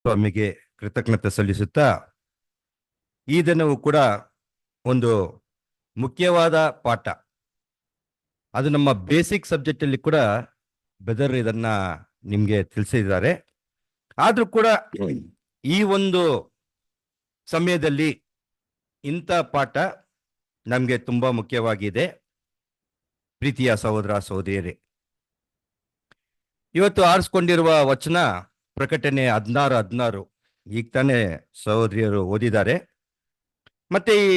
ಸ್ವಾಮಿಗೆ ಕೃತಜ್ಞತೆ ಸಲ್ಲಿಸುತ್ತಾ ಈ ದಿನವೂ ಕೂಡ ಒಂದು ಮುಖ್ಯವಾದ ಪಾಠ, ಅದು ನಮ್ಮ ಬೇಸಿಕ್ ಸಬ್ಜೆಕ್ಟ್ ಅಲ್ಲಿ ಕೂಡ ಬೆದರ್ ಇದನ್ನ ನಿಮ್ಗೆ ತಿಳಿಸಿದ್ದಾರೆ. ಆದ್ರೂ ಕೂಡ ಈ ಒಂದು ಸಮಯದಲ್ಲಿ ಇಂಥ ಪಾಠ ನಮ್ಗೆ ತುಂಬಾ ಮುಖ್ಯವಾಗಿದೆ. ಪ್ರೀತಿಯ ಸಹೋದರ ಸಹೋದರಿಯರೇ, ಇವತ್ತು ಆರಿಸ್ಕೊಂಡಿರುವ ವಚನ ಪ್ರಕಟಣೆ 16:16 ಈಗ ತಾನೇ ಸಹೋದರಿಯರು ಓದಿದ್ದಾರೆ. ಮತ್ತೆ ಈ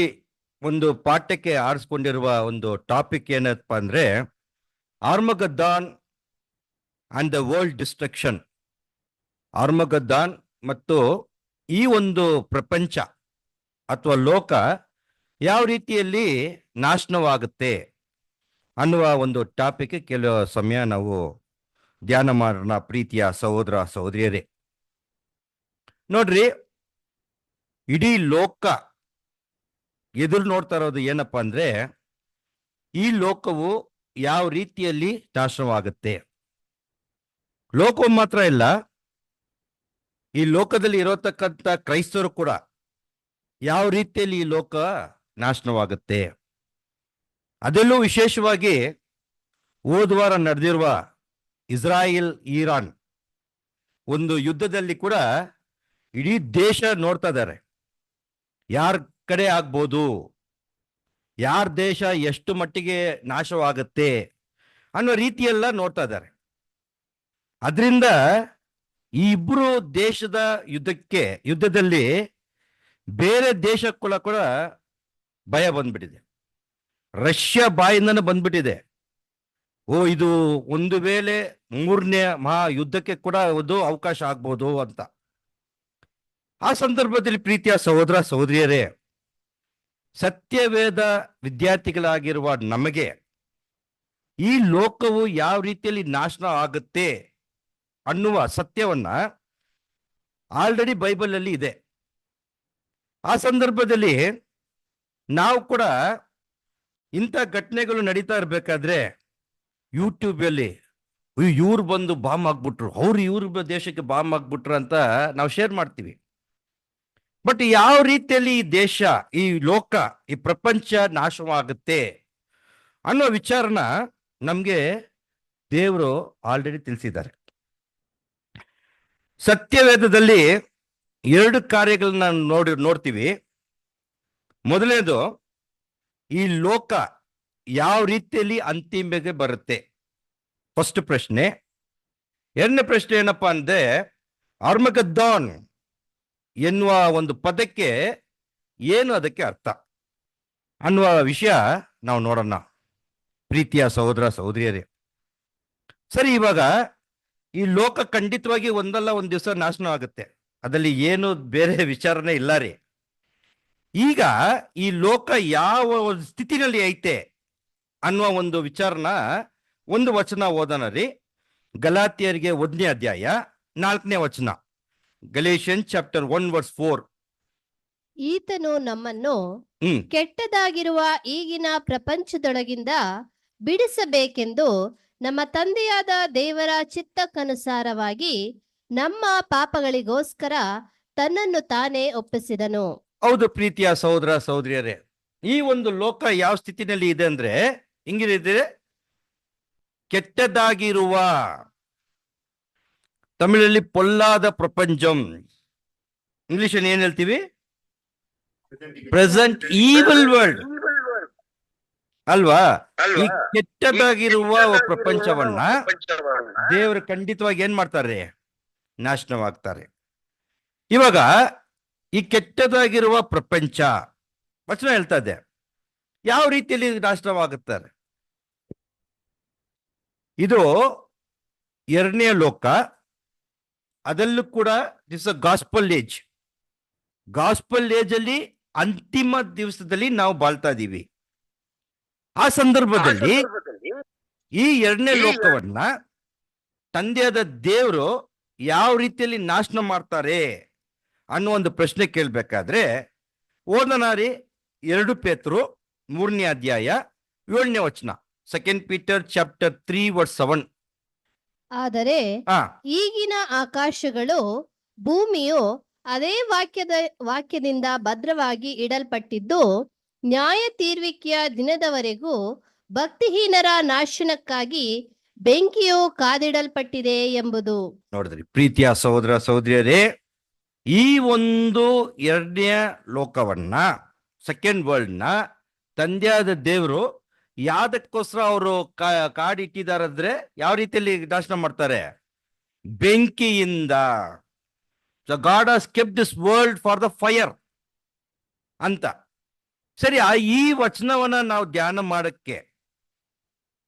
ಒಂದು ಪಾಠಕ್ಕೆ ಆರಿಸ್ಕೊಂಡಿರುವ ಒಂದು ಟಾಪಿಕ್ ಏನಪ್ಪ ಅಂದ್ರೆ ಆರ್ಮಗದ್ದಾನ್ ಅಂಡ್ ದ ವರ್ಲ್ಡ್ ಡಿಸ್ಟ್ರಕ್ಷನ್. ಆರ್ಮಗದ್ದಾನ್ ಮತ್ತು ಈ ಒಂದು ಪ್ರಪಂಚ ಅಥವಾ ಲೋಕ ಯಾವ ರೀತಿಯಲ್ಲಿ ನಾಶನವಾಗುತ್ತೆ ಅನ್ನುವ ಒಂದು ಟಾಪಿಕ್ ಕೆಲವು ಸಮಯ ನಾವು ಧ್ಯಾನ ಮಾಡೋಣ. ಪ್ರೀತಿಯ ಸಹೋದರ ಸಹೋದರಿಯರೇ, ನೋಡ್ರಿ, ಇಡೀ ಲೋಕ ಎದುರು ನೋಡ್ತಾ ಇರೋದು ಏನಪ್ಪಾ ಅಂದ್ರೆ ಈ ಲೋಕವು ಯಾವ ರೀತಿಯಲ್ಲಿ ನಾಶನವಾಗುತ್ತೆ. ಲೋಕವು ಮಾತ್ರ ಇಲ್ಲ, ಈ ಲೋಕದಲ್ಲಿ ಇರೋತಕ್ಕಂಥ ಕ್ರೈಸ್ತರು ಕೂಡ ಯಾವ ರೀತಿಯಲ್ಲಿ ಈ ಲೋಕ ನಾಶನವಾಗುತ್ತೆ. ಅದೆಲ್ಲೂ ವಿಶೇಷವಾಗಿ ಹೋದ್ವಾರ ನಡೆದಿರುವ ಇಸ್ರಾಯೇಲ್ ಇರಾನ್ ಒಂದು ಯುದ್ಧದಲ್ಲಿ ಕೂಡ ಇಡೀ ದೇಶ ನೋಡ್ತಾ ಇದ್ದಾರೆ, ಯಾರ ಕಡೆ ಆಗ್ಬೋದು, ಯಾರ ದೇಶ ಎಷ್ಟು ಮಟ್ಟಿಗೆ ನಾಶವಾಗುತ್ತೆ ಅನ್ನೋ ರೀತಿಯೆಲ್ಲ ನೋಡ್ತಾ ಇದ್ದಾರೆ. ಅದರಿಂದ ಈ ಇಬ್ರು ದೇಶದ ಯುದ್ಧದಲ್ಲಿ ಬೇರೆ ದೇಶಕ್ಕೂ ಕೂಡ ಭಯ ಬಂದ್ಬಿಟ್ಟಿದೆ. ರಷ್ಯಾ ಬಾಯಿಂದನೇ ಬಂದ್ಬಿಟ್ಟಿದೆ, ಇದು ಒಂದು ವೇಳೆ 3ನೇ ಮಹಾಯುದ್ಧಕ್ಕೆ ಕೂಡ ಒಂದು ಅವಕಾಶ ಆಗ್ಬೋದು ಅಂತ. ಆ ಸಂದರ್ಭದಲ್ಲಿ ಪ್ರೀತಿಯ ಸಹೋದರ ಸಹೋದರಿಯರೇ, ಸತ್ಯವೇದ ವಿದ್ಯಾರ್ಥಿಗಳಾಗಿರುವ ನಮಗೆ ಈ ಲೋಕವು ಯಾವ ರೀತಿಯಲ್ಲಿ ನಾಶನ ಆಗುತ್ತೆ ಅನ್ನುವ ಸತ್ಯವನ್ನ ಆಲ್ರೆಡಿ ಬೈಬಲ್ ಅಲ್ಲಿ ಇದೆ. ಆ ಸಂದರ್ಭದಲ್ಲಿ ನಾವು ಕೂಡ ಇಂಥ ಘಟನೆಗಳು ನಡೀತಾ ಇರ್ಬೇಕಾದ್ರೆ ಯೂಟ್ಯೂಬ್ ಅಲ್ಲಿ ಇವ್ರು ಬಂದು ಬಾಂಬ್ ಹಾಕ್ಬಿಟ್ರು, ಇವ್ರ ದೇಶಕ್ಕೆ ಬಾಂಬ್ ಹಾಕ್ಬಿಟ್ರು ಅಂತ ನಾವು ಶೇರ್ ಮಾಡ್ತೀವಿ. ಬಟ್ ಯಾವ ರೀತಿಯಲ್ಲಿ ಈ ದೇಶ, ಈ ಲೋಕ, ಈ ಪ್ರಪಂಚ ನಾಶವಾಗುತ್ತೆ ಅನ್ನೋ ವಿಚಾರನ ನಮ್ಗೆ ದೇವರು ಆಲ್ರೆಡಿ ತಿಳಿಸಿದ್ದಾರೆ. ಸತ್ಯವೇದದಲ್ಲಿ 2 ಕಾರ್ಯಗಳನ್ನ ನೋಡ್ತೀವಿ. ಮೊದಲನೇದು, ಈ ಲೋಕ ಯಾವ ರೀತಿಯಲ್ಲಿ ಅಂತಿಮೆಗೆ ಬರುತ್ತೆ, ಫಸ್ಟ್ ಪ್ರಶ್ನೆ. 2ನೇ ಪ್ರಶ್ನೆ ಏನಪ್ಪಾ ಅಂದ್ರೆ ಆರ್ಮಗದ್ದಾನ್ ಎನ್ನುವ ಒಂದು ಪದಕ್ಕೆ ಏನು ಅದಕ್ಕೆ ಅರ್ಥ ಅನ್ನುವ ವಿಷಯ ನಾವು ನೋಡೋಣ. ಪ್ರೀತಿಯ ಸಹೋದರ ಸಹೋದರಿಯರೇ, ಸರಿ, ಇವಾಗ ಈ ಲೋಕ ಖಂಡಿತವಾಗಿ ಒಂದಲ್ಲ ಒಂದು ದಿವಸ ನಾಶನ ಆಗುತ್ತೆ, ಅದರಲ್ಲಿ ಏನು ಬೇರೆ ವಿಚಾರನೇ ಇಲ್ಲ ರೀ. ಈಗ ಈ ಲೋಕ ಯಾವ ಸ್ಥಿತಿನಲ್ಲಿ ಐತೆ ಅನ್ನುವ ಒಂದು ವಿಚಾರನ ಒಂದು ವಚನ ಓದೋಣ ರೀ. ಗಲಾತ್ಯರಿಗೆ 1ನೇ ಅಧ್ಯಾಯ 4ನೇ ವಚನ. ಗಲೇಷಿಯನ್ ಚಾಪ್ಟರ್ 1 ವರ್ಸ್ 4. ಈತನು ನಮ್ಮನ್ನು ಕೆಟ್ಟದಾಗಿರುವ ಈಗಿನ ಪ್ರಪಂಚದೊಳಗಿಂದ ಬಿಡಿಸಬೇಕೆಂದು ನಮ್ಮ ತಂದೆಯಾದ ದೇವರ ಚಿತ್ತಕ್ಕನುಸಾರವಾಗಿ ನಮ್ಮ ಪಾಪಗಳಿಗೋಸ್ಕರ ತನ್ನನ್ನು ತಾನೇ ಒಪ್ಪಿಸಿದನು. ಹೌದು ಪ್ರೀತಿಯ ಸಹೋದರ ಸಹೋದರಿಯರೇ, ಈ ಒಂದು ಲೋಕ ಯಾವ ಸ್ಥಿತಿನಲ್ಲಿ ಇದೆ ಅಂದ್ರೆ ಹಿಂಗಿದೆ, ಕೆಟ್ಟದಾಗಿರುವ, ತಮಿಳಲ್ಲಿ ಪೊಲ್ಲಾದ ಪ್ರಪಂಚಂ, ಇಂಗ್ಲಿಷ್ ಏನ್ ಹೇಳ್ತೀವಿ, ಪ್ರೆಸೆಂಟ್ ಈವಿಲ್ ವರ್ಲ್ಡ್ ಅಲ್ವಾ. ಈ ಕೆಟ್ಟದಾಗಿರುವ ಪ್ರಪಂಚವನ್ನ ದೇವರು ಖಂಡಿತವಾಗಿ ಏನ್ ಮಾಡ್ತಾರೆ, ನಾಶನವಾಗ್ತಾರೆ. ಇವಾಗ ಈ ಕೆಟ್ಟದಾಗಿರುವ ಪ್ರಪಂಚ ವಚನ ಹೇಳ್ತಾ ಇದೆ ಯಾವ ರೀತಿಯಲ್ಲಿ ನಾಶನವಾಗುತ್ತಾರೆ. ಇದು 2ನೇ ಲೋಕ, ಅದಲ್ಲೂ ಕೂಡ this gospel age. Gospel age ಅಲ್ಲಿ ಅಂತಿಮ ದಿವಸದಲ್ಲಿ ನಾವು ಬಾಳ್ತಾ ಇದ್ದೀವಿ. ಆ ಸಂದರ್ಭದಲ್ಲಿ ಈ 2ನೇ ಲೋಕವನ್ನ ತಂದೆಯಾದ ದೇವರು ಯಾವ ರೀತಿಯಲ್ಲಿ ನಾಶನ ಮಾಡ್ತಾರೆ ಅನ್ನೋ ಒಂದು ಪ್ರಶ್ನೆ ಕೇಳ್ಬೇಕಾದ್ರೆ ಓದೋಣ ರೀ. 2 ಪೇತ್ರರು 3ನೇ ಅಧ್ಯಾಯ 7ನೇ ವಚನ. 2 ಪೀಟರ್ ಚಾಪ್ಟರ್ 3 ವರ್ಸ್ 7. ಆದರೆ ಈಗಿನ ಆಕಾಶಗಳು ಭೂಮಿಯು ಅದೇ ವಾಕ್ಯದಿಂದ ಭದ್ರವಾಗಿ ಇಡಲ್ಪಟ್ಟಿದ್ದು ನ್ಯಾಯ ತೀರ್ವಿಕೆಯ ದಿನದವರೆಗೂ ಭಕ್ತಿಹೀನರ ನಾಶನಕ್ಕಾಗಿ ಬೆಂಕಿಯು ಕಾದಿಡಲ್ಪಟ್ಟಿದೆ ಎಂಬುದು. ನೋಡಿದ್ರಿ ಪ್ರೀತಿಯ ಸಹೋದರ ಸಹೋದರಿಯರೇ, ಈ ಒಂದು ಎರಡನೇ ಲೋಕವನ್ನ, ಸೆಕೆಂಡ್ ವರ್ಲ್ಡ್ ನ ತಂದೆಯಾದ ದೇವರು ಯಾವ್ದಕ್ಕೋಸ್ಕರ ಅವರು ಕಾಡಿಟ್ಟಿದಾರಂದ್ರೆ ಯಾವ ರೀತಿಯಲ್ಲಿ ನಾಶನ ಮಾಡ್ತಾರೆ? ಬೆಂಕಿಯಿಂದ. So God has kept this world for the fire ಅಂತ. ಸರಿ, ಈ ವಚನವನ್ನ ನಾವು ಧ್ಯಾನ ಮಾಡಕ್ಕೆ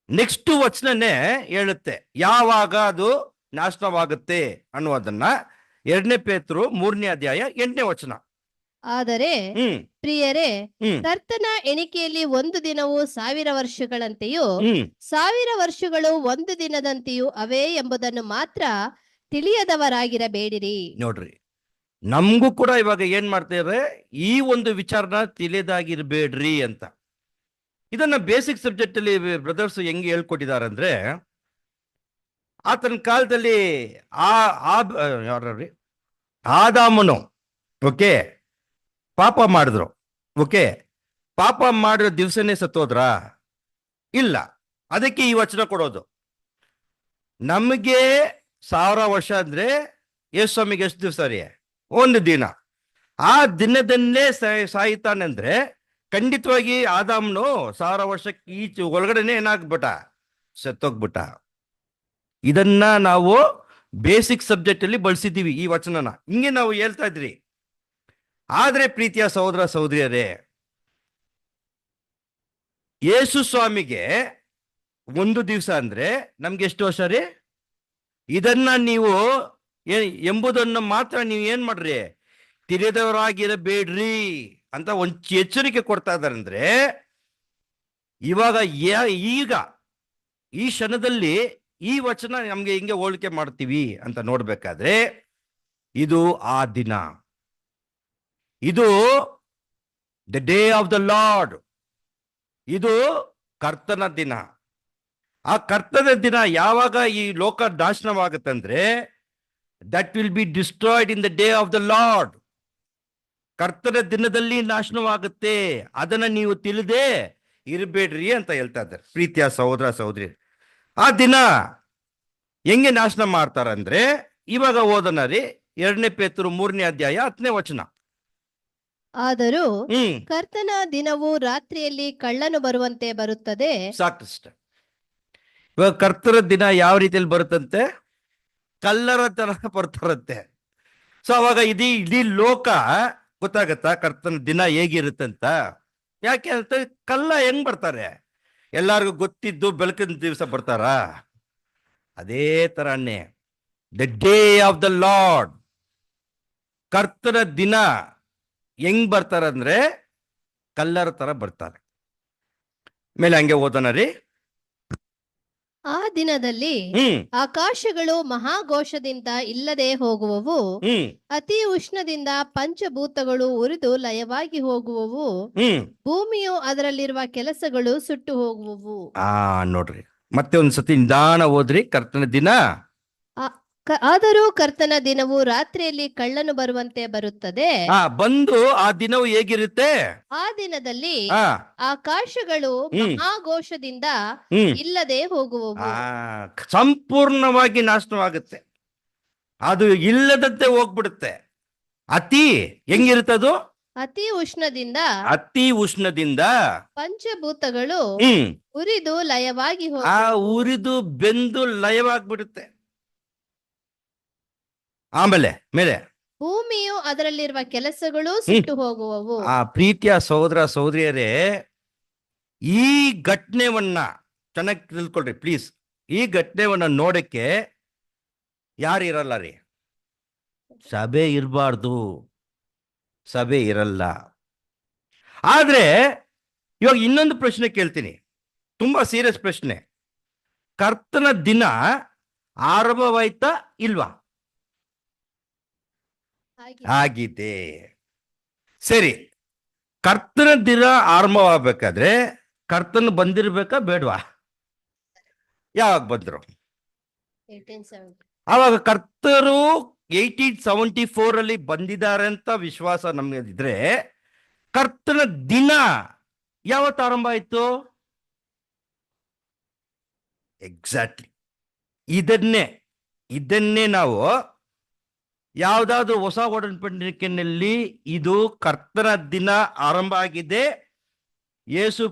ನೆಕ್ಸ್ಟ್ ವಚನನೇ ಹೇಳುತ್ತೆ ಯಾವಾಗ ಅದು ನಾಶನವಾಗುತ್ತೆ ಅನ್ನುವುದನ್ನ. 2 ಪೇತ್ರರು 3ನೇ ಅಧ್ಯಾಯ 8ನೇ ವಚನ. ಆದರೆ ಪ್ರಿಯರೇ, ಕರ್ತನ ಎಣಿಕೆಯಲ್ಲಿ 1 ದಿನವು 1000 ವರ್ಷಗಳಂತೆಯೂ 1000 ವರ್ಷಗಳು 1 ದಿನದಂತೆಯೂ ಅವೇ ಎಂಬುದನ್ನು ಮಾತ್ರ ತಿಳಿಯದವರಾಗಿರಬೇಡಿರಿ. ನೋಡ್ರಿ, ನಮಗೂ ಕೂಡ ಇವಾಗ ಏನ್ ಮಾಡ್ತೇವೆ, ಈ ಒಂದು ವಿಚಾರನ ತಿಳಿಯದಾಗಿರ್ಬೇಡ್ರಿ ಅಂತ. ಇದನ್ನ ಬೇಸಿಕ್ ಸಬ್ಜೆಕ್ಟ್ ಅಲ್ಲಿ ಬ್ರದರ್ಸ್ ಹೆಂಗೆ ಹೇಳ್ಕೊಟ್ಟಿದ್ದಾರೆ ಅಂದ್ರೆ, ಆತನ ಕಾಲದಲ್ಲಿ ಯಾರ್ರಿ ಆದಾಮನು ಓಕೆ ಪಾಪ ಮಾಡಿದ್ರು. ಓಕೆ, ಪಾಪ ಮಾಡಿರೋ ದಿವಸನೇ ಸತ್ತೋದ್ರ? ಇಲ್ಲ. ಅದಕ್ಕೆ ಈ ವಚನ ಕೊಡೋದು. ನಮಗೆ 1000 ವರ್ಷ ಅಂದ್ರೆ ಯೇಸು ಸ್ವಾಮಿಗೆ ಎಷ್ಟು ದಿವಸ ರೀ? 1 ದಿನ. ಆ ದಿನದನ್ನೇ ಸಾಯ್ತಾನಂದ್ರೆ ಖಂಡಿತವಾಗಿ ಆದಾಮನು 1000 ವರ್ಷಕ್ಕೆ ಈಚೆ ಒಳಗಡೆನೆ ಏನಾಗ್ಬಿಟ್ಟ? ಸತ್ತೋಗ್ಬಿಟ್ಟ. ಇದನ್ನ ನಾವು ಬೇಸಿಕ್ ಸಬ್ಜೆಕ್ಟ್ ಅಲ್ಲಿ ಬಳಸಿದ್ದೀವಿ ಈ ವಚನನ. ಹಿಂಗೆ ನಾವು ಹೇಳ್ತಾ ಇದ್ರಿ. ಆದ್ರೆ ಪ್ರೀತಿಯ ಸಹೋದರ ಸಹೋದರಿಯರೇ, ಯೇಸು ಸ್ವಾಮಿಗೆ 1 ದಿವಸ ಅಂದ್ರೆ ನಮ್ಗೆ ಎಷ್ಟು ವರ್ಷ ರೀ? ಇದನ್ನ ನೀವು ಎಂಬುದನ್ನು ಮಾತ್ರ ನೀವು ಏನ್ ಮಾಡ್ರಿ? ತಿಳಿದವರಾಗಿರಬೇಡ್ರಿ ಅಂತ ಒಂದು ಎಚ್ಚರಿಕೆ ಕೊಡ್ತಾ ಇದ್ದಾರೆ. ಅಂದ್ರೆ ಇವಾಗ ಈಗ ಈ ಕ್ಷಣದಲ್ಲಿ ಈ ವಚನ ನಮ್ಗೆ ಹಿಂಗೆ ಹೋಲಿಕೆ ಮಾಡ್ತೀವಿ ಅಂತ ನೋಡ್ಬೇಕಾದ್ರೆ, ಇದು ಆ ದಿನ, ಇದು the day of the lord, ಇದು ಕರ್ತನ ದಿನ. ಆ ಕರ್ತನ ದಿನ ಯಾವಾಗ ಈ ಲೋಕ ನಾಶನವಾಗುತ್ತಂದ್ರೆ, that will be destroyed in the day of the lord. ಕರ್ತನ ದಿನದಲ್ಲಿ ನಾಶನವಾಗುತ್ತೆ. ಅದನ್ನ ನೀವು ತಿಳಿದೇ ಇರಬೇಡ್ರಿ ಅಂತ ಹೇಳ್ತಾ ಇದ್ದಾರೆ ಪ್ರೀತಿಯ ಸಹೋದರ ಸಹೋದರಿ. ಆ ದಿನ ಹೆಂಗೆ ನಾಶನ ಮಾಡ್ತಾರಂದ್ರೆ, ಇವಾಗ ಓದೋಣ ರೀ 2 ಪೇತ್ರರು 3ನೇ ಅಧ್ಯಾಯ 10ನೇ ವಚನ. ಆದರೂ ಕರ್ತನ ದಿನವು ರಾತ್ರಿಯಲ್ಲಿ ಕಳ್ಳನು ಬರುವಂತೆ ಬರುತ್ತದೆ. ಸಾಕಷ್ಟು. ಇವಾಗ ಕರ್ತರ ದಿನ ಯಾವ ರೀತಿಯಲ್ಲಿ ಬರುತ್ತಂತೆ? ಕಳ್ಳರ ತರ ಬರ್ತಾರಂತೆ. ಸೊ ಅವಾಗ ಇಡೀ ಲೋಕ ಗೊತ್ತಾಗತ್ತಾ ಕರ್ತನ ದಿನ ಹೇಗಿರುತ್ತಂತ? ಯಾಕೆ ಅಂತ, ಕಳ್ಳ ಹೆಂಗ್ ಬರ್ತಾರೆ? ಎಲ್ಲಾರ್ಗು ಗೊತ್ತಿದ್ದು ಬೆಳಕಿನ ದಿವಸ ಬರ್ತಾರ? ಅದೇ ತರನೇ the day of the lord, ಕರ್ತನ ದಿನ ಹೆಂಗ್ ಬರ್ತಾರಂದ್ರೆ ಕಳ್ಳರ ತರ ಬರ್ತಾರೆ. ಮೇಲೆ ಹಂಗೆ ಓದೋಣ ರೀ. ಆ ದಿನದಲ್ಲಿ ಆಕಾಶಗಳು ಮಹಾಘೋಷದಿಂದ ಇಲ್ಲದೆ ಹೋಗುವವು, ಅತಿ ಉಷ್ಣದಿಂದ ಪಂಚಭೂತಗಳು ಉರಿದು ಲಯವಾಗಿ ಹೋಗುವವು, ಭೂಮಿಯು ಅದರಲ್ಲಿರುವ ಕೆಲಸಗಳು ಸುಟ್ಟು ಹೋಗುವವು. ನೋಡ್ರಿ, ಮತ್ತೆ ಒಂದ್ಸತಿ ನಿಧಾನ ಓದ್ರಿ. ಕರ್ತನ ದಿನ. ಆದರೂ ಕರ್ತನ ದಿನವು ರಾತ್ರಿಯಲ್ಲಿ ಕಳ್ಳನು ಬರುವಂತೆ ಬರುತ್ತದೆ. ಬಂದು ಆ ದಿನವು ಹೇಗಿರುತ್ತೆ? ಆ ದಿನದಲ್ಲಿ ಆಕಾಶಗಳು ಮಹಾಘೋಷದಿಂದ ಇಲ್ಲದೆ ಹೋಗುವವು, ಸಂಪೂರ್ಣವಾಗಿ ನಾಶನವಾಗುತ್ತೆ. ಅದು ಇಲ್ಲದಂತೆ ಹೋಗ್ಬಿಡುತ್ತೆ. ಹೆಂಗಿರುತ್ತದು? ಅತಿ ಉಷ್ಣದಿಂದ ಪಂಚಭೂತಗಳು ಉರಿದು ಲಯವಾಗಿ ಉರಿದು ಬೆಂದು ಲಯವಾಗ್ಬಿಡುತ್ತೆ. ಆಮೇಲೆ ಮೇಲೆ ಭೂಮಿಯು ಅದರಲ್ಲಿರುವ ಕೆಲಸಗಳು ಸುಟ್ಟು ಹೋಗುವವು. ಪ್ರೀತಿಯ ಸಹೋದರ ಸಹೋದರಿಯರೇ, ಈ ಘಟನೆವನ್ನ ಚೆನ್ನಾಗಿ ತಿಳ್ಕೊಳ್ರಿ ಪ್ಲೀಸ್. ಈ ಘಟನೆವನ್ನ ನೋಡಕ್ಕೆ ಯಾರು ಇರಲ್ಲ ರೀ? ಸಭೆ ಇರಬಾರ್ದು, ಸಭೆ ಇರಲ್ಲ. ಆದ್ರೆ ಇವಾಗ ಇನ್ನೊಂದು ಪ್ರಶ್ನೆ ಕೇಳ್ತೀನಿ, ತುಂಬಾ ಸೀರಿಯಸ್ ಪ್ರಶ್ನೆ. ಕರ್ತನ ದಿನ ಆರಂಭವಾಯ್ತಾ ಇಲ್ವಾ? ಆಗಿದೆ. ಸರಿ, ಕರ್ತನ ದಿನ ಆರಂಭವಾಗಬೇಕಾದ್ರೆ ಕರ್ತನ ಬಂದಿರ್ಬೇಕಾ ಬೇಡವಾ? ಯಾವಾಗ ಬಂದ್ರು?1870. ಆವಾಗ ಕರ್ತರು 1874 ಅಲ್ಲಿ ಬಂದಿದ್ದಾರೆ ಅಂತ ವಿಶ್ವಾಸ ನಮ್ಗೆ ಇದ್ರೆ, ಕರ್ತನ ದಿನ ಯಾವತ್ತು ಆರಂಭ ಆಯ್ತು? ಎಕ್ಸಾಕ್ಟ್ಲಿ ಇದನ್ನೇ ನಾವು ಯಾವ್ದಾದ್ರು ಹೊಸ ಒಡಂಬಡಿಕೆಯಲ್ಲಿ ಇದು ಕರ್ತನ ದಿನ ಆರಂಭ ಆಗಿದೆ,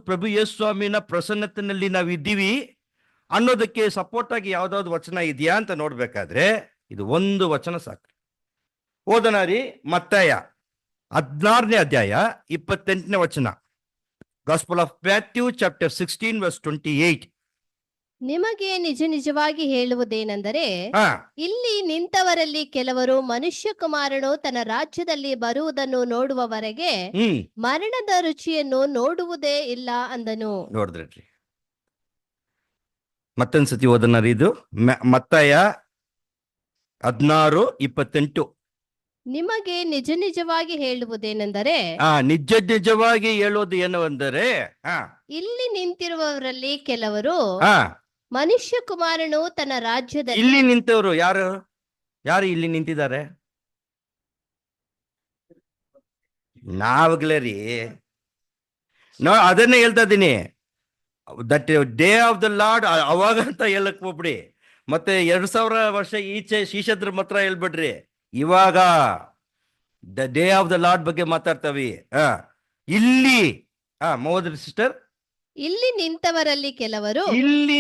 ಪ್ರಭು ಯೇಸು ಸ್ವಾಮಿನ ಪ್ರಸನ್ನತೆಯಲ್ಲಿ ನಾವು ಇದ್ದೀವಿ ಅನ್ನೋದಕ್ಕೆ ಸಪೋರ್ಟ್ ಆಗಿ ಯಾವ್ದಾದ್ರು ವಚನ ಇದೆಯಾ ಅಂತ ನೋಡ್ಬೇಕಾದ್ರೆ ಇದು ಒಂದು ವಚನ ಸಾಕು. ಓದೋಣ ರೀ, ಮತ್ತಾಯ 16ನೇ ಅಧ್ಯಾಯ 28ನೇ ವಚನ. Gospel of Matthew chapter 16 verse 28. ನಿಮಗೆ ನಿಜ ನಿಜವಾಗಿ ಹೇಳುವುದೇನೆಂದರೆ, ಇಲ್ಲಿ ನಿಂತವರಲ್ಲಿ ಕೆಲವರು ಮನುಷ್ಯ ಕುಮಾರನು ತನ್ನ ರಾಜ್ಯದಲ್ಲಿ ಬರುವುದನ್ನು ನೋಡುವವರೆಗೆ ಮರಣದ ರುಚಿಯನ್ನು ನೋಡುವುದೇ ಇಲ್ಲ ಅಂದನು. ನೋಡಿದ್ರಿ, ಮತ್ತೊಂದ್ಸತಿ ಓದೋಣ ರೀ, ಇದು ಮತ್ತಾಯ 16:28. ನಿಮಗೆ ನಿಜ ನಿಜವಾಗಿ ಹೇಳುವುದೇನೆಂದರೆ, ನಿಜವಾಗಿ ಹೇಳೋದು ಏನು ಅಂದರೆ, ಇಲ್ಲಿ ನಿಂತಿರುವವರಲ್ಲಿ ಕೆಲವರು ಮನುಷ್ಯ ಕುಮಾರನು ತನ್ನ ರಾಜ್ಯದಲ್ಲಿ. ಇಲ್ಲಿ ನಿಂತವರು ಯಾರು ಇಲ್ಲಿ ನಿಂತಿದ್ದಾರೆ? ನಾವಾಗ್ಲೇ ರೀ, ಅದನ್ನೇ ಹೇಳ್ತಾ ಇದ್ದೀನಿ. That day of the lord ಅವಾಗ ಅಂತ ಹೇಳಕ್ ಹೋಗ್ಬಿಡಿ, ಮತ್ತೆ 2000 ವರ್ಷ ಈಚೆ ಶೀಶದ್ರ ಮಾತ್ರ ಹೇಳ್ಬಿಡ್ರಿ. ಇವಾಗ the day of the lord ಬಗ್ಗೆ ಮಾತಾಡ್ತಾವಿ. ಇಲ್ಲಿ ಮೋದರ್ ಸಿಸ್ಟರ್, ಇಲ್ಲಿ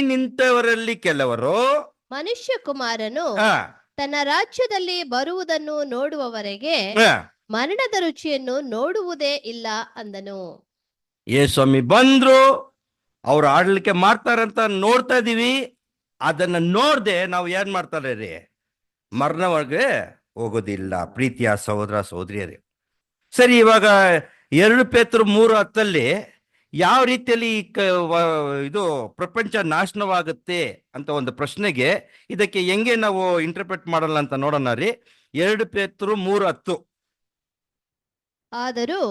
ನಿಂತವರಲ್ಲಿ ಕೆಲವರು ಮನುಷ್ಯ ಕುಮಾರನು ತನ್ನ ರಾಜ್ಯದಲ್ಲಿ ಬರುವುದನ್ನು ನೋಡುವವರೆಗೆ ಮರಣದ ರುಚಿಯನ್ನು ನೋಡುವುದೇ ಇಲ್ಲ ಅಂದನು. ಸ್ವಾಮಿ ಬಂದ್ರು, ಅವ್ರು ಆಡ್ಲಿಕ್ಕೆ ಮಾಡ್ತಾರಂತ ನೋಡ್ತಾ ಇದೀವಿ. ಅದನ್ನ ನೋಡ್ದೆ ನಾವು ಏನ್ ಮಾಡ್ತಾರೆ ರೀ, ಮರಣವಾಗಿ ಹೋಗೋದಿಲ್ಲ. ಪ್ರೀತಿಯ ಸಹೋದರ ಸಹೋದರಿಯರೇ, ಸರಿ, ಇವಾಗ 2 ಪೇತ್ರರು 3:10 ಯಾವ ರೀತಿಯಲ್ಲಿ ಇದು ಪ್ರಪಂಚ ನಾಶನವಾಗುತ್ತೆ ಅಂತ ಒಂದು ಪ್ರಶ್ನೆಗೆ ಇದಕ್ಕೆ ಹೆಂಗೆ ನಾವು ಇಂಟರ್ಪ್ರೆಟ್ ಮಾಡಲ್ಲ ಅಂತ ನೋಡೋಣ ರೀ. 2 ಪೇತ್ರರು 3:10. ಆದರೂ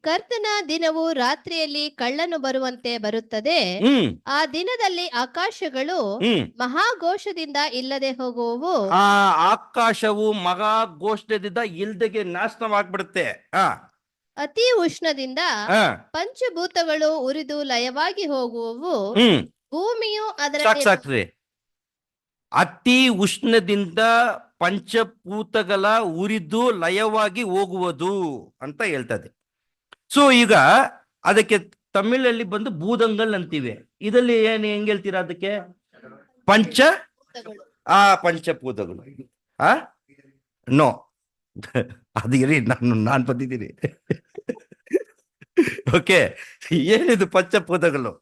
ಕರ್ತನ ದಿನವು ರಾತ್ರಿಯಲ್ಲಿ ಕಳ್ಳನು ಬರುವಂತೆ ಬರುತ್ತದೆ. ಆ ದಿನದಲ್ಲಿ ಆಕಾಶಗಳು ಮಹಾಘೋಷದಿಂದ ಇಲ್ಲದೆ ಹೋಗುವವು. ಆಕಾಶವು ಮಹಾಘೋಷದಿಂದ ಇಲ್ದೆಗೆ ನಾಶನವಾಗ್ಬಿಡುತ್ತೆ. ಅತಿ ಉಷ್ಣದಿಂದ ಪಂಚಭೂತಗಳು ಉರಿದು ಲಯವಾಗಿ ಹೋಗುವವು. ಭೂಮಿಯು ಅದರ ಅತಿ ಉಷ್ಣದಿಂದ ಪಂಚಭೂತಗಳ ಉರಿದು ಲಯವಾಗಿ ಹೋಗುವುದು ಅಂತ ಹೇಳ್ತದೆ. ಸೊ ಈಗ ಅದಕ್ಕೆ ತಮಿಳಲ್ಲಿ ಬಂದು ಭೂದಂಗಲ್ ಅಂತೀವಿ. ಇದರಲ್ಲಿ ಹೆಂಗ್ ಹೇಳ್ತೀರಾ ಅದಕ್ಕೆ? ಪಂಚಭೂತಗಳು. ನೋ, ಅದು ಇರಿ, ನಾನು ಬಂದಿದ್ದೀನಿ. ಓಕೆ, ಏನಿದು ಪಂಚಭೂತಗಳು?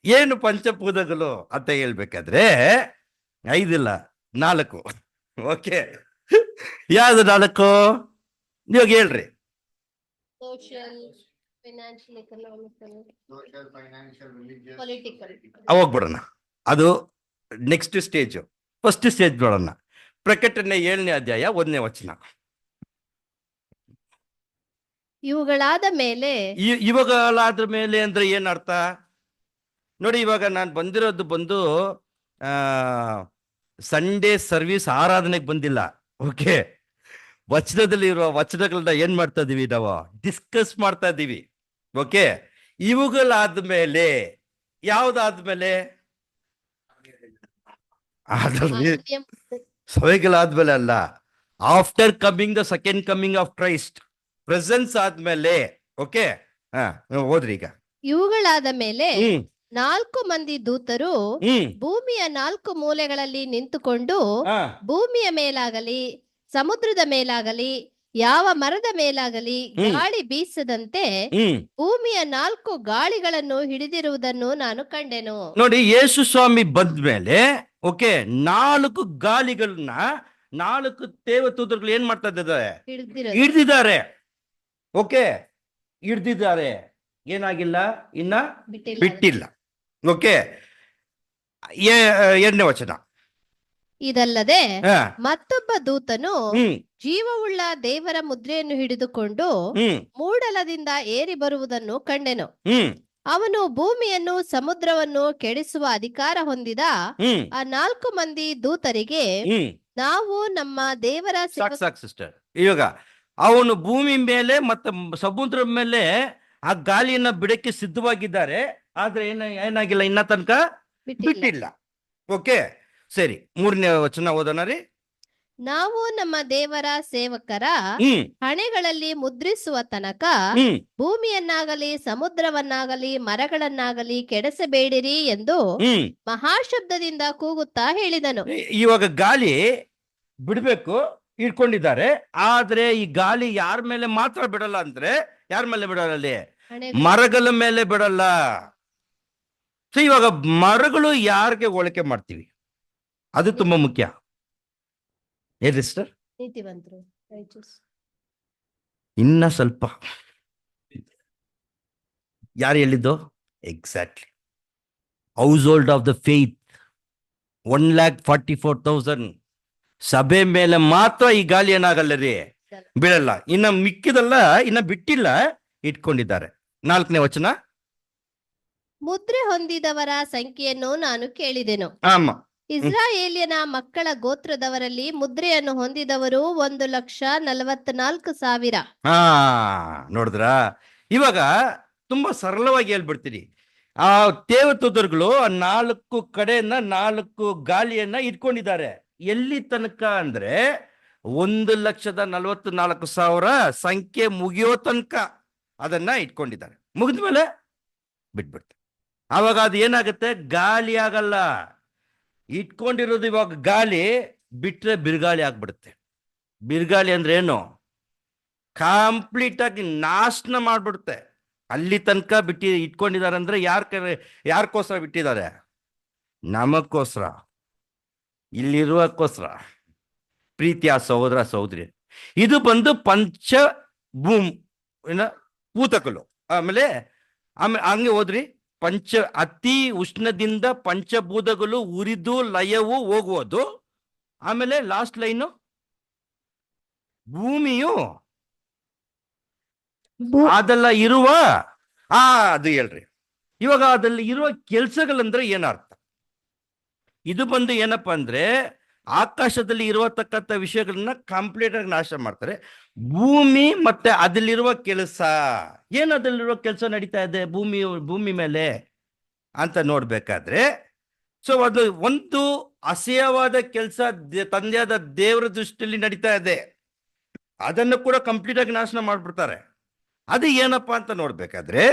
ಏನು ಪಂಚಭೂತಗಳು ಅಂತ ಹೇಳ್ಬೇಕಾದ್ರೆ 5 ಇಲ್ಲ 4. ಓಕೆ, ಯಾವ್ದು 4? ಇವಾಗ ಹೇಳ್ರಿ. ಹೋಗ್ಬಿಡೋಣ, ಅದು ನೆಕ್ಸ್ಟ್ ಸ್ಟೇಜ್. ಫಸ್ಟ್ ಸ್ಟೇಜ್ ನೋಡೋಣ. ಪ್ರಕಟಣೆ 7ನೇ ಅಧ್ಯಾಯ 1ನೇ ವಚನ. ಇವುಗಳಾದ ಮೇಲೆ ಅಂದ್ರೆ ಏನ್ ಅರ್ಥ ನೋಡಿ. ಇವಾಗ ನಾನು ಬಂದು ಸಂಡೇ ಸರ್ವಿಸ್ ಆರಾಧನೆಗೆ ಬಂದಿಲ್ಲ. ಓಕೆ, ವಚನದಲ್ಲಿ ಇರುವ ವಚನಗಳನ್ನ ಏನ್ ಮಾಡ್ತಾ ಇದೀವಿ, ನಾವು ಡಿಸ್ಕಸ್ ಮಾಡ್ತಾ ಇದ್ದೀವಿ. ಓಕೆ, ಇವುಗಳಾದ್ಮೇಲೆ ಯಾವ್ದಾದ್ಮೇಲೆ? ಸಭೆಗಳಾದ್ಮೇಲೆ ಅಲ್ಲ, after coming the second coming of Christ, presence ಆದ್ಮೇಲೆ. ಓಕೆ, ಓದ್ರಿ. ಈಗ ಇವುಗಳಾದ ಮೇಲೆ 4 ಮಂದಿ ದೂತರು ಭೂಮಿಯ 4 ಮೂಲೆಗಳಲ್ಲಿ ನಿಂತುಕೊಂಡು ಭೂಮಿಯ ಮೇಲಾಗಲಿ ಸಮುದ್ರದ ಮೇಲಾಗಲಿ ಯಾವ ಮರದ ಮೇಲಾಗಲಿ ಗಾಳಿ ಬೀಸದಂತೆ ಭೂಮಿಯ 4 ಗಾಳಿಗಳನ್ನು ಹಿಡಿದಿರುವುದನ್ನು ನಾನು ಕಂಡೆನು. ನೋಡಿ, ಯೇಸು ಸ್ವಾಮಿ ಬಂದ್ಮೇಲೆ ಓಕೆ 4 ಗಾಳಿಗಳನ್ನ 4 ದೇವದೂತರುಗಳು ಏನ್ ಮಾಡ್ತಾ ಇದ್ದಾರೆ? ಹಿಡ್ದಿದ್ದಾರೆ. ಓಕೆ, ಹಿಡ್ದಿದ್ದಾರೆ, ಏನಾಗಿಲ್ಲ, ಇನ್ನ ಬಿಟ್ಟಿಲ್ಲ. ಓಕೆ, 2ನೇ ವಚನ. ಇದಲ್ಲದೆ ಮತ್ತೊಬ್ಬ ದೂತನು ಜೀವವುಳ್ಳ ದೇವರ ಮುದ್ರೆಯನ್ನು ಹಿಡಿದುಕೊಂಡು ಮೂಡಲದಿಂದ ಏರಿ ಬರುವುದನ್ನು ಕಂಡೆನು. ಅವನು ಭೂಮಿಯನ್ನು ಸಮುದ್ರವನ್ನು ಕೆಡಿಸುವ ಅಧಿಕಾರ ಹೊಂದಿದ ಆ 4 ಮಂದಿ ದೂತರಿಗೆ ನಾವು ನಮ್ಮ ದೇವರ ಸಾಕು ಸಿಸ್ಟರ್. ಇವಾಗ ಅವನು ಭೂಮಿ ಮೇಲೆ ಮತ್ತೆ ಸಮುದ್ರದ ಮೇಲೆ ಆ ಗಾಳಿಯನ್ನ ಬಿಡಕ್ಕೆ ಸಿದ್ಧವಾಗಿದ್ದಾರೆ, ಆದ್ರೆ ಏನಾಗಿಲ್ಲ ಇನ್ನ ತನಕ ಬಿಟ್ಟಿಲ್ಲ. ಓಕೆ, ಸರಿ. 3ನೇ ವಚನ ಓದೋಣ ರೀ. ನಾವು ನಮ್ಮ ದೇವರ ಸೇವಕರ ಹಣೆಗಳಲ್ಲಿ ಮುದ್ರಿಸುವ ತನಕ ಭೂಮಿಯನ್ನಾಗಲಿ ಸಮುದ್ರವನ್ನಾಗಲಿ ಮರಗಳನ್ನಾಗಲಿ ಕೆಡಿಸಬೇಡಿರಿ ಎಂದು ಮಹಾಶಬ್ದದಿಂದ ಕೂಗುತ್ತಾ ಹೇಳಿದನು. ಇವಾಗ ಗಾಳಿ ಬಿಡ್ಬೇಕು ಇಟ್ಕೊಂಡಿದ್ದಾರೆ, ಆದ್ರೆ ಈ ಗಾಳಿ ಯಾರ ಮೇಲೆ ಮಾತ್ರ ಬಿಡಲ್ಲ ಅಂದ್ರೆ, ಯಾರ ಮೇಲೆ ಬಿಡಲ್ಲ ಅಲ್ಲಿ? ಮರಗಳ ಮೇಲೆ ಬಿಡಲ್ಲ. ಸೊ ಇವಾಗ ಮರಗಳು ಯಾರಿಗೆ ಹೋಲಿಕೆ ಮಾಡ್ತೀವಿ, ಅದು ತುಂಬಾ ಮುಖ್ಯ. ಏನ್ ಸಿಸ್ಟರ್? ನೀತಿವಂತರು. ಇನ್ನ ಸ್ವಲ್ಪ ಯಾರು ಹೇಳಿದ್ದು? Exactly, house hold of the faith 1,44,000 ಸಭೆ ಮೇಲೆ ಮಾತ್ರ ಈ ಗಾಳಿ ಏನಾಗಲ್ಲ ರೀ, ಬೀಳಲ್ಲ. ಇನ್ನ ಮಿಕ್ಕಿದಲ್ಲ, ಇನ್ನ ಬಿಟ್ಟಿಲ್ಲ, ಇಟ್ಕೊಂಡಿದ್ದಾರೆ. 4ನೇ ವಚನ. ಮುದ್ರೆ ಹೊಂದಿದವರ ಸಂಖ್ಯೆಯನ್ನು ನಾನು ಕೇಳಿದೆನು. ಆಮ, ಇಸ್ರಾಯೇಲಿಯನ ಮಕ್ಕಳ ಗೋತ್ರದವರಲ್ಲಿ ಮುದ್ರೆಯನ್ನು ಹೊಂದಿದವರು 1,44,000. ಹಾ, ನೋಡಿದ್ರ? ಇವಾಗ ತುಂಬಾ ಸರಳವಾಗಿ ಹೇಳ್ಬಿಡ್ತೀನಿ. ಆ ದೇವದೂತರುಗಳು 4 ಕಡೆಯನ್ನ 4 ಗಾಳಿಯನ್ನ ಇಟ್ಕೊಂಡಿದ್ದಾರೆ. ಎಲ್ಲಿ ತನಕ ಅಂದ್ರೆ 1,44,000 ಸಂಖ್ಯೆ ಮುಗಿಯೋ ತನಕ ಅದನ್ನ ಇಟ್ಕೊಂಡಿದ್ದಾರೆ. ಮುಗಿದ್ಮೇಲೆ ಬಿಟ್ಬಿಡ್ತಾರೆ. ಆವಾಗ ಅದು ಏನಾಗುತ್ತೆ? ಗಾಳಿ ಆಗಲ್ಲ. ಇಟ್ಕೊಂಡಿರೋದು ಇವಾಗ ಗಾಳಿ ಬಿಟ್ರೆ ಬಿರುಗಾಳಿ ಆಗ್ಬಿಡುತ್ತೆ. ಬಿರುಗಾಳಿ ಅಂದ್ರೆ ಏನು? ಕಂಪ್ಲೀಟ್ ಆಗಿ ನಾಶನ ಮಾಡ್ಬಿಡುತ್ತೆ. ಅಲ್ಲಿ ತನಕ ಇಟ್ಕೊಂಡಿದ್ದಾರೆ ಅಂದ್ರೆ ಯಾರ್ಕೋಸ್ಕರ ಬಿಟ್ಟಿದ್ದಾರೆ? ನಮಗೋಸ್ಕರ, ಇಲ್ಲಿರುವಕ್ಕೋಸ್ಕರ. ಪ್ರೀತಿಯ ಸಹೋದರ ಸಹೋದರಿ, ಇದು ಬಂದು ಭೂತಕಲು. ಆಮೇಲೆ ಹಂಗೆ ಹೋದ್ರಿ, ಅತಿ ಉಷ್ಣದಿಂದ ಪಂಚಭೂತಗಳು ಉರಿದು ಲಯವು ಹೋಗುವುದು. ಆಮೇಲೆ ಲಾಸ್ಟ್ ಲೈನು, ಭೂಮಿಯು ಅದೆಲ್ಲ ಇರುವ ಅದು ಹೇಳ್ರಿ. ಇವಾಗ ಅದಲ್ಲಿ ಇರುವ ಕೆಲ್ಸಗಳಂದ್ರೆ ಏನರ್ಥ? ಇದು ಬಂದು ಏನಪ್ಪಾ ಅಂದ್ರೆ, ಆಕಾಶದಲ್ಲಿ ಇರತಕ್ಕಂಥ ವಿಷಯಗಳನ್ನ ಕಂಪ್ಲೀಟ್ ಆಗಿ ನಾಶ ಮಾಡ್ತಾರೆ. ಭೂಮಿ ಮತ್ತೆ ಅದಲ್ಲಿರುವ ಕೆಲಸ, ಏನು ಅದಲ್ಲಿರುವ ಕೆಲಸ ನಡೀತಾ ಇದೆ ಭೂಮಿ ಮೇಲೆ ಅಂತ ನೋಡ್ಬೇಕಾದ್ರೆ, ಸೊ ಅದು ಒಂದು ಅಸಹ್ಯವಾದ ಕೆಲಸ ತಂದೆಯಾದ ದೇವರ ದೃಷ್ಟಿಯಲ್ಲಿ ನಡೀತಾ ಇದೆ. ಅದನ್ನು ಕೂಡ ಕಂಪ್ಲೀಟ್ ಆಗಿ ನಾಶನ ಮಾಡ್ಬಿಡ್ತಾರೆ. ಅದು ಏನಪ್ಪಾ ಅಂತ ನೋಡ್ಬೇಕಾದ್ರೆ,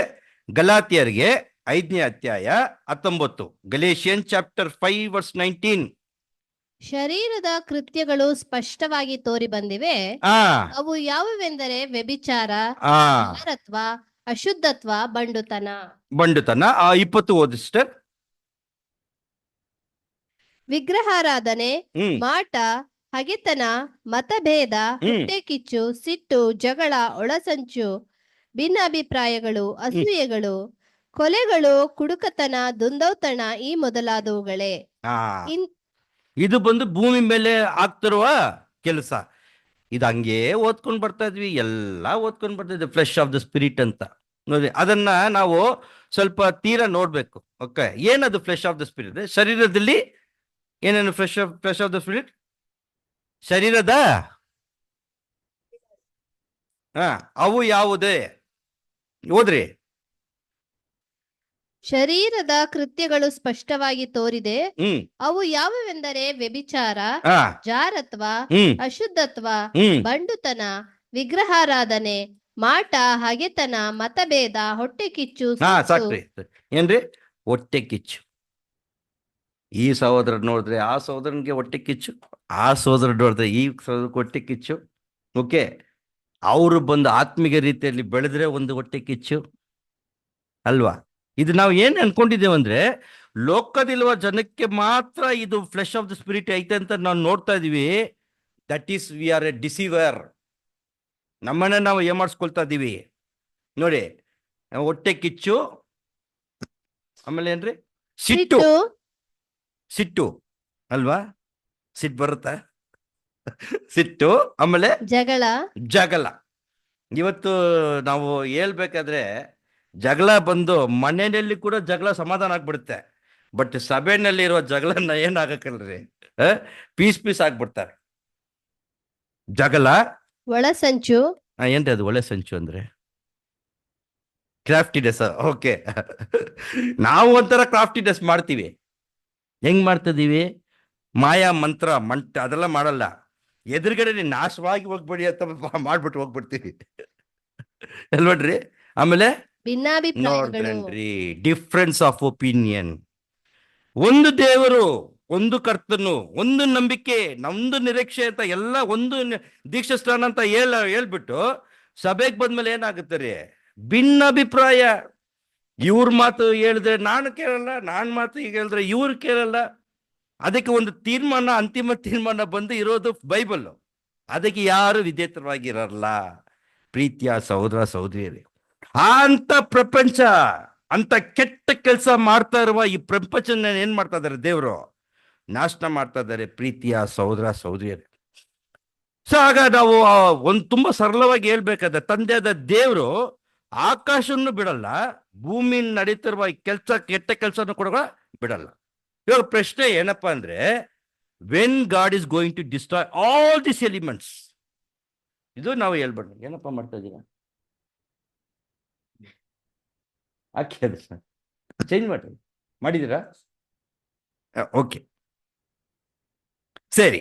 ಗಲಾತಿಯರಿಗೆ 5ನೇ ಅಧ್ಯಾಯ 19, ಗಲೇಷಿಯನ್ ಚಾಪ್ಟರ್ 5 ವರ್ಸ್ 19. ಶರೀರದ ಕೃತ್ಯಗಳು ಸ್ಪಷ್ಟವಾಗಿ ತೋರಿ ಬಂದಿವೆ. ಅವು ಯಾವುವೆಂದರೆ ವ್ಯಭಿಚಾರ, ಭಾರತ್ವ, ಅಶುದ್ಧತ್ವ, ಬಂಡುತನ. 20 ಓದಿ ಸಿಸ್ಟರ್. ವಿಗ್ರಹಾರಾಧನೆ, ಮಾಟ, ಹಗೆತನ, ಮತಭೇದ, ಹೊಟ್ಟೆ ಕಿಚ್ಚು, ಸಿಟ್ಟು, ಜಗಳ, ಒಳಸಂಚು, ಭಿನ್ನಾಭಿಪ್ರಾಯಗಳು, ಅಸೂಯೆಗಳು, ಕೊಲೆಗಳು, ಕುಡುಕತನ, ದುಂದೌತಣ, ಈ ಮೊದಲಾದವುಗಳೇ. ಇದು ಬಂದು ಭೂಮಿ ಮೇಲೆ ಆಗ್ತಿರುವ ಕೆಲಸ. ಇದು ಹಂಗೆ ಓದ್ಕೊಂಡ್ ಬರ್ತಾ ಇದ್ವಿ, ಎಲ್ಲ ಓದ್ಕೊಂಡ್ ಬರ್ತಾ ಇದ್ವಿ. ಫ್ಲೆಶ್ ಆಫ್ ದ ಸ್ಪಿರಿಟ್ ಅಂತ ನೋಡಿ, ಅದನ್ನ ನಾವು ಸ್ವಲ್ಪ ತೀರಾ ನೋಡ್ಬೇಕು. ಓಕೆ, ಏನದು ಫ್ಲೆಶ್ ಆಫ್ ದ ಸ್ಪಿರಿಟ್? ಶರೀರದಲ್ಲಿ ಏನೇನು ಫ್ಲೆಶ್ ಆಫ್ ದ ಸ್ಪಿರಿಟ್? ಶರೀರದ ಅವು ಯಾವುದೇ? ಓದ್ರಿ. ಶರೀರದ ಕೃತ್ಯಗಳು ಸ್ಪಷ್ಟವಾಗಿ ತೋರಿದೆ. ಅವು ಯಾವುವೆಂದರೆ ವ್ಯಭಿಚಾರ, ಜಾರತ್ವ, ಅಶುದ್ಧತ್ವ, ಬಂಡುತನ, ವಿಗ್ರಹಾರಾಧನೆ, ಮಾಟ, ಹಗೆತನ, ಮತಭೇದ, ಹೊಟ್ಟೆ ಕಿಚ್ಚು. ಸಾಕ್ರಿ. ಏನ್ರಿ ಹೊಟ್ಟೆ ಕಿಚ್ಚು? ಈ ಸಹೋದರ ನೋಡಿದ್ರೆ ಆ ಸಹೋದರನಿಗೆ ಹೊಟ್ಟೆ ಕಿಚ್ಚು, ಆ ಸಹೋದರ ನೋಡಿದ್ರೆ ಈ ಸಹೋದರಕ್ಕೆ ಹೊಟ್ಟೆ ಕಿಚ್ಚು. ಓಕೆ, ಅವರು ಬಂದು ಆತ್ಮಿಕ ರೀತಿಯಲ್ಲಿ ಬೆಳೆದ್ರೆ ಒಂದು ಹೊಟ್ಟೆ ಕಿಚ್ಚು ಅಲ್ವಾ? ಇದು ನಾವು ಏನ್ ಅನ್ಕೊಂಡಿದ್ದೇವಂದ್ರೆ, ಲೋಕದಿಲ್ವ ಜನಕ್ಕೆ ಮಾತ್ರ ಇದು ಫ್ಲೆಶ್ ಆಫ್ ದ ಸ್ಪಿರಿಟ್ ಐತೆ ಅಂತ ನಾವು ನೋಡ್ತಾ ಇದೀವಿ. That is we are a deceiver. ನಮ್ಮನ್ನ ನಾವು ಏಮಾಡ್ಸ್ಕೊಳ್ತಾ ಇದೀವಿ ನೋಡಿ. ಹೊಟ್ಟೆ ಕಿಚ್ಚು, ಆಮೇಲೆ ಏನ್ರಿ? ಸಿಟ್ಟು ಅಲ್ವಾ? ಸಿಟ್ಟು ಬರುತ್ತಾ? ಸಿಟ್ಟು, ಆಮೇಲೆ ಜಗಳ. ಇವತ್ತು ನಾವು ಹೇಳ್ಬೇಕಾದ್ರೆ, ಜಗಳ ಬಂದು ಮನೆಯಲ್ಲಿ ಕೂಡ ಜಗಳ ಸಮಾಧಾನ ಆಗ್ಬಿಡುತ್ತೆ, ಬಟ್ ಸಭೆಯಲ್ಲಿ ಇರುವ ಜಗಳನ್ನ ಏನಾಗಕ್ಕಲ್ರಿ ಪೀಸ್ ಪೀಸ್ ಆಗ್ಬಿಡ್ತಾರೆ. ಜಗಳ ಒಳಸಂಚು, ಏನ್ರಿ ಅದು ಒಳ್ಳೆ ಸಂಚು ಅಂದ್ರೆ? ಕ್ರಾಫ್ಟಿನೆಸ್. ಓಕೆ. ನಾವು ಒಂಥರ ಕ್ರಾಫ್ಟಿನೆಸ್ ಮಾಡ್ತೀವಿ. ಹೆಂಗ್ ಮಾಡ್ತಿದೀವಿ? ಮಾಯಾ ಮಂತ್ರ ಅದೆಲ್ಲ ಮಾಡಲ್ಲ. ಎದುರುಗಡೆ ನಾಶವಾಗಿ ಹೋಗ್ಬೇಡಿ ಅಂತ ಮಾಡ್ಬಿಟ್ಟು ಹೋಗ್ಬಿಡ್ತೀವಿ ಅಲ್ವಡ್ರಿ? ಆಮೇಲೆ ಭಿನ್ನಾಭಿಪ್ರಾಯಗಳು, ನೋಡ್ರಿ, ಡಿಫ್ರೆನ್ಸ್ ಆಫ್ ಒಪಿನಿಯನ್. ಒಂದು ದೇವರು, ಒಂದು ಕರ್ತನು, ಒಂದು ನಂಬಿಕೆ, ನಮ್ದು ನಿರೀಕ್ಷೆ ಅಂತ ಎಲ್ಲ ಒಂದು ದೀಕ್ಷಾ ಸ್ಥಾನ ಅಂತ ಹೇಳ್ಬಿಟ್ಟು ಸಭೆಗೆ ಬಂದ್ಮೇಲೆ ಏನಾಗುತ್ತೆ ರೀ? ಭಿನ್ನಾಭಿಪ್ರಾಯ. ಇವ್ರ ಮಾತು ಹೇಳಿದ್ರೆ ನಾನು ಕೇಳಲ್ಲ, ನಾನ್ ಮಾತು ಈಗ ಹೇಳಿದ್ರೆ ಇವ್ರು ಕೇಳಲ್ಲ. ಅದಕ್ಕೆ ಒಂದು ತೀರ್ಮಾನ, ಅಂತಿಮ ತೀರ್ಮಾನ ಬಂದು ಇರೋದು ಬೈಬಲ್. ಅದಕ್ಕೆ ಯಾರು ವಿಧೇಯತರಾಗಿರಲ್ಲ. ಪ್ರೀತಿಯ ಸಹೋದರ ಸಹೋದರಿಯರೇ, ಅಂತ ಪ್ರಪಂಚ, ಅಂತ ಕೆಟ್ಟ ಕೆಲಸ ಮಾಡ್ತಾ ಇರುವ ಈ ಪ್ರಪಂಚನ ಏನ್ ಮಾಡ್ತಾ ಇದಾರೆ? ದೇವರು ನಾಶನ ಮಾಡ್ತಾ ಇದ್ದಾರೆ. ಪ್ರೀತಿಯ ಸಹೋದರ ಸಹೋದರಿಯರೇ, ಸೊ ಆಗ ನಾವು ಒಂದು ತುಂಬಾ ಸರಳವಾಗಿ ಹೇಳ್ಬೇಕಾದ್ರೆ, ತಂದೆಯಾದ ದೇವರು ಆಕಾಶವನ್ನು ಬಿಡಲ್ಲ, ಭೂಮಿ ನಡೀತಿರುವ ಕೆಲಸ, ಕೆಟ್ಟ ಕೆಲಸನೂ ಕೂಡ ಬಿಡಲ್ಲ. ಇವಾಗ ಪ್ರಶ್ನೆ ಏನಪ್ಪಾ ಅಂದ್ರೆ, when God is going to destroy all this elements? ಇದು ನಾವು ಹೇಳ್ಬಾರ್ದು. ಏನಪ್ಪಾ ಮಾಡ್ತಾ ಇದ್ದೀರಾ? ಚೇಂಜ್ ಮಾಡಿದೀರಾ? ಓಕೆ, ಸರಿ.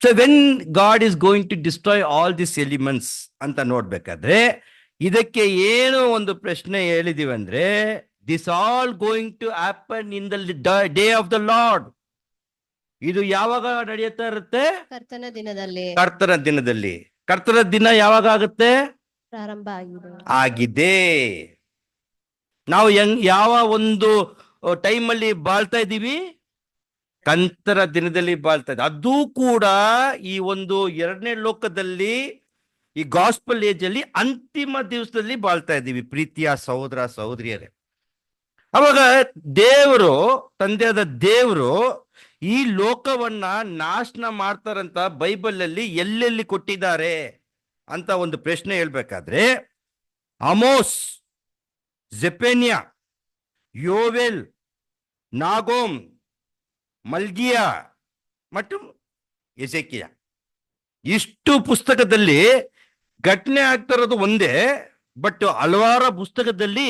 So when God is going to destroy all this elements ಅಂತ ನೋಡ್ಬೇಕಾದ್ರೆ, ಇದಕ್ಕೆ ಏನು ಒಂದು ಪ್ರಶ್ನೆ ಹೇಳಿದೀವಿ ಅಂದ್ರೆ, this all going to happen in the day of the lord. ಇದು ಯಾವಾಗ ನಡೆಯುತ್ತಾ ಇರುತ್ತೆ? ಕರ್ತನ ದಿನದಲ್ಲಿ. ಕರ್ತನ ದಿನದಲ್ಲಿ. ಕರ್ತನ ದಿನ ಯಾವಾಗ ಆಗುತ್ತೆ? ಪ್ರಾರಂಭ ಆಗಿದೆ. ನಾವು ಯಾವ ಒಂದು ಟೈಮಲ್ಲಿ ಬಾಳ್ತಾ ಇದ್ದೀವಿ? ಕಂತರ ದಿನದಲ್ಲಿ ಬಾಳ್ತಾ ಇದ್ದೀವಿ. ಅದು ಕೂಡ ಈ ಒಂದು ಎರಡನೇ ಲೋಕದಲ್ಲಿ, ಈ ಗಾಸ್ಪಲ್ ಏಜ್ ಅಲ್ಲಿ ಅಂತಿಮ ದಿವಸದಲ್ಲಿ ಬಾಳ್ತಾ ಇದ್ದೀವಿ. ಪ್ರೀತಿಯ ಸಹೋದರ ಸಹೋದರಿಯರೇ, ಅವಾಗ ದೇವರು, ತಂದೆಯಾದ ದೇವರು ಈ ಲೋಕವನ್ನ ನಾಶನ ಮಾಡ್ತಾರಂತ ಬೈಬಲ್ ಅಲ್ಲಿ ಎಲ್ಲೆಲ್ಲಿ ಕೊಟ್ಟಿದ್ದಾರೆ ಅಂತ ಒಂದು ಪ್ರಶ್ನೆ ಹೇಳ್ಬೇಕಾದ್ರೆ, ಆಮೋಸ್, ಜೆಪೆನ್ಯ, ಯೋವೆಲ್, ನಾಗೋಮ್, ಮಲ್ಗಿಯಾ ಮತ್ತು ಎಸೆಕಿಯ, ಇಷ್ಟು ಪುಸ್ತಕದಲ್ಲಿ ಘಟನೆ ಆಗ್ತಾ ಇರೋದು ಒಂದೇ, ಬಟ್ ಹಲವಾರು ಪುಸ್ತಕದಲ್ಲಿ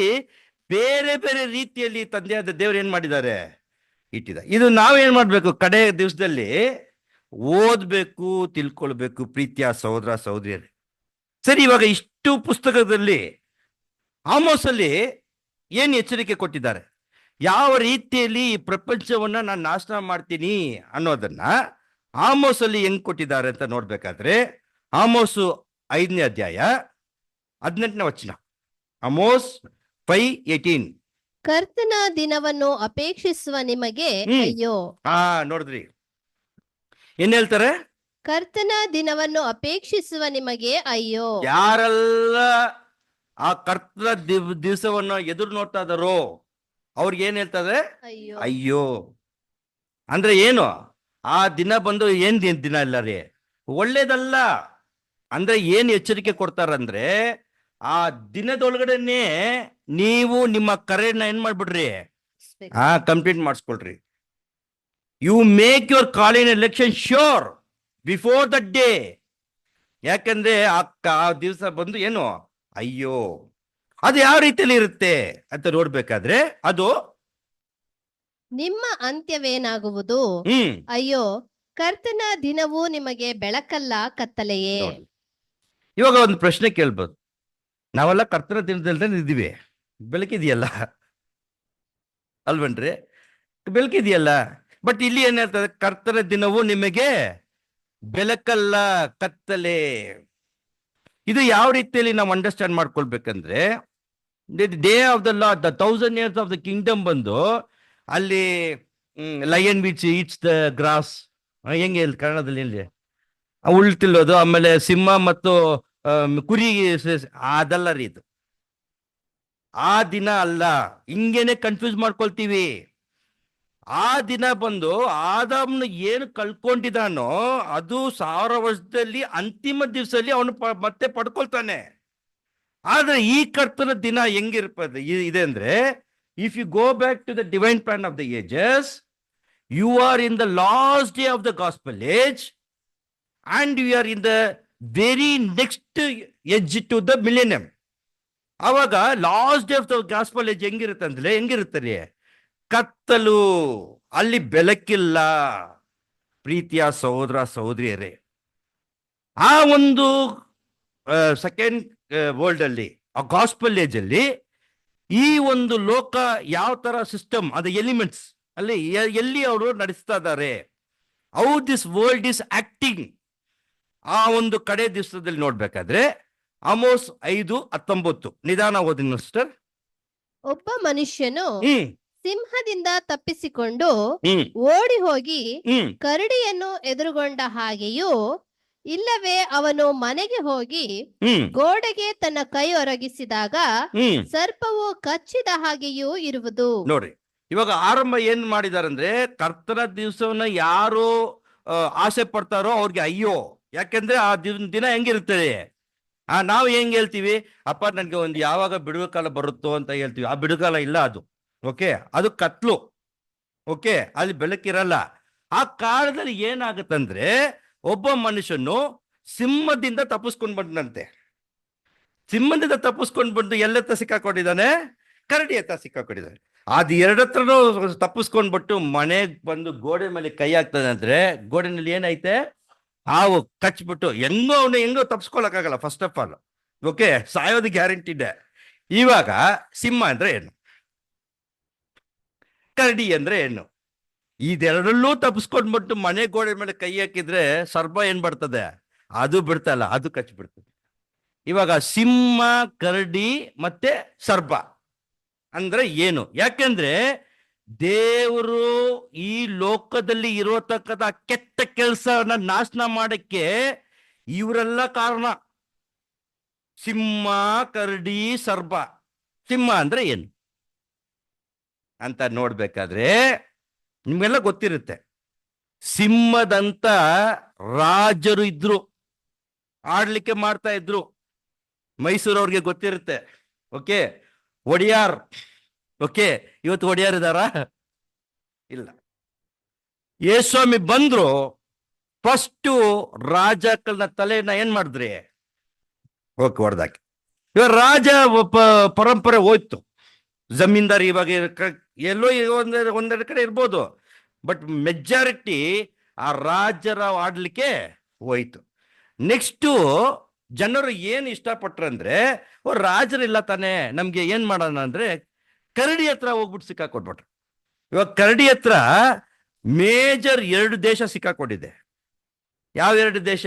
ಬೇರೆ ಬೇರೆ ರೀತಿಯಲ್ಲಿ ತಂದೆಯಾದ ದೇವರು ಏನ್ ಮಾಡಿದ್ದಾರೆ? ಇಟ್ಟಿದ್ದಾರೆ. ಇದು ನಾವೇನ್ ಮಾಡ್ಬೇಕು? ಕಡೆ ದಿವಸದಲ್ಲಿ ಓದ್ಬೇಕು, ತಿಳ್ಕೊಳ್ಬೇಕು. ಪ್ರೀತಿಯ ಸಹೋದರ ಸಹೋದರಿಯರೇ, ಸರಿ, ಇವಾಗ ಇಷ್ಟು ಪುಸ್ತಕದಲ್ಲಿ ಆಮೋಸಲ್ಲಿ ಏನ್ ಎಚ್ಚರಿಕೆ ಕೊಟ್ಟಿದ್ದಾರೆ? ಯಾವ ರೀತಿಯಲ್ಲಿ ಈ ಪ್ರಪಂಚವನ್ನ ನಾನು ನಾಶನ ಮಾಡ್ತೀನಿ ಅನ್ನೋದನ್ನ ಆಮೋಸಲ್ಲಿ ಹೆಂಗ್ ಕೊಟ್ಟಿದ್ದಾರೆ ಅಂತ ನೋಡ್ಬೇಕಾದ್ರೆ, ಆಮೋಸು 5ನೇ ಅಧ್ಯಾಯ 18ನೇ ವಚನ. ಆಮೋಸ್ 5:18. ಕರ್ತನ ದಿನವನ್ನು ಅಪೇಕ್ಷಿಸುವ ನಿಮಗೆ ಅಯ್ಯೋ. ನೋಡಿದ್ರಿ ಏನ್ ಹೇಳ್ತಾರೆ? ಕರ್ತನ ದಿನವನ್ನು ಅಪೇಕ್ಷಿಸುವ ನಿಮಗೆ ಅಯ್ಯೋ. ಯಾರೆಲ್ಲ ಆ ಕರ್ತನ ದಿವಸವನ್ನು ಎದುರು ನೋಡ್ತಾ ಇದಾರೋ ಅವ್ರಿಗೆ ಏನ್ ಹೇಳ್ತಾರೆ? ಅಯ್ಯೋ. ಅಯ್ಯೋ ಅಂದ್ರೆ ಏನು? ಆ ದಿನ ಬಂದು ಏನ್ ದಿನ ಇಲ್ಲ ರೀ, ಒಳ್ಳೇದಲ್ಲ. ಅಂದ್ರೆ ಏನ್ ಎಚ್ಚರಿಕೆ ಕೊಡ್ತಾರಂದ್ರೆ, ಆ ದಿನದೊಳಗಡೆನೆ ನೀವು ನಿಮ್ಮ ಕರೆಯನ್ನ ಏನ್ ಮಾಡ್ಬಿಡ್ರಿ, ಕಂಪ್ಲೀಟ್ ಮಾಡಿಸ್ಕೊಳ್ರಿ. You make your calling election sure before the day. ಯಾಕಂದ್ರೆ ಆ ದಿವಸ ಬಂದು ಏನು ಅಯ್ಯೋ. ಅದು ಯಾವ ರೀತಿಯಲ್ಲಿ ಇರುತ್ತೆ ಅಂತ ನೋಡ್ಬೇಕಾದ್ರೆ, ಅದು ನಿಮ್ಮ ಅಂತ್ಯವೇನಾಗುವುದು? ಅಯ್ಯೋ, ಕರ್ತನ ದಿನವೂ ನಿಮಗೆ ಬೆಳಕಲ್ಲ, ಕತ್ತಲೆಯೇ. ಇವಾಗ ಒಂದು ಪ್ರಶ್ನೆ ಕೇಳ್ಬೋದು, ನಾವೆಲ್ಲ ಕರ್ತನ ದಿನದಲ್ಲಿ ಇದ್ದೀವಿ, ಬೆಳಕಿದೆಯಲ್ಲ ಅಲ್ವನ್ರಿ? ಬೆಳಕಿದೆಯಲ್ಲ. ಬಟ್ ಇಲ್ಲಿ ಏನ್ ಹೇಳ್ತದೆ? ಕರ್ತನ ದಿನವೂ ನಿಮಗೆ ಬೆಳಕಲ್ಲ, ಕತ್ತಲೆ. ಇದು ಯಾವ ರೀತಿಯಲ್ಲಿ ನಾವು ಅಂಡರ್ಸ್ಟ್ಯಾಂಡ್ ಮಾಡ್ಕೊಳ್ಬೇಕಂದ್ರೆ, day of the lord, the 1000 years of the kingdom ಬಂದು ಅಲ್ಲಿ lion which eats the grass, ಹೆಂಗೆ ಕನ್ನಡದಲ್ಲಿ ಹೇಳಿ ಉಳ್ತಿಲ್ಲೋದು, ಆಮೇಲೆ ಸಿಂಹ ಮತ್ತು ಕುರಿ, ಅದಲ್ಲ ರೀ ಇದು. ಆ ದಿನ ಅಲ್ಲ, ಹಿಂಗೇನೆ ಕನ್ಫ್ಯೂಸ್ ಮಾಡ್ಕೊಳ್ತೀವಿ. ಆ ದಿನ ಬಂದು ಆದಾಮ್ನ ಏನು ಕಳ್ಕೊಂಡಿದ್ದಾನೋ ಅದು 1000 ವರ್ಷದಲ್ಲಿ ಅಂತಿಮ ದಿವಸದಲ್ಲಿ ಅವನು ಮತ್ತೆ ಪಡ್ಕೊಳ್ತಾನೆ. ಆದ್ರೆ ಈ ಕರ್ತನ ದಿನ ಹೆಂಗಿರ್ಪದೆ ಇದೆ ಅಂದ್ರೆ, if you go back to the divine plan of the ages, you are in the last day of the gospel age and you are in the very next age to the millennium. ಅವಾಗ last day of the gospel age ಹೆಂಗಿರುತ್ತೆ ಅಂದ್ರೆ ಹೆಂಗಿರುತ್ತೆ? ಕತ್ತಲು, ಅಲ್ಲಿ ಬೆಳಕಿಲ್ಲ. ಪ್ರೀತಿಯ ಸಹೋದರ ಸಹೋದರಿಯರೇ, ಆ ಒಂದು ಸೆಕೆಂಡ್ ವರ್ಲ್ಡ್ ಅಲ್ಲಿ, ಆ ಗಾಸ್ಪಲ್ ಏಜ್ ಅಲ್ಲಿ, ಈ ಒಂದು ಲೋಕ ಯಾವ ತರ ಸಿಸ್ಟಮ್, ಅದು ಎಲಿಮೆಂಟ್ಸ್ ಅಲ್ಲಿ ಎಲ್ಲಿ ಅವರು ನಡೆಸ್ತಾ ಇದ್ದಾರೆ, how this world is acting, ಆ ಒಂದು ಕಡೆ ದಿವಸದಲ್ಲಿ ನೋಡ್ಬೇಕಾದ್ರೆ ಆಮೋಸ್ 5:19 ನಿಧಾನ ಓದಿ ಸಿಸ್ಟರ್. ಒಬ್ಬ ಮನುಷ್ಯನು ಹ್ಮ್ ಸಿಂಹದಿಂದ ತಪ್ಪಿಸಿಕೊಂಡು ಹ್ಮ್ ಓಡಿ ಹೋಗಿ ಹ್ಮ್ ಕರಡಿಯನ್ನು ಎದುರುಗೊಂಡ ಹಾಗೆಯೂ, ಇಲ್ಲವೇ ಅವನು ಮನೆಗೆ ಹೋಗಿ ಹ್ಮ್ ಗೋಡೆಗೆ ತನ್ನ ಕೈ ಒರಗಿಸಿದಾಗ ಹ್ಮ್ ಸರ್ಪವು ಕಚ್ಚಿದ ಹಾಗೆಯೂ ಇರುವುದು. ನೋಡ್ರಿ, ಇವಾಗ ಆರಂಭ ಏನ್ ಮಾಡಿದಾರೆ ಅಂದ್ರೆ, ಕರ್ತನ ದಿವಸವನ್ನ ಯಾರು ಆಸೆ ಪಡ್ತಾರೋ ಅವ್ರಿಗೆ ಅಯ್ಯೋ. ಯಾಕೆಂದ್ರೆ ಆ ದಿನ ಹೆಂಗಿರ್ತದೆ, ನಾವು ಹೆಂಗ್ ಹೇಳ್ತೀವಿ, ಅಪ್ಪ ನನ್ಗೆ ಒಂದು ಯಾವಾಗ ಬಿಡುವ ಕಾಲ ಬರುತ್ತೋ ಅಂತ ಹೇಳ್ತೀವಿ. ಆ ಬಿಡುಗಾಲ ಇಲ್ಲ, ಅದು ಓಕೆ, ಅದು ಕತ್ಲು. ಓಕೆ, ಅಲ್ಲಿ ಬೆಳಕಿರಲ್ಲ. ಆ ಕಾಲದಲ್ಲಿ ಏನಾಗುತ್ತಂದ್ರೆ, ಒಬ್ಬ ಮನುಷ್ಯನು ಸಿಂಹದಿಂದ ತಪ್ಪಿಸ್ಕೊಂಡ್ ಬಂದಂತೆ. ಸಿಂಹದಿಂದ ತಪ್ಪಿಸ್ಕೊಂಡ್ ಬಂದು ಎಲ್ಲೆತ್ತ ಸಿಕ್ಕಾಕೊಂಡಿದ್ದಾನೆ? ಕರಡಿ ಹತ್ರ ಸಿಕ್ಕಾಕೊಂಡಿದ್ದಾನೆ. ಅದು ಎರಡತ್ರನೂ ತಪ್ಪಿಸ್ಕೊಂಡ್ಬಿಟ್ಟು ಮನೆಗೆ ಬಂದು ಗೋಡೆ ಮೇಲೆ ಕೈ ಹಾಕ್ತಾನೆ ಅಂದ್ರೆ, ಗೋಡೆನಲ್ಲಿ ಏನೈತೆ? ಹಾವು ಕಚ್ಬಿಟ್ಟು ಹೆಂಗೋ ತಪ್ಪಿಸ್ಕೊಳಕ್ಕಾಗಲ್ಲ. ಫಸ್ಟ್ ಆಫ್ ಆಲ್ ಓಕೆ, ಸಾಯೋದು ಗ್ಯಾರಂಟಿ ಇದೆ. ಇವಾಗ ಸಿಂಹ ಅಂದ್ರೆ ಏನು, ಕರಡಿ ಅಂದ್ರೆ ಏನು, ಇದೆರಡಲ್ಲೂ ತಪ್ಪಿಸ್ಕೊಂಡ್ಬಿಟ್ಟು ಮನೆ ಗೋಡೆ ಮೇಲೆ ಕೈ ಹಾಕಿದ್ರೆ ಸರ್ಪ ಏನ್ ಬರ್ತದೆ? ಅದು ಬಿಡ್ತಲ್ಲ, ಅದು ಕಚ್ಬಿಡ್ತದೆ. ಇವಾಗ ಸಿಂಹ, ಕರಡಿ ಮತ್ತೆ ಸರ್ಪ ಅಂದ್ರೆ ಏನು? ಯಾಕೆಂದ್ರೆ ದೇವರು ಈ ಲೋಕದಲ್ಲಿ ಇರತಕ್ಕಂಥ ಕೆಟ್ಟ ಕೆಲಸನ ನಾಶನ ಮಾಡಕ್ಕೆ ಇವರೆಲ್ಲ ಕಾರಣ. ಸಿಂಹ, ಕರಡಿ, ಸರ್ಪ. ಸಿಂಹ ಅಂದ್ರೆ ಏನು ಅಂತ ನೋಡ್ಬೇಕಾದ್ರೆ ನಿಮ್ಗೆಲ್ಲ ಗೊತ್ತಿರುತ್ತೆ. ಸಿಂಹದಂತ ರಾಜರು ಇದ್ರು, ಆಡ್ಲಿಕ್ಕೆ ಮಾಡ್ತಾ ಇದ್ರು. ಮೈಸೂರವ್ರಿಗೆ ಗೊತ್ತಿರುತ್ತೆ. ಓಕೆ, ಒಡೆಯಾರ್. ಓಕೆ, ಇವತ್ತು ಒಡೆಯಾರ್ ಇದಾರಾ? ಇಲ್ಲ. ಯೇಸ್ವಾಮಿ ಬಂದ್ರು, ಫಸ್ಟು ರಾಜಕಲ್ನ ತಲೆನ ಏನ್ ಮಾಡಿದ್ರಿ? ಓಕೆ, ಹೊಡೆದಾಕಿ. ಇವಾಗ ರಾಜ ಪರಂಪರೆ ಹೋಯ್ತು. ಜಮೀನ್ದಾರಿ ಇವಾಗ ಎಲ್ಲೋ ಒಂದೆರಡು ಕಡೆ ಇರ್ಬೋದು, ಬಟ್ ಮೆಜಾರಿಟಿ ಆ ರಾಜರ ಆಡ್ಲಿಕ್ಕೆ ಹೋಯ್ತು. ನೆಕ್ಸ್ಟು ಜನರು ಏನು ಇಷ್ಟಪಟ್ರಂದ್ರೆ, ರಾಜರಿಲ್ಲ ತಾನೆ, ನಮ್ಗೆ ಏನ್ ಮಾಡೋಣ ಅಂದ್ರೆ ಕರಡಿ ಹತ್ರ ಹೋಗ್ಬಿಟ್ಟು ಸಿಕ್ಕಾಕೊಟ್ಬಿಟ್ರು. ಇವಾಗ ಕರಡಿ ಹತ್ರ ಮೇಜರ್ 2 ದೇಶ ಸಿಕ್ಕಾಕೊಂಡಿದೆ. ಯಾವ 2 ದೇಶ?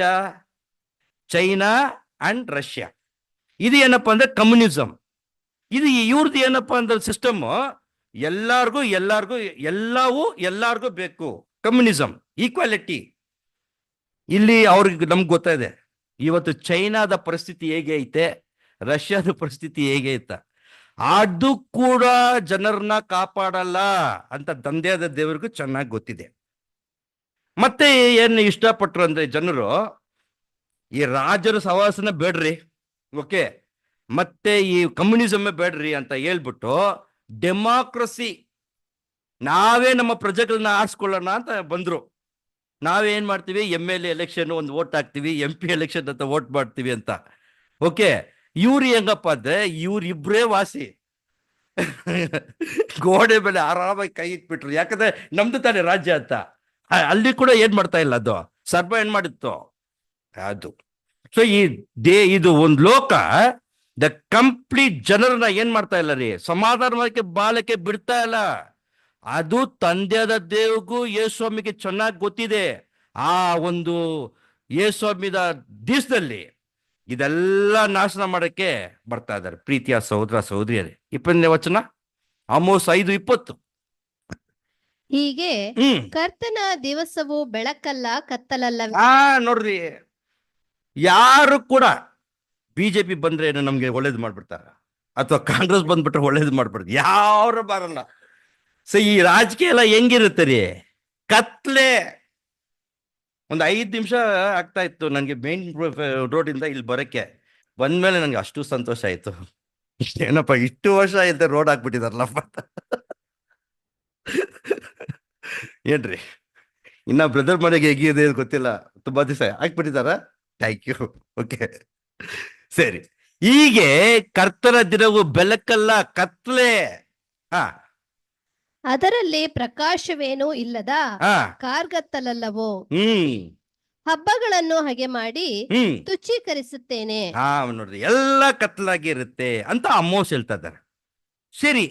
China and Russia. ಇದು ಏನಪ್ಪಾ ಅಂದ್ರೆ ಕಮ್ಯುನಿಸಂ. ಇದು ಇವ್ರದ್ದು ಏನಪ್ಪಾ ಅಂದ್ರೆ ಸಿಸ್ಟಮ್, ಎಲ್ಲಾರ್ಗೂ ಎಲ್ಲಾರ್ಗೂ ಬೇಕು. Communism, equality. ಇಲ್ಲಿ ಅವ್ರಿಗೆ ನಮ್ಗೆ ಗೊತ್ತಾಯಿದೆ ಇವತ್ತು ಚೈನಾದ ಪರಿಸ್ಥಿತಿ ಹೇಗೆ ಐತೆ, ರಷ್ಯಾದ ಪರಿಸ್ಥಿತಿ ಹೇಗೆ ಐತ, ಅದು ಕೂಡ ಜನರನ್ನ ಕಾಪಾಡಲ್ಲ ಅಂತ ತಂದೆಯಾದ ದೇವರಿಗೂ ಚೆನ್ನಾಗಿ ಗೊತ್ತಿದೆ. ಮತ್ತೆ ಏನು ಇಷ್ಟಪಟ್ರು ಅಂದ್ರೆ ಜನರು, ಈ ರಾಜರ ಸವಾಸನ ಬೇಡ್ರಿ, ಓಕೆ, ಮತ್ತೆ ಈ ಕಮ್ಯುನಿಸಮ್ ಬೇಡ್ರಿ ಅಂತ ಹೇಳ್ಬಿಟ್ಟು ಡೆಮಾಕ್ರಸಿ, ನಾವೇ ನಮ್ಮ ಪ್ರಜೆಗಳನ್ನ ಆರಿಸ್ಕೊಳ್ಳೋಣ ಅಂತ ಬಂದ್ರು. ನಾವೇನ್ ಮಾಡ್ತೀವಿ? MLA ಎಲೆಕ್ಷನ್ ಒಂದು ವೋಟ್ ಹಾಕ್ತಿವಿ, MP ಎಲೆಕ್ಷನ್ ಅಂತ ವೋಟ್ ಮಾಡ್ತೀವಿ ಅಂತ. ಓಕೆ, ಇವ್ರು ಹೆಂಗಪ್ಪ ಅಂದ್ರೆ ಇವ್ರಿಬ್ರೇ ವಾಸಿ. ಗೋಡೆ ಮೇಲೆ ಆರಾಮಾಗಿ ಕೈ ಇಟ್ಬಿಟ್ರು. ಯಾಕಂದ್ರೆ ನಮ್ದು ತಾನೇ ರಾಜ್ಯ ಅಂತ. ಅಲ್ಲಿ ಕೂಡ ಏನ್ ಮಾಡ್ತಾ ಇಲ್ಲ, ಅದು ಸರ್ಪ ಏನ್ ಮಾಡಿತ್ತು ಅದು. ಸೊ ಇದು ಒಂದು ಲೋಕ, ದ ಕಂಪ್ಲೀಟ್ ಜನರನ್ನ ಏನ್ ಮಾಡ್ತಾ ಇಲ್ಲ ರೀ, ಸಮಾಧಾನಕ್ಕೆ ಬಾಳಕ್ಕೆ ಬಿಡ್ತಾ ಇಲ್ಲ. ಅದು ತಂದೆಯಾದ ದೇವಗೂ ಯೇಸ್ವಾಮಿಗೆ ಚೆನ್ನಾಗಿ ಗೊತ್ತಿದೆ. ಆ ಒಂದು ಯೇಸ್ವಾಮಿದ ದಿವಸದಲ್ಲಿ ಇದೆಲ್ಲ ನಾಶನ ಮಾಡಕ್ಕೆ ಬರ್ತಾ ಇದ್ದಾರೆ. ಪ್ರೀತಿಯ ಸಹೋದರ ಸಹೋದರಿಯರೇ, 20ನೇ ವಚನ ಆಮೋಸ್ 5:20. ಹೀಗೆ ಕರ್ತನ ದಿವಸವು ಬೆಳಕಲ್ಲ ಕತ್ತಲಲ್ಲ. ನೋಡ್ರಿ, ಯಾರು ಕೂಡ BJP ಬಂದ್ರೆ ನಮ್ಗೆ ಒಳ್ಳೇದು ಮಾಡ್ಬಿಡ್ತಾರ, ಅಥವಾ ಕಾಂಗ್ರೆಸ್ ಬಂದ್ಬಿಟ್ರೆ ಒಳ್ಳೇದು ಮಾಡ್ಬಿಡ್ತಾರೆ, ಯಾರು ಬರಲ್ಲ. ಸೊ ಈ ರಾಜಕೀಯ ಎಲ್ಲ ಹೆಂಗಿರುತ್ತೆ ರೀ? ಕತ್ಲೆ. ಒಂದು 5 ನಿಮಿಷ ಆಗ್ತಾ ಇತ್ತು ನನಗೆ ಮೇನ್ ರೋಡಿಂದ ಇಲ್ಲಿ ಬರೋಕ್ಕೆ. ಬಂದ್ಮೇಲೆ ನನಗೆ ಅಷ್ಟು ಸಂತೋಷ ಆಯ್ತು. ಏನಪ್ಪ ಇಷ್ಟು ವರ್ಷ ಆಯ್ತು ರೋಡ್ ಹಾಕ್ಬಿಟ್ಟಿದಾರಲ್ಲಪ್ಪ. ಏನ್ರಿ ಇನ್ನ ಬ್ರದರ್ ಮನೆಗೆ ಹೇಗಿದೆ ಅಂತ ಗೊತ್ತಿಲ್ಲ, ತುಂಬಾ ದಿವಸ ಹಾಕ್ಬಿಟ್ಟಿದಾರ. Thank you. ಓಕೆ, ಸರಿ. ಹೀಗೆ ಕರ್ತನ ದಿನವು ಬೆಳಕಲ್ಲ, ಕತ್ಲೆ. ಹಾ ಅದರಲ್ಲಿ ಪ್ರಕಾಶವೇನೂ ಇಲ್ಲದ ಹಾ ಕಾರ್ಗತ್ತಲಲ್ಲವೋ. ಹ್ಮ್ ಹಬ್ಬಗಳನ್ನು ಹಾಗೆ ಮಾಡಿ ಹ್ಮ್ ತುಚ್ಛೀಕರಿಸುತ್ತೇನೆ. ಹಾ ನೋಡ್ರಿ, ಎಲ್ಲ ಕತ್ಲಾಗಿ ಇರುತ್ತೆ ಅಂತ ಅಮ್ಮೋಸ್ ಹೇಳ್ತಾ ಇದ್ದಾರೆ. ಸರಿ,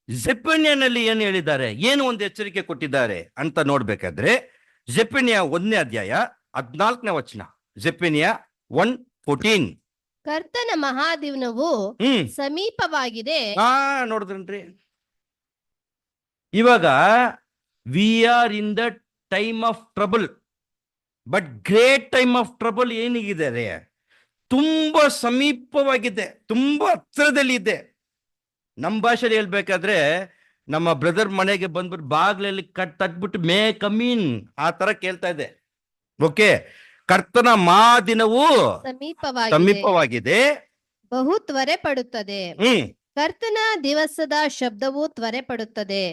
ಜೆಫನ್ಯನಲ್ಲಿ ಏನು ಹೇಳಿದ್ದಾರೆ, ಏನು ಒಂದು ಎಚ್ಚರಿಕೆ ಕೊಟ್ಟಿದ್ದಾರೆ ಅಂತ ನೋಡ್ಬೇಕಾದ್ರೆ ಜೆಫನ್ಯ 1ನೇ ಅಧ್ಯಾಯ 14ನೇ ವಚನ. ಜೆಫನ್ಯ 1:14. ಕರ್ತನ ಮಹಾದಿನವು ಸಮೀಪವಾಗಿದೆ. ನೋಡಿದ್ರನ್ರಿ, ಇವಾಗ we are in the time of trouble, but great time of trouble ಏನಿದೆ, ತುಂಬಾ ಸಮೀಪವಾಗಿದೆ, ತುಂಬಾ ಹತ್ರದಲ್ಲಿ ಇದೆ. ನಮ್ಮ ಭಾಷೆಯಲ್ಲಿ ಹೇಳ್ಬೇಕಾದ್ರೆ ನಮ್ಮ ಬ್ರದರ್ ಮನೆಗೆ ಬಂದ್ಬಿಟ್ಟು ಬಾಗ್ಲಲ್ಲಿ ತಟ್ಬಿಟ್ಟು ಮೇ ಕಮೀನ್ ಆ ತರ ಕೇಳ್ತಾ ಇದೆ. ಓಕೆ, ಕರ್ತನ ದಿನವು ಸಮೀಪವಾಗಿದೆ, ಬಹು ತ್ವರೆ ಪಡುತ್ತದೆ. ಕರ್ತನ ದಿವಸದ ಶಬ್ದವು ತ್ವರೆ ಪಡುತ್ತದೆ.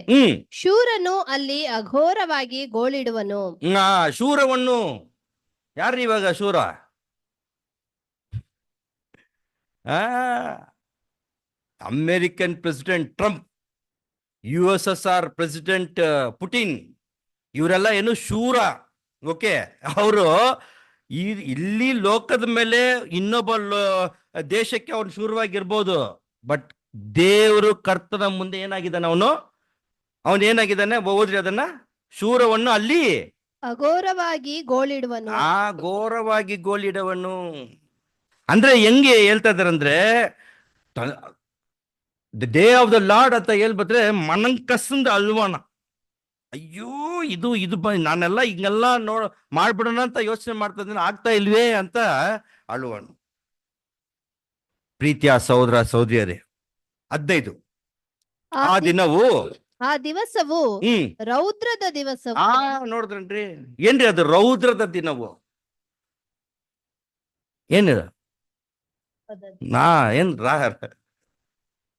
ಶೂರನು ಅಲ್ಲಿ ಅಘೋರವಾಗಿ ಗೋಳಿಡುವನು. ಶೂರವನ್ನು ಯಾರು ಇವಾಗ ಶೂರ? American president Trump, USSR president Putin, ಇವರೆಲ್ಲ ಏನು ಶೂರ. ಓಕೆ, ಅವರು ಇಲ್ಲಿ ಲೋಕದ ಮೇಲೆ ಇನ್ನೊಬ್ಬ ದೇಶಕ್ಕೆ ಅವನು ಶೂರವಾಗಿರ್ಬೋದು, ಬಟ್ ದೇವರು ಕರ್ತನ ಮುಂದೆ ಏನಾಗಿದ್ದಾನೆ, ಅವನು ಏನಾಗಿದ್ದಾನೆ, ಓದ್ರಿ ಅದನ್ನ. ಶೂರವನ್ನು ಅಲ್ಲಿ ಅಘೋರವಾಗಿ ಗೋಳಿಡುವನು. ಘೋರವಾಗಿ ಗೋಳಿಡುವನು ಅಂದ್ರೆ ಹೆಂಗೆ ಹೇಳ್ತಾ ಇದಾರಂದ್ರೆ, the day of the lord ಅಂತ ಹೇಳ್ಬಿಟ್ರೆ ಮನಂಕಸಂದ ಅಲ್ವಾನ. ಅಯ್ಯೋ ಇದು ನಾನೆಲ್ಲ ಹಿಂಗೆಲ್ಲ ಮಾಡ್ಬಿಡೋಣ ಅಂತ ಯೋಚನೆ ಮಾಡ್ತಾ ಇದ್ದೀನಿ, ಆಗ್ತಾ ಇಲ್ವೇ ಅಂತ ಅಳುವನು. ಪ್ರೀತಿಯ ಸಹೋದರ ಸಹೋದರಿಯರೇ, 15 ಆ ದಿವಸವು ರೌದ್ರದ ದಿವಸವು. ನೋಡಿದ್ರನ್ರಿ, ಏನ್ರಿ ಅದು ರೌದ್ರದ ದಿನವು? ಏನಿದ ಏನ್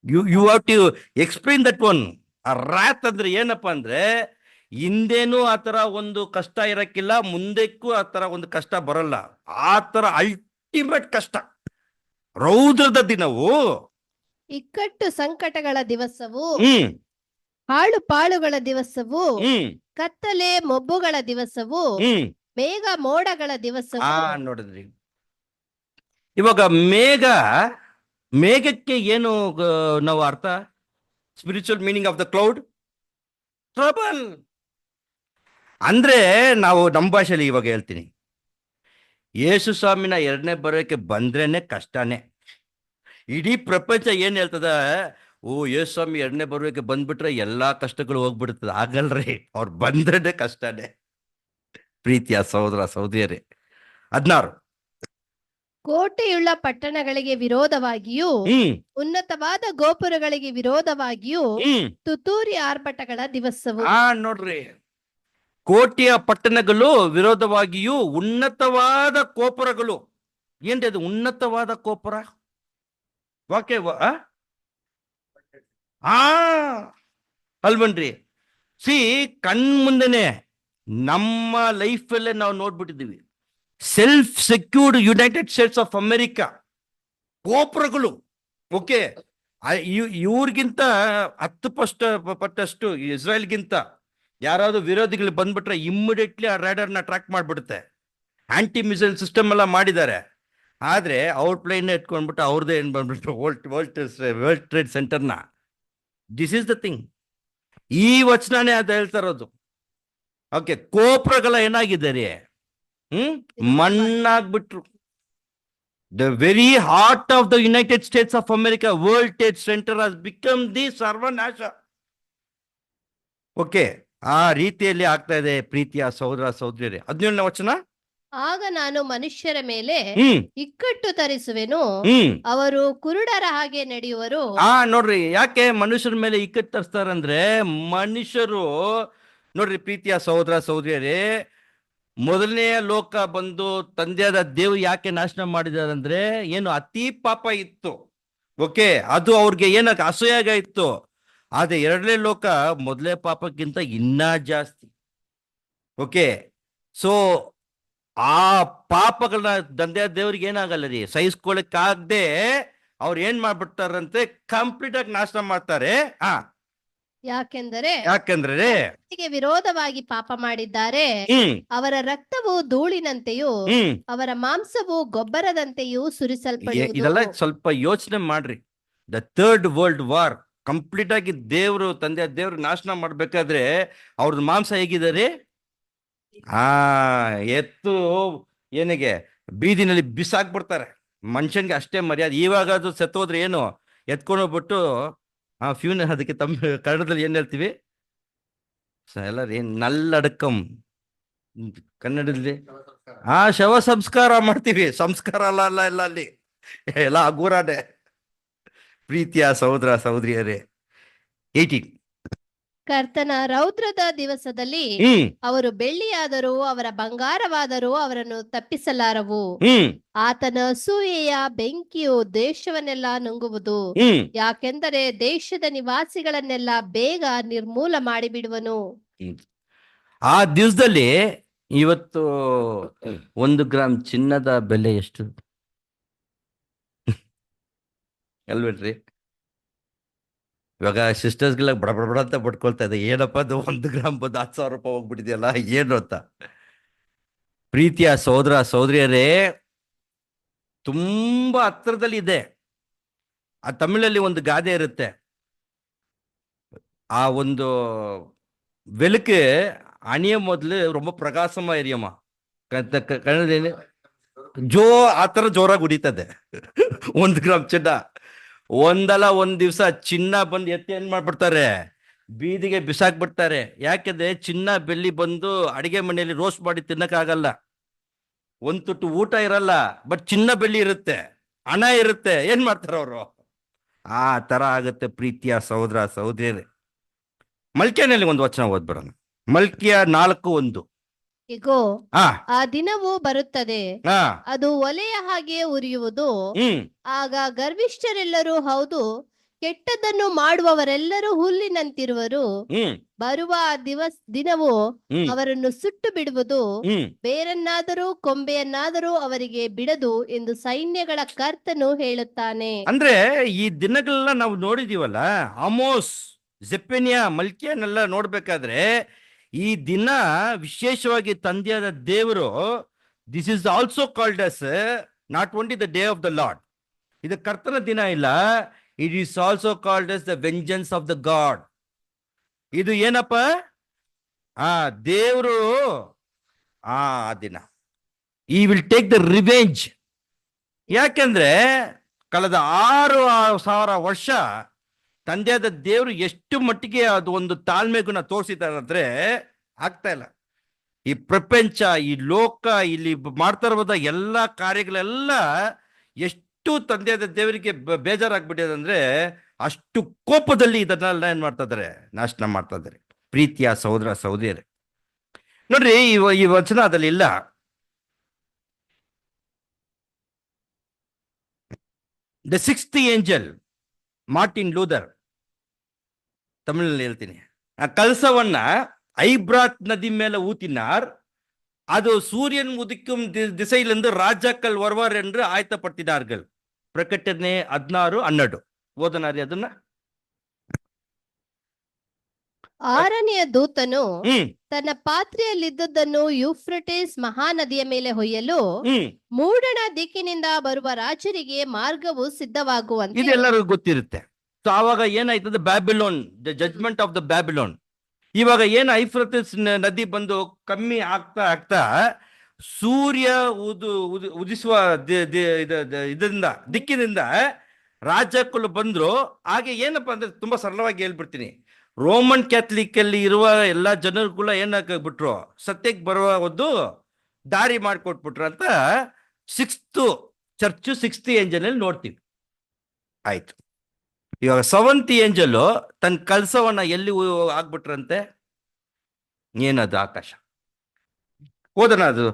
you have to explain that one. ಆ ರಾತ್ ಅಂದ್ರೆ ಏನಪ್ಪಾ ಅಂದ್ರೆ, ಹಿಂದೇನು ಆತರ ಒಂದು ಕಷ್ಟ ಇರಕ್ಕಿಲ್ಲ, ಮುಂದಕ್ಕೂ ಆತರ ಒಂದು ಕಷ್ಟ ಬರಲ್ಲ, ಆತರ ಅಲ್ಟಿಮೇಟ್ ಕಷ್ಟ. ರೌದ್ರದ ದಿನವು, ಇಕ್ಕಟ್ಟು ಸಂಕಟಗಳ ದಿವಸವು, ಹಾಳು ಪಾಳುಗಳ ದಿವಸವು, ಕತ್ತಲೆ ಮೊಬ್ಬುಗಳ ದಿವಸವು, ಮೇಘ ಮೋಡಗಳ ದಿವಸವು. ನೋಡಿದ್ರಿ, ಇವಾಗ ಮೇಘಕ್ಕೆ ಏನು ನಾವು ಅರ್ಥ, spiritual meaning of the cloud, trouble. ಅಂದ್ರೆ ನಾವು ನಮ್ಮ ಭಾಷೆಯಲ್ಲಿ ಇವಾಗ ಹೇಳ್ತೀನಿ, ಯೇಸು ಸ್ವಾಮಿನ 2ನೇ ಬರೋಕೆ ಬಂದ್ರೇನೆ ಕಷ್ಟನೇ. ಇಡೀ ಪ್ರಪಂಚ ಏನ್ ಹೇಳ್ತದ, ಯೇಸು ಸ್ವಾಮಿ 2ನೇ ಬರೋಕೆ ಬಂದ್ಬಿಟ್ರೆ ಎಲ್ಲಾ ಕಷ್ಟಗಳು ಹೋಗ್ಬಿಡ್ತದೆ. ಆಗಲ್ರಿ, ಅವ್ರು ಬಂದ್ರೇನೆ ಕಷ್ಟನೇ. ಪ್ರೀತಿಯ ಸಹೋದರ ಸಹೋದರಿಯರೇ, 16 ಕೋಟೆಯುಳ್ಳ ಪಟ್ಟಣಗಳಿಗೆ ವಿರೋಧವಾಗಿಯೂ ಉನ್ನತವಾದ ಗೋಪುರಗಳಿಗೆ ವಿರೋಧವಾಗಿಯೂ ತುತ್ತೂರಿ ಆರ್ಭಟಗಳ ದಿವಸವು. ನೋಡ್ರಿ, ಕೋಟೆಯ ಪಟ್ಟಣಗಳು ವಿರೋಧವಾಗಿಯೂ ಉನ್ನತವಾದ ಗೋಪುರಗಳು. ಏನ್ರಿ ಅದು ಉನ್ನತವಾದ ಗೋಪುರ? ವಾಕ್ಯ ಅಲ್ವನ್ರಿ? ಕಣ್ಮುಂದೆನೆ ನಮ್ಮ ಲೈಫಲ್ಲೇ ನಾವು ನೋಡ್ಬಿಟ್ಟಿದ್ದೀವಿ. Self secured United States of America ಗೋಪುರಗಳು. ಓಕೆ, ಇವ್ರಿಗಿಂತ 10 ಪಟ್ಟಷ್ಟು ಇಸ್ರೇಲ್ಗಿಂತ ಯಾರಾದ್ರೂ ವಿರೋಧಿಗಳು ಬಂದ್ಬಿಟ್ರೆ ಇಮ್ಮಿಡಿಯೇಟ್ಲಿ ಆ ರ್ಯಾಡರ್ನ ಟ್ರ್ಯಾಕ್ ಮಾಡ್ಬಿಡುತ್ತೆ. ಆಂಟಿ ಮಿಸೈಲ್ ಸಿಸ್ಟಮ್ ಎಲ್ಲ ಮಾಡಿದ್ದಾರೆ. ಆದ್ರೆ ಅವ್ರ ಪ್ಲೇನ್ ಎತ್ಕೊಂಡ್ಬಿಟ್ಟು ಅವ್ರದ್ದೇ ಏನ್ ಬಂದ್ಬಿಟ್ಟು ವರ್ಲ್ಡ್ ಟ್ರೇಡ್ ಸೆಂಟರ್ನ. This is the thing. ಈ ವಚನನೇ ಅದು ಹೇಳ್ತಾ ಇರೋದು. ಓಕೆ, ಗೋಪುರಗಳ ಏನಾಗಿದ್ದಾರೆ, ಮಣ್ಣಾಗ್ಬಿಟ್ರು. The very heart of the United States of America, world trade center has become the ಸರ್ವನಾಶ. ಓಕೆ, ಆ ರೀತಿಯಲ್ಲಿ ಆಗ್ತಾ ಇದೆ ಪ್ರೀತಿಯ ಸಹೋದರ ಸಹೋದರಿಯರೇ. 17ನೇ ವಚನ, ಆಗ ನಾನು ಮನುಷ್ಯರ ಮೇಲೆ ಇಕ್ಕಟ್ಟು ತರಿಸುವೆನು, ಅವರು ಕುರುಡರ ಹಾಗೆ ನಡೆಯುವರು. ನೋಡ್ರಿ, ಯಾಕೆ ಮನುಷ್ಯರ ಮೇಲೆ ಇಕ್ಕಟ್ಟು ತರಿಸ್ತಾರಂದ್ರೆ, ಮನುಷ್ಯರು ನೋಡ್ರಿ ಪ್ರೀತಿಯ ಸಹೋದರ ಸಹೋದರಿಯರೇ, ಮೊದಲನೆಯ ಲೋಕ ಬಂದು ತಂದೆಯಾದ ದೇವ್ ಯಾಕೆ ನಾಶನ ಮಾಡಿದಾರಂದ್ರೆ, ಏನು ಅತಿ ಪಾಪ ಇತ್ತು. ಓಕೆ, ಅದು ಅವ್ರಿಗೆ ಏನಕ್ಕೆ ಅಸಹ್ಯ ಇತ್ತು. ಆದ್ರೆ 2ನೇ ಲೋಕ ಮೊದಲೇ ಪಾಪಕ್ಕಿಂತ ಇನ್ನ ಜಾಸ್ತಿ. ಓಕೆ. ಸೊ ಆ ಪಾಪಗಳನ್ನ ತಂದೆ ದೇವ್ರಿಗೆ ಏನಾಗಲ್ಲ ರೀ, ಸಹಿಸ್ಕೊಳಕ್ಕಾಗದೆ ಅವ್ರು ಏನ್ ಮಾಡ್ಬಿಡ್ತಾರಂತೆ, ಕಂಪ್ಲೀಟ್ ಆಗಿ ನಾಶ ಮಾಡ್ತಾರೆ. ಯಾಕೆಂದರೆ ಯಾಕಂದ್ರೆ ಅವರಿಗೆ ವಿರೋಧವಾಗಿ ಪಾಪ ಮಾಡಿದ್ದಾರೆ. ಅವರ ರಕ್ತವು ಧೂಳಿನಂತೆಯೂ ಅವರ ಮಾಂಸವು ಗೊಬ್ಬರದಂತೆಯೂ ಸುರಿಸಲ್ಪಡುವುದು. ಇದೆಲ್ಲ ಸ್ವಲ್ಪ ಯೋಚನೆ ಮಾಡ್ರಿ. The third world war complete ಆಗಿ ದೇವ್ರು ತಂದೆ ದೇವ್ರು ನಾಶನ ಮಾಡ್ಬೇಕಾದ್ರೆ ಅವ್ರದ್ದು ಮಾಂಸ ಹೇಗಿದ್ದಾರೆ, ಎತ್ತು ಏನಿಗೆ ಬೀದಿನಲ್ಲಿ ಬಿಸಾಕ್ಬಿಡ್ತಾರೆ. ಮನುಷ್ಯನ್ಗೆ ಅಷ್ಟೇ ಮರ್ಯಾದೆ. ಇವಾಗ ಅದು ಸತ್ತೋದ್ರೆ ಏನು, ಎತ್ಕೊಂಡು ಹೋಗ್ಬಿಟ್ಟು ಫ್ಯೂನ್, ಅದಕ್ಕೆ ತಮ್ಮ ಕನ್ನಡದಲ್ಲಿ ಏನ್ ಹೇಳ್ತೀವಿ ಎಲ್ಲರೂ ಏನ್ ನಲ್ಲಡಕಂ, ಕನ್ನಡದಲ್ಲಿ ಶವ ಸಂಸ್ಕಾರ ಮಾಡ್ತೀವಿ. ಸಂಸ್ಕಾರ ಅಲ್ಲ ಅಲ್ಲ ಎಲ್ಲ ಅಲ್ಲಿ ಎಲ್ಲ ಹಗೂರಾಡೆ. ಪ್ರೀತಿಯ ಸಹೋದರ ಸಹೋದರಿಯರೇ, 18 ಕರ್ತನ ರೌದ್ರದ ದಿವಸದಲ್ಲಿ ಅವರು ಬೆಳ್ಳಿಯಾದರೂ ಅವರ ಬಂಗಾರವಾದರೂ ಅವರನ್ನು ತಪ್ಪಿಸಲಾರವು. ಆತನ ಅಸೂಯೆಯ ಬೆಂಕಿಯು ದೇಶವನ್ನೆಲ್ಲ ನುಂಗುವುದು. ಯಾಕೆಂದರೆ ದೇಶದ ನಿವಾಸಿಗಳನ್ನೆಲ್ಲ ಬೇಗ ನಿರ್ಮೂಲ ಮಾಡಿಬಿಡುವನು. ಆ ದಿವಸದಲ್ಲಿ ಇವತ್ತು 1 ಗ್ರಾಮ್ ಚಿನ್ನದ ಬೆಲೆ ಎಷ್ಟು ಅಲ್ವೇನ್ರಿ? ಇವಾಗ ಸಿಸ್ಟರ್ಸ್ಗೆಲ್ಲ ಬಡ ಅಂತ ಬಡ್ಕೊಳ್ತಾ ಇದೆ, ಏನಪ್ಪ ಅದು 1 ಗ್ರಾಮ್ ಬಂದು 10,000 ರೂಪಾಯಿ ಹೋಗ್ಬಿಟ್ಟಿದೆಯಲ್ಲ ಏನು ಅಂತ. ಪ್ರೀತಿಯ ಸಹೋದರ ಸಹೋದರಿಯರೇ, ತುಂಬಾ ಹತ್ರದಲ್ಲಿ ಇದೆ. ಆ ತಮಿಳಲ್ಲಿ ಒಂದು ಗಾದೆ ಇರುತ್ತೆ, ಆ ಒಂದು ಬೆಳಕು ಅಣಿಯ ಮೊದಲು ரொம்ப ಪ್ರಕಾಶಮ ಇರಿಯಮ್ಮ, ಕನ್ನಡದಲ್ಲಿ ಆ ಥರ ಜೋರಾಗಿ ಹೊಡಿತದೆ. 1 ಗ್ರಾಮ್ ಚಿನ್ನ ಒಂದಲ್ಲ ಒಂದ್ ದಿವ್ಸ ಚಿನ್ನ ಬಂದು ಎತ್ತಿ ಏನ್ ಮಾಡ್ಬಿಡ್ತಾರೆ, ಬೀದಿಗೆ ಬಿಸಾಕ್ಬಿಡ್ತಾರೆ. ಯಾಕೆಂದ್ರೆ ಚಿನ್ನ ಬೆಳ್ಳಿ ಬಂದು ಅಡಿಗೆ ಮನೆಯಲ್ಲಿ ರೋಸ್ಟ್ ಮಾಡಿ ತಿನ್ನಕ್ಕಾಗಲ್ಲ, ಒಂದ್ ತುಟ್ಟು ಊಟ ಇರಲ್ಲ. ಬಟ್ ಚಿನ್ನ ಬೆಳ್ಳಿ ಇರುತ್ತೆ, ಹಣ ಇರುತ್ತೆ, ಏನ್ ಮಾಡ್ತಾರ ಅವರು? ಆ ತರ ಆಗುತ್ತೆ ಪ್ರೀತಿಯ ಸಹೋದರ ಸಹೋದರಿಯರೇ. ಮಲ್ಕಿಯಲ್ಲಿ ಒಂದು ವಚನ ಓದ್ಬಿಡೋಣ. ಮಲ್ಕಿಯ 4:1. ಇಗೋ, ಆ ದಿನವೂ ಬರುತ್ತದೆ, ಅದು ಒಲೆಯ ಹಾಗೆ ಉರಿಯುವುದು. ಆಗ ಗರ್ವಿಷ್ಠರೆಲ್ಲರೂ ಹೌದು, ಕೆಟ್ಟದ್ದನ್ನು ಮಾಡುವವರೆಲ್ಲರೂ ಹುಲ್ಲಿನಂತಿರುವರು. ಬರುವ ದಿನವು ಅವರನ್ನು ಸುಟ್ಟು ಬಿಡುವುದು, ಬೇರನ್ನಾದರೂ ಕೊಂಬೆಯನ್ನಾದರೂ ಅವರಿಗೆ ಬಿಡದು ಎಂದು ಸೈನ್ಯಗಳ ಕರ್ತನು ಹೇಳುತ್ತಾನೆ. ಅಂದ್ರೆ ಈ ದಿನಗಳೆಲ್ಲ ನಾವು ನೋಡಿದೀವಲ್ಲ, ಆಮೋಸ್, ಜೆಫನ್ಯ, ಮಲ್ಕಿಯನ್ನೆಲ್ಲ ನೋಡ್ಬೇಕಾದ್ರೆ ಈ ದಿನ ವಿಶೇಷವಾಗಿ ತಂದೆಯಾದ ದೇವರು, this is also called as not only the day of the lord, ಇದು ಕರ್ತನ ದಿನ ಇಲ್ಲ, it is also called as the vengeance of the god. ಇದು ಏನಪ್ಪ, ದೇವರು ಆ ದಿನ ಈ ವಿಲ್ ಟೇಕ್ ದ ರಿವೆಂಜ್. ಯಾಕೆಂದ್ರೆ ಕಳೆದ 6,000 ವರ್ಷ ತಂದೆಯಾದ ದೇವರು ಎಷ್ಟು ಮಟ್ಟಿಗೆ ಅದು ಒಂದು ತಾಳ್ಮೆ ಗುಣ ತೋರಿಸಿದ್ದಾರೆ ಅಂದ್ರೆ ಆಗ್ತಾ ಇಲ್ಲ. ಈ ಪ್ರಪಂಚ, ಈ ಲೋಕ, ಇಲ್ಲಿ ಮಾಡ್ತಾ ಇರೋದ ಎಲ್ಲ ಕಾರ್ಯಗಳೆಲ್ಲ ಎಷ್ಟು ತಂದೆಯಾದ ದೇವರಿಗೆ ಬೇಜಾರಾಗ್ಬಿಟ್ಟಿದೆ ಅಂದ್ರೆ ಅಷ್ಟು ಕೋಪದಲ್ಲಿ ಇದನ್ನೆಲ್ಲ ಏನ್ ಮಾಡ್ತಾ ಇದಾರೆ, ನಾಶನ ಮಾಡ್ತಾ ಇದ್ದಾರೆ. ಪ್ರೀತಿಯ ಸಹೋದರ ಸಹೋದರಿಯರೇ ನೋಡ್ರಿ, ಈ ವಚನ ಅದಲ್ಲಿ ಇಲ್ಲ. The 6th angel, Martin Luther, ತಮಿಳಿನಲ್ಲಿ ಹೇಳ್ತೀನಿ, ಆ ಕಲಸವನ್ನ ஐப்ராத் நதி மேல ஊத்தினார், அது சூரியன் உதிக்கும் திசையிலிருந்து ராஜாக்கள் வருவார் என்று ஆயத்தப்படுத்தினார்கள். ಪ್ರಕಟಣೆ 16:12 ಓದನಾರಿ ಅದನ್ನ. 6ನೆಯ ದೂತನು ತನ್ನ ಪಾತ್ರೆಯಲ್ಲಿದ್ದುದನ್ನು ಯೂಫ್ರಟಿಸ್ ಮಹಾನದಿಯ ಮೇಲೆ ಹೊಯ್ಯಲು ಮೂಡಣ ದಿಕ್ಕಿನಿಂದ ಬರುವ ರಾಜರಿಗೆ ಮಾರ್ಗವು ಸಿದ್ಧವಾಗುವಂತೆ. ಇದೆಲ್ಲರಿಗೂ ಗೊತ್ತಿರುತ್ತೆ. ಸೊ ಆವಾಗ ಏನಾಯ್ತದೆ, Babylon, the judgment of the Babylon. ಇವಾಗ ಏನು ಐಫ್ರಟಿಸ್ ನದಿ ಬಂದು ಕಮ್ಮಿ ಆಗ್ತಾ ಆಗ್ತಾ ಸೂರ್ಯ ಉದಿಸುವ ಇದರಿಂದ ದಿಕ್ಕಿನಿಂದ ರಾಜಕ್ಕಳು ಬಂದ್ರು. ಹಾಗೆ ಏನಪ್ಪಾ ಅಂದ್ರೆ ತುಂಬಾ ಸರಳವಾಗಿ ಹೇಳ್ಬಿಡ್ತೀನಿ, ರೋಮನ್ ಕ್ಯಾಥಲಿಕ್ ಅಲ್ಲಿ ಇರುವ ಎಲ್ಲಾ ಜನರುಗಳ ಏನಾಗ್ಬಿಟ್ರು, ಸತ್ಯಕ್ಕೆ ಬರುವ ಒಂದು ದಾರಿ ಮಾಡಿಕೊಟ್ಬಿಟ್ರು ಅಂತ 6th ಚರ್ಚ್ 6th ಏಂಜಲ್ ಅಲ್ಲಿ ನೋಡ್ತೀವಿ. ಆಯ್ತು, ಇವಾಗ 7th ಏಂಜಲ್ ತನ್ನ ಕಳಸವನ್ನ ಎಲ್ಲಿ ಆಗ್ಬಿಟ್ರಂತೆ, ಏನದು ಆಕಾಶ. ಓದನ ಅದು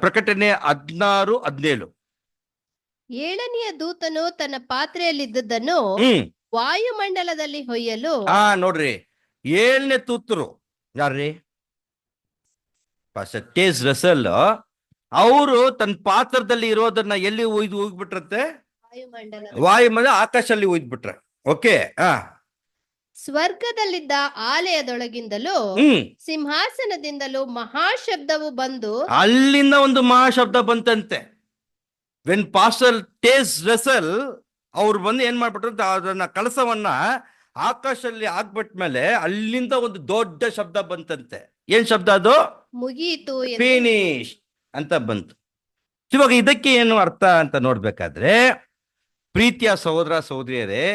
ಪ್ರಕಟಣೆ 16:17. 7ನೆಯ ದೂತನು ತನ್ನ ಪಾತ್ರೆಯಲ್ಲಿದ್ದುದನ್ನು ವಾಯುಮಂಡಲದಲ್ಲಿ ಹೊಯ್ಯಲು. ನೋಡ್ರಿ, 7ನೇ ತೂತರು ಯಾರ್ರಿ? ಪಾಸ್ಟರ್ ಟೇಸ್ ರಸಲ್ ಅವರು ತನ್ನ ಪಾತ್ರದಲ್ಲಿ ಇರೋದನ್ನ ಎಲ್ಲಿ ಹೋಗ್ಬಿಟ್ರತ್ತೆ? ವಾಯುಮಂಡಲ. ವಾಯುಮಂಡಲ ಆಕಾಶಲ್ಲಿ ಹೋಗ್ಬಿಟ್ರೆ. ಓಕೆ. ಸ್ವರ್ಗದಲ್ಲಿದ್ದ ಆಲಯದೊಳಗಿಂದಲೂ ಸಿಂಹಾಸನದಿಂದಲೂ ಮಹಾಶಬ್ದವು ಬಂದು, ಅಲ್ಲಿಂದ ಒಂದು ಮಹಾಶಬ್ದ ಬಂತಂತೆ. ವೆನ್ ಪಾಸ್ಟರ್ ಟೇಸ್ ರಸಲ್ ಅವ್ರು ಬಂದು ಏನ್ ಮಾಡ್ಬಿಟ್ರು, ಅದನ್ನ ಕಳಸವನ್ನ ಆಕಾಶದಲ್ಲಿ ಹಾಕ್ಬಿಟ್ಮೇಲೆ ಅಲ್ಲಿಂದ ಒಂದು ದೊಡ್ಡ ಶಬ್ದ ಬಂತಂತೆ. ಏನ್ ಶಬ್ದ ಅದು? ಮುಗಿಯಿತು ಫಿನಿಶ್ ಅಂತ ಬಂತು. ಇವಾಗ ಇದಕ್ಕೆ ಏನು ಅರ್ಥ ಅಂತ ನೋಡ್ಬೇಕಾದ್ರೆ, ಪ್ರೀತಿಯ ಸಹೋದರ ಸಹೋದರಿಯರೇ,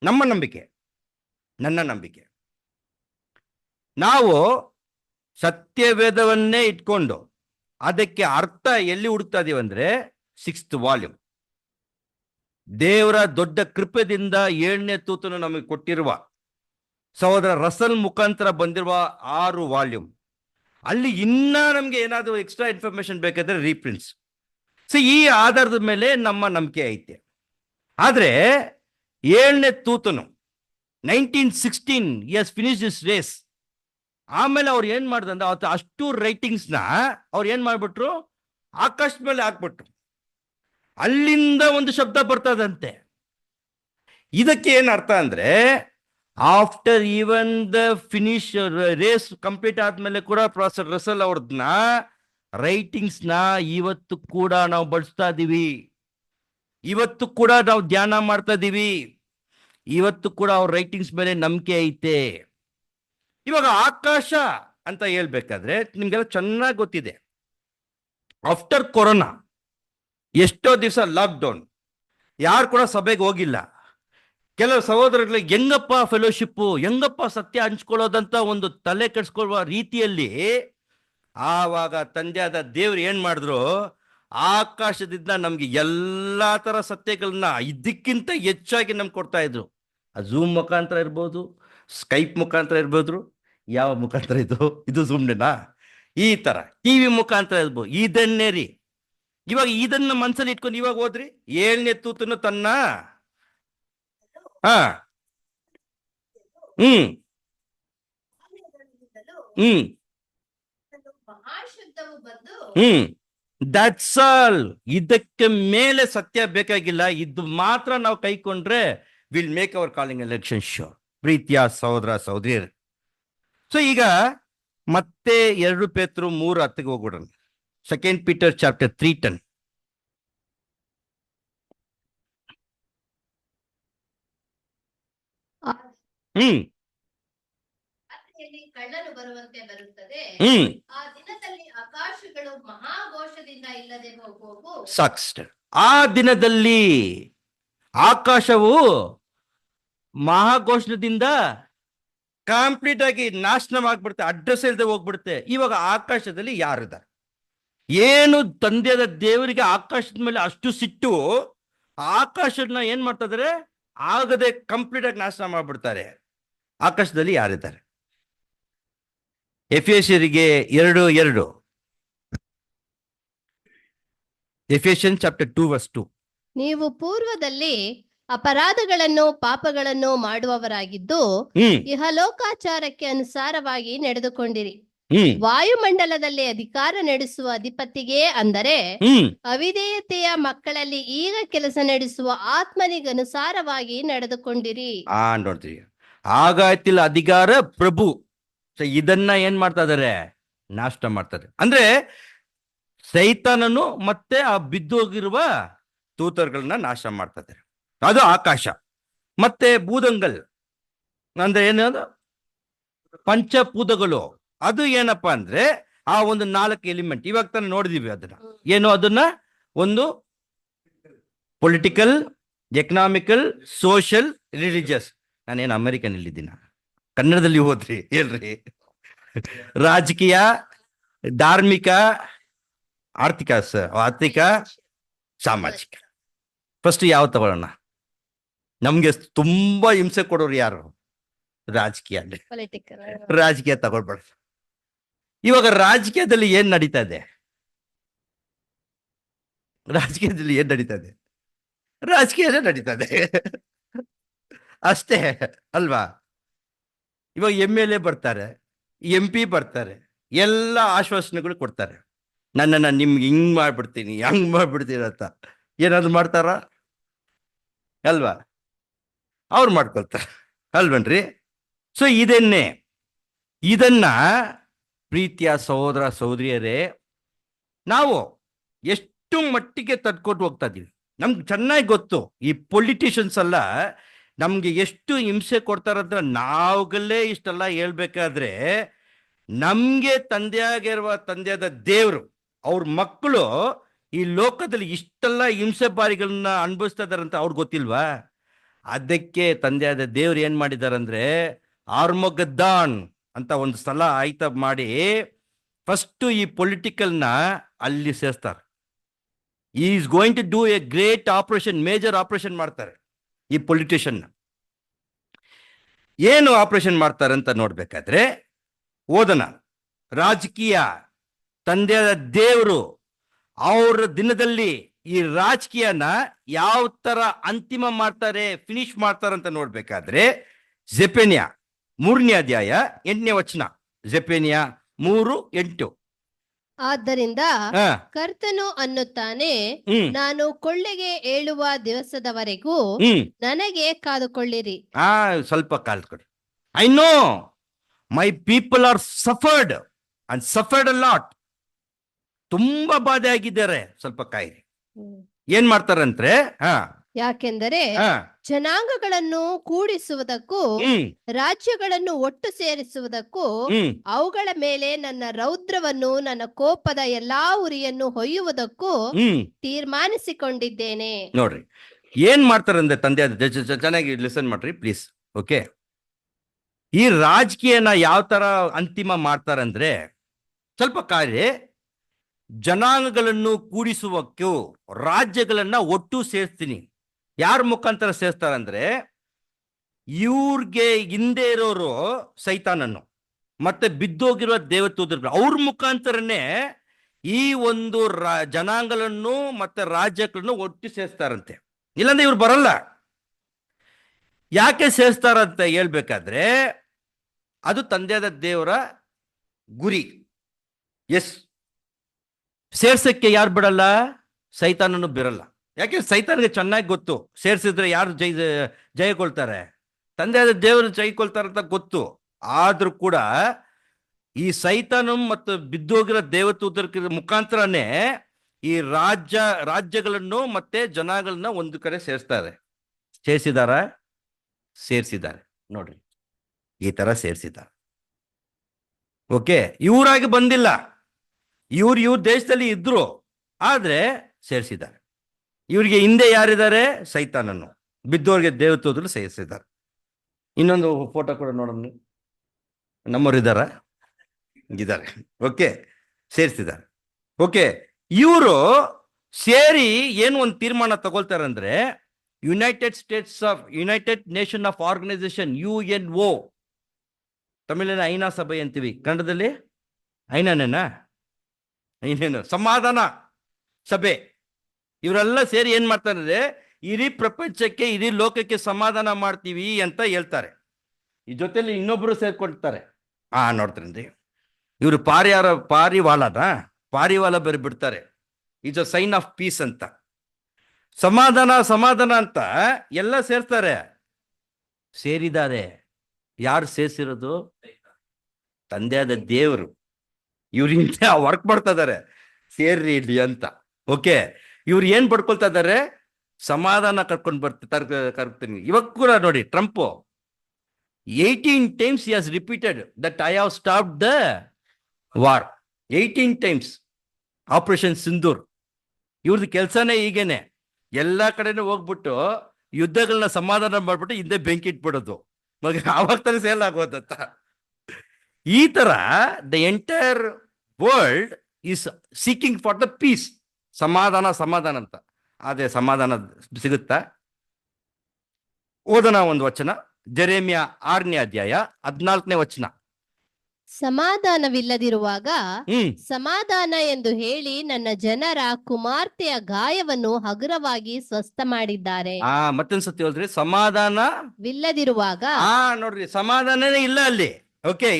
ನಮ್ಮ ನಂಬಿಕೆ, ನನ್ನ ನಂಬಿಕೆ, ನಾವು ಸತ್ಯವೇದವನ್ನೇ ಇಟ್ಕೊಂಡು ಅದಕ್ಕೆ ಅರ್ಥ ಎಲ್ಲಿ ಹುಡುಕ್ತಾ ಇದೀವಿ ಅಂದ್ರೆ 6th ವಾಲ್ಯೂಮ್. ದೇವರ ದೊಡ್ಡ ಕೃಪೆದಿಂದ 7ನೇ ತೂತನು ನಮಗೆ ಕೊಟ್ಟಿರುವ ಸಹೋದರ ರಸಲ್ ಮುಖಾಂತರ ಬಂದಿರುವ 6 ವಾಲ್ಯೂಮ್. ಅಲ್ಲಿ ಇನ್ನ ನಮ್ಗೆ ಏನಾದ್ರು ಎಕ್ಸ್ಟ್ರಾ ಇನ್ಫಾರ್ಮೇಶನ್ ಬೇಕಾದ್ರೆ ರೀಪ್ರಿಂಟ್ಸ್. ಈ ಆಧಾರದ ಮೇಲೆ ನಮ್ಮ ನಂಬಿಕೆ ಐತೆ. ಆದ್ರೆ 7ನೇ ತೂತನು 1916 ಎಸ್ ಫಿನಿಶ್ ದಿಸ್ ರೇಸ್. ಆಮೇಲೆ ಅವ್ರು ಏನ್ ಮಾಡ್ದಂದ್ರೆ ಅವತ್ತು ಅಷ್ಟು ರೈಟಿಂಗ್ಸ್ನ ಅವ್ರು ಏನ್ ಮಾಡ್ಬಿಟ್ರು, ಆಕಾಶದ ಮೇಲೆ ಹಾಕ್ಬಿಟ್ರು. ಅಲ್ಲಿಂದ ಒಂದು ಶಬ್ದ ಬರ್ತದಂತೆ. ಇದಕ್ಕೆ ಏನ್ ಅರ್ಥ ಅಂದ್ರೆ, after even the finish race complete ಆದ್ಮೇಲೆ ಕೂಡ ಪ್ರೊಫೆಸರ್ ರಸಲ್ ಅವ್ರದ್ನ ರೈಟಿಂಗ್ಸ್ನ ಇವತ್ತು ಕೂಡ ನಾವು ಬಳಸ್ತಾ ಇದೀವಿ, ಇವತ್ತು ಕೂಡ ನಾವು ಧ್ಯಾನ ಮಾಡ್ತಾ ಇದೀವಿ, ಇವತ್ತು ಕೂಡ ಅವ್ರ ರೈಟಿಂಗ್ಸ್ ಮೇಲೆ ನಂಬಿಕೆ ಐತೆ. ಇವಾಗ ಆಕಾಶ ಅಂತ ಹೇಳ್ಬೇಕಾದ್ರೆ ನಿಮ್ಗೆಲ್ಲ ಚೆನ್ನಾಗಿ ಗೊತ್ತಿದೆ, ಆಫ್ಟರ್ ಕೊರೋನಾ ಎಷ್ಟೋ ದಿವಸ ಲಾಕ್ಡೌನ್, ಯಾರು ಕೂಡ ಸಭೆಗೆ ಹೋಗಿಲ್ಲ. ಕೆಲವು ಸಹೋದರಗಳಿಗೆ ಹೆಂಗಪ್ಪ ಫೆಲೋಶಿಪ್ಪು, ಹೆಂಗಪ್ಪ ಸತ್ಯ ಹಂಚ್ಕೊಳ್ಳೋದಂತ ಒಂದು ತಲೆ ಕೆಡಿಸ್ಕೊಳ್ಳುವ ರೀತಿಯಲ್ಲಿ ಆವಾಗ ತಂದೆಯಾದ ದೇವ್ರು ಏನ್ ಮಾಡಿದ್ರು, ಆಕಾಶದಿಂದ ನಮ್ಗೆ ಎಲ್ಲಾ ತರ ಸತ್ಯಗಳನ್ನ ಇದಕ್ಕಿಂತ ಹೆಚ್ಚಾಗಿ ನಮ್ಗೆ ಕೊಡ್ತಾ ಇದ್ರು. ಝೂಮ್ ಮುಖಾಂತರ ಇರ್ಬೋದು, ಸ್ಕೈಪ್ ಮುಖಾಂತರ ಇರ್ಬೋದು. ಯಾವ ಮುಖಾಂತರ ಇದು ಝೂಮ್ನೇನಾ? ಈ ತರ ಟಿವಿ ಮುಖಾಂತರ ಇರ್ಬೋದು. ಇದನ್ನೇ ರೀ, ಇವಾಗ ಇದನ್ನ ಮನ್ಸಲ್ಲಿ ಇಟ್ಕೊಂಡು ಇವಾಗ ಹೋದ್ರಿ 7ನೇ ತೂತನು ತನ್ನ ಮಹಾಶಬ್ದವು ಬಂದು, ದಟ್ಸ್ ಆಲ್. ಇದಕ್ಕೆ ಮೇಲೆ ಸತ್ಯ ಬೇಕಾಗಿಲ್ಲ, ಇದು ಮಾತ್ರ ನಾವು ಕೈಕೊಂಡ್ರೆ will make our calling election sure. ಪ್ರೀತಿಯ ಸಹೋದರ ಸಹೋದರಿಯರು, ಈಗ ಮತ್ತೆ 2 ಪೇತ್ರ 3:10 ಹೋಗ್ಬಿಡೋಣ. 2 Peter chapter 3:10. ಕಳ್ಳನು ಬರುವಂತೆ ಬರುತ್ತದೆ. ಆ ದಿನದಲ್ಲಿ ಆಕಾಶಗಳು ಮಹಾಘೋಷದಿಂದ ಇಲ್ಲದೆ ಹೋಗುವು. ಆ ದಿನದಲ್ಲಿ ಆಕಾಶವು ಮಹಾಘೋಷದಿಂದ ಕಂಪ್ಲೀಟ್ ಆಗಿ ನಾಶನವಾಗ್ಬಿಡುತ್ತೆ, ಅಡ್ರೆಸ್ ಇಲ್ಲದೆ ಹೋಗ್ಬಿಡುತ್ತೆ. ಇವಾಗ ಆಕಾಶದಲ್ಲಿ ಯಾರಿದ್ದಾರೆ? ಏನು ತಂದೆಯಾದ ದೇವರಿಗೆ ಆಕಾಶದ ಮೇಲೆ ಅಷ್ಟು ಸಿಟ್ಟು, ಆಕಾಶನ ಏನ್ ಮಾಡ್ತಾ ಇದಾರೆ, ಆಗದೆ ಕಂಪ್ಲೀಟ್ ಆಗಿ ನಾಶನ ಮಾಡ್ಬಿಡ್ತಾರೆ. ಆಕಾಶದಲ್ಲಿ ಯಾರಿದ್ದಾರೆ? ಎಫೆಸಿಯರಿಗೆ 2:2. ಎಫೆಸಿಯನ್ ಚಾಪ್ಟರ್ 2:2. ನೀವು ಪೂರ್ವದಲ್ಲಿ ಅಪರಾಧಗಳನ್ನು ಪಾಪಗಳನ್ನು ಮಾಡುವವರಾಗಿದ್ದು ಇಹಲೋಕಾಚಾರಕ್ಕೆ ಅನುಸಾರವಾಗಿ ನಡೆದುಕೊಂಡಿರಿ. ವಾಯುಮಂಡಲದಲ್ಲಿ ಅಧಿಕಾರ ನಡೆಸುವ ಅಧಿಪತಿಗೆ, ಅಂದರೆ ಅವಿಧೇಯತೆಯ ಮಕ್ಕಳಲ್ಲಿ ಈಗ ಕೆಲಸ ನಡೆಸುವ ಆತ್ಮನಿಗನುಸಾರವಾಗಿ ನಡೆದುಕೊಂಡಿರಿ. ನೋಡ್ತೀವಿ, ಆಗಾಯ್ತಿಲ್ಲ ಅಧಿಕಾರ ಪ್ರಭು. ಇದನ್ನ ಏನ್ ಮಾಡ್ತಾ ಇದಾರೆ? ನಾಶ ಮಾಡ್ತಾರೆ. ಅಂದ್ರೆ ಸೈತಾನನು ಮತ್ತೆ ಆ ಬಿದ್ದೋಗಿರುವ ತೂತರುಗಳನ್ನ ನಾಶ ಮಾಡ್ತಾ ಇದ್ದಾರೆ. ಅದು ಆಕಾಶ. ಮತ್ತೆ ಭೂದಂಗಲ್ ಅಂದ್ರೆ ಏನದು? ಪಂಚಭೂತಗಳು. ಅದು ಏನಪ್ಪಾ ಅಂದ್ರೆ ಆ ಒಂದು 4 ಎಲಿಮೆಂಟ್. ಇವಾಗ ತಾನೇ ನೋಡಿದೀವಿ ಅದನ್ನ. ಏನು ಅದನ್ನ? ಒಂದು ಪೊಲಿಟಿಕಲ್, ಎಕನಾಮಿಕಲ್, ಸೋಷಿಯಲ್, ರಿಲಿಜಿಯಸ್. ನಾನೇನು ಅಮೆರಿಕನ್ ಇಲ್ಲಿದ್ದೀನ, ಕನ್ನಡದಲ್ಲಿ ಹೋದ್ರಿ ಹೇಳ್ರಿ. ರಾಜಕೀಯ, ಧಾರ್ಮಿಕ, ಆರ್ಥಿಕ, ಸಾಮಾಜಿಕ. ಫಸ್ಟ್ ಯಾವ ತಗೊಳ್ಳೋಣ? ನಮ್ಗೆ ತುಂಬಾ ಹಿಂಸೆ ಕೊಡೋರು ಯಾರು? ರಾಜಕೀಯ. ರಾಜಕೀಯ ತಗೊಳ್ಬಾರ್ದು. ಇವಾಗ ರಾಜಕೀಯದಲ್ಲಿ ಏನ್ ನಡೀತಾ ಇದೆ? ರಾಜಕೀಯದಲ್ಲಿ ನಡೀತಾ ಇದೆ ಅಷ್ಟೇ ಅಲ್ವಾ? ಇವಾಗ MLA ಬರ್ತಾರೆ, MP ಬರ್ತಾರೆ, ಎಲ್ಲ ಆಶ್ವಾಸನೆಗಳು ಕೊಡ್ತಾರೆ. ನನ್ನನ್ನು ನಿಮ್ಗೆ ಹಿಂಗ್ ಮಾಡ್ಬಿಡ್ತೀನಿ, ಹಂಗ್ ಮಾಡ್ಬಿಡ್ತೀನಿ ಅಂತ. ಏನಾದ್ರು ಮಾಡ್ತಾರ? ಅಲ್ವಾ? ಅವ್ರು ಮಾಡ್ಕೊಳ್ತಾರೆ, ಅಲ್ವನ್ರಿ? ಸೊ ಇದನ್ನ ಪ್ರೀತಿಯ ಸಹೋದರ ಸಹೋದರಿಯರೇ, ನಾವು ಎಷ್ಟು ಮಟ್ಟಿಗೆ ತಡ್ಕೊಂಡು ಹೋಗ್ತಾ ಇದೀವಿ ನಮ್ಗೆ ಚೆನ್ನಾಗಿ ಗೊತ್ತು. ಈ ಪೊಲಿಟಿಷಿಯನ್ಸ್ ಎಲ್ಲ ನಮ್ಗೆ ಎಷ್ಟು ಹಿಂಸೆ ಕೊಡ್ತಾರಂದ್ರೆ, ನಾವುಗಳೇ ಇಷ್ಟೆಲ್ಲ ಹೇಳ್ಬೇಕಾದ್ರೆ ನಮ್ಗೆ ತಂದೆಯಾದ ದೇವರು, ಅವ್ರ ಮಕ್ಕಳು ಈ ಲೋಕದಲ್ಲಿ ಇಷ್ಟೆಲ್ಲ ಹಿಂಸೆ ಬಾರಿಗಳನ್ನ ಅನುಭವಿಸ್ತಾ ಇದಾರಂತ ಅವ್ರಿಗೆ ಗೊತ್ತಿಲ್ವಾ? ಅದಕ್ಕೆ ತಂದೆಯಾದ ದೇವ್ರು ಏನ್ ಮಾಡಿದಾರಂದ್ರೆ, ಆರ್ಮಗದ್ದಾನ್ ಅಂತ ಒಂದು ಸ್ಥಳ ಆಯ್ತ ಮಾಡಿ ಫಸ್ಟ್ ಈ ಪೊಲಿಟಿಕಲ್ನ ಅಲ್ಲಿ ಸೇರಿಸ್ತಾರೆ. Is going to do a great operation, major operation ಮಾಡ್ತಾರೆ ಈ ಪೊಲಿಟಿಷಿಯನ್. ಏನು ಆಪರೇಷನ್ ಮಾಡ್ತಾರೆ ಅಂತ ನೋಡ್ಬೇಕಾದ್ರೆ ಓದನ. ರಾಜಕೀಯ ತಂದೆಯಾದ ದೇವರು ಅವ್ರ ದಿನದಲ್ಲಿ ಈ ರಾಜಕೀಯನ ಯಾವ ತರ ಅಂತಿಮ ಮಾಡ್ತಾರೆ, ಫಿನಿಶ್ ಮಾಡ್ತಾರೆ ಅಂತ ನೋಡ್ಬೇಕಾದ್ರೆ ಜೆಫನ್ಯ 3ನೇ ಅಧ್ಯಾಯ 8ನೇ ವಚನ. ಜೆಫನ್ಯ 3:8. ಆದ್ದರಿಂದ ಹಾ, ಕರ್ತನು ಅನ್ನುತ್ತಾನೆ, ಹ್ಮ್ ನಾನು ಕೊಳ್ಳೆಗೆ ಏಳುವ ದಿವಸದವರೆಗೂ ಹ್ಮ್ ನನಗೆ ಕಾದುಕೊಳ್ಳಿರಿ. ಸ್ವಲ್ಪ ಕಾಲ್ಕೊಡಿ. I know my people are suffered and suffered a lot. ತುಂಬಾ ಬಾಧೆ ಆಗಿದ್ದಾರೆ, ಸ್ವಲ್ಪ ಕಾಯಿರಿ. ಏನ್ ಮಾಡ್ತಾರಂದ್ರೆ, ಯಾಕೆಂದರೆ ಜನಾಂಗಗಳನ್ನು ಕೂಡಿಸುವುದಕ್ಕೂ ರಾಜ್ಯಗಳನ್ನು ಒಟ್ಟು ಸೇರಿಸುವುದಕ್ಕೂ ಅವುಗಳ ಮೇಲೆ ನನ್ನ ರೌದ್ರವನ್ನು, ನನ್ನ ಕೋಪದ ಎಲ್ಲಾ ಉರಿಯನ್ನು ಹೊಯ್ಯುವುದಕ್ಕೂ ತೀರ್ಮಾನಿಸಿಕೊಂಡಿದ್ದೇನೆ. ನೋಡ್ರಿ ಏನ್ ಮಾಡ್ತಾರಂದ್ರೆ ತಂದೆ, ಚೆನ್ನಾಗಿ ಲಿಸನ್ ಮಾಡ್ರಿ ಪ್ಲೀಸ್. ಓಕೆ, ಈ ರಾಜಕೀಯನ ಯಾವ ತರ ಅಂತಿಮ ಮಾಡ್ತಾರಂದ್ರೆ, ಸ್ವಲ್ಪ ಕಾರ್ಯ ಜನಾಂಗಗಳನ್ನು ಕೂಡಿಸುವಕ್ಕೂ ರಾಜ್ಯಗಳನ್ನ ಒಟ್ಟು ಸೇರಿಸ್ತೀನಿ. ಯಾರ ಮುಖಾಂತರ ಸೇರಿಸ್ತಾರಂದ್ರೆ, ಇವ್ರಿಗೆ ಹಿಂದೆ ಇರೋರು ಸೈತಾನನ್ನು ಮತ್ತೆ ಬಿದ್ದೋಗಿರುವ ದೇವದೂತರು, ಅವ್ರ ಮುಖಾಂತರನೇ ಈ ಒಂದು ಜನಾಂಗಗಳನ್ನು ಮತ್ತೆ ರಾಜ್ಯಗಳನ್ನು ಒಟ್ಟು ಸೇರಿಸ್ತಾರಂತೆ. ಇಲ್ಲಾಂದ್ರೆ ಇವ್ರು ಬರಲ್ಲ. ಯಾಕೆ ಸೇರಿಸ್ತಾರಂತ ಹೇಳ್ಬೇಕಾದ್ರೆ, ಅದು ತಂದೆಯಾದ ದೇವರ ಗುರಿ. ಎಸ್, ಸೇರ್ಸಕ್ಕೆ ಯಾರು ಬಿಡಲ್ಲ? ಸೈತಾನನು ಬಿರಲ್ಲ. ಯಾಕೆ? ಸೈತಾನಿಗೆ ಚೆನ್ನಾಗಿ ಗೊತ್ತು, ಸೇರ್ಸಿದ್ರೆ ಯಾರು ಜಯಕೊಳ್ತಾರೆ, ತಂದೆಯಾದ ದೇವರು ಜಯಕೊಳ್ತಾರಂತ ಗೊತ್ತು. ಆದ್ರೂ ಕೂಡ ಈ ಸೈತಾನ ಮತ್ತು ಬಿದ್ದೋಗಿರೋ ದೇವದೂತರ ಮುಖಾಂತರನೇ ಈ ರಾಜ್ಯಗಳನ್ನು ಮತ್ತೆ ಜನಗಳನ್ನ ಒಂದು ಕಡೆ ಸೇರಿಸ್ತಾರೆ. ಸೇರಿಸಿದ್ದಾರೆ ನೋಡ್ರಿ, ಈ ತರ ಸೇರಿಸಿದ್ದಾರೆ. ಓಕೆ, ಇವರಾಗಿ ಬಂದಿಲ್ಲ, ಇವ್ರ ದೇಶದಲ್ಲಿ ಇದ್ರು, ಆದ್ರೆ ಸೇರಿಸಿದ್ದಾರೆ. ಇವ್ರಿಗೆ ಹಿಂದೆ ಯಾರಿದ್ದಾರೆ? ಸೈತಾನನ್ನು, ಬಿದ್ದೋರ್ಗೆ ದೇವದೂತರು ಸೇರಿಸಿದ್ದಾರೆ. ಇನ್ನೊಂದು ಫೋಟೋ ಕೂಡ ನೋಡೋಣ. ನಮ್ಮವ್ರು ಇದ್ದಾರೆ. ಓಕೆ, ಸೇರಿಸಿದ್ದಾರೆ. ಓಕೆ, ಇವರು ಸೇರಿ ಏನು ಒಂದು ತೀರ್ಮಾನ ತಗೊಳ್ತಾರಂದ್ರೆ, United Nation of Organization, UNO. ತಮಿಳಿನ ಐನಾ ಸಭೆ ಅಂತೀವಿ, ಕನ್ನಡದಲ್ಲಿ ಐನಾನೇನಾ? ಇನ್ನೇನು ಸಮಾಧಾನ ಸಭೆ. ಇವರೆಲ್ಲ ಸೇರಿ ಏನ್ ಮಾಡ್ತಾರೆ? ಇಡೀ ಪ್ರಪಂಚಕ್ಕೆ, ಇಡೀ ಲೋಕಕ್ಕೆ ಸಮಾಧಾನ ಮಾಡ್ತೀವಿ ಅಂತ ಹೇಳ್ತಾರೆ. ಈ ಜೊತೆಲಿ ಇನ್ನೊಬ್ರು ಸೇರ್ಕೊಳ್ತಾರೆ. ನೋಡ್ತಾರೇನ್ರಿ, ಇವರು ಪಾರಿವಾಳ ಬೇರೆ ಬಿಡ್ತಾರೆ. It's a sign of peace ಅಂತ. ಸಮಾಧಾನ ಅಂತ ಎಲ್ಲ ಸೇರ್ತಾರೆ. ಸೇರಿದ್ದಾರೆ. ಯಾರು ಸೇರಿಸಿರೋದು? ತಂದೆಯಾದ ದೇವರು. ಇವ್ರಿಂದ ವರ್ಕ್ ಮಾಡ್ತಾ ಇದಾರೆ, ಸೇರ್ರಿ ಇಲ್ಲಿ ಅಂತ. ಓಕೆ, ಇವ್ರು ಏನ್ ಪಡ್ಕೊಳ್ತಾ ಇದಾರೆ? ಸಮಾಧಾನ ಕರ್ತೀನಿ. ಇವಾಗ ಕೂಡ ನೋಡಿ, Trump 18 times he has repeated that I have stopped the war. 18 times. Operation Sindoor. ಇವ್ರದ್ದು ಕೆಲಸನೇ ಹೀಗೇನೆ, ಎಲ್ಲಾ ಕಡೆನೂ ಹೋಗ್ಬಿಟ್ಟು ಯುದ್ಧಗಳನ್ನ ಸಮಾಧಾನ ಮಾಡ್ಬಿಟ್ಟು ಹಿಂದೆ ಬೆಂಕಿ ಇಟ್ಬಿಡೋದು. ಆವಾಗ ತಾನೇ ಸೇಲ್ ಆಗೋದಂತ. ಈ ತರ the entire world is seeking for the peace. ಸಮಾಧಾನ ಅಂತ. ಅದೇ ಸಮಾಧಾನ ಸಿಗುತ್ತಾ? ಓದೋಣ ಒಂದು ವಚನ, ಜೆರೆಮಿಯ 6ನೇ ಅಧ್ಯಾಯ 14ನೇ ವಚನ. ಸಮಾಧಾನವಿಲ್ಲದಿರುವಾಗ ಸಮಾಧಾನ ಎಂದು ಹೇಳಿ ನನ್ನ ಜನರ ಕುಮಾರ್ತೆಯ ಗಾಯವನ್ನು ಹಗುರವಾಗಿ ಸ್ವಸ್ಥ ಮಾಡಿದ್ದಾರೆ. ಮತ್ತೊಂದ್ಸತಿ ಹೇಳಿದ್ರಿ, ಸಮಾಧಾನವಿಲ್ಲದಿರುವಾಗ. ನೋಡ್ರಿ, ಸಮಾಧಾನನೇ ಇಲ್ಲ ಅಲ್ಲಿ. ಓಕೆ,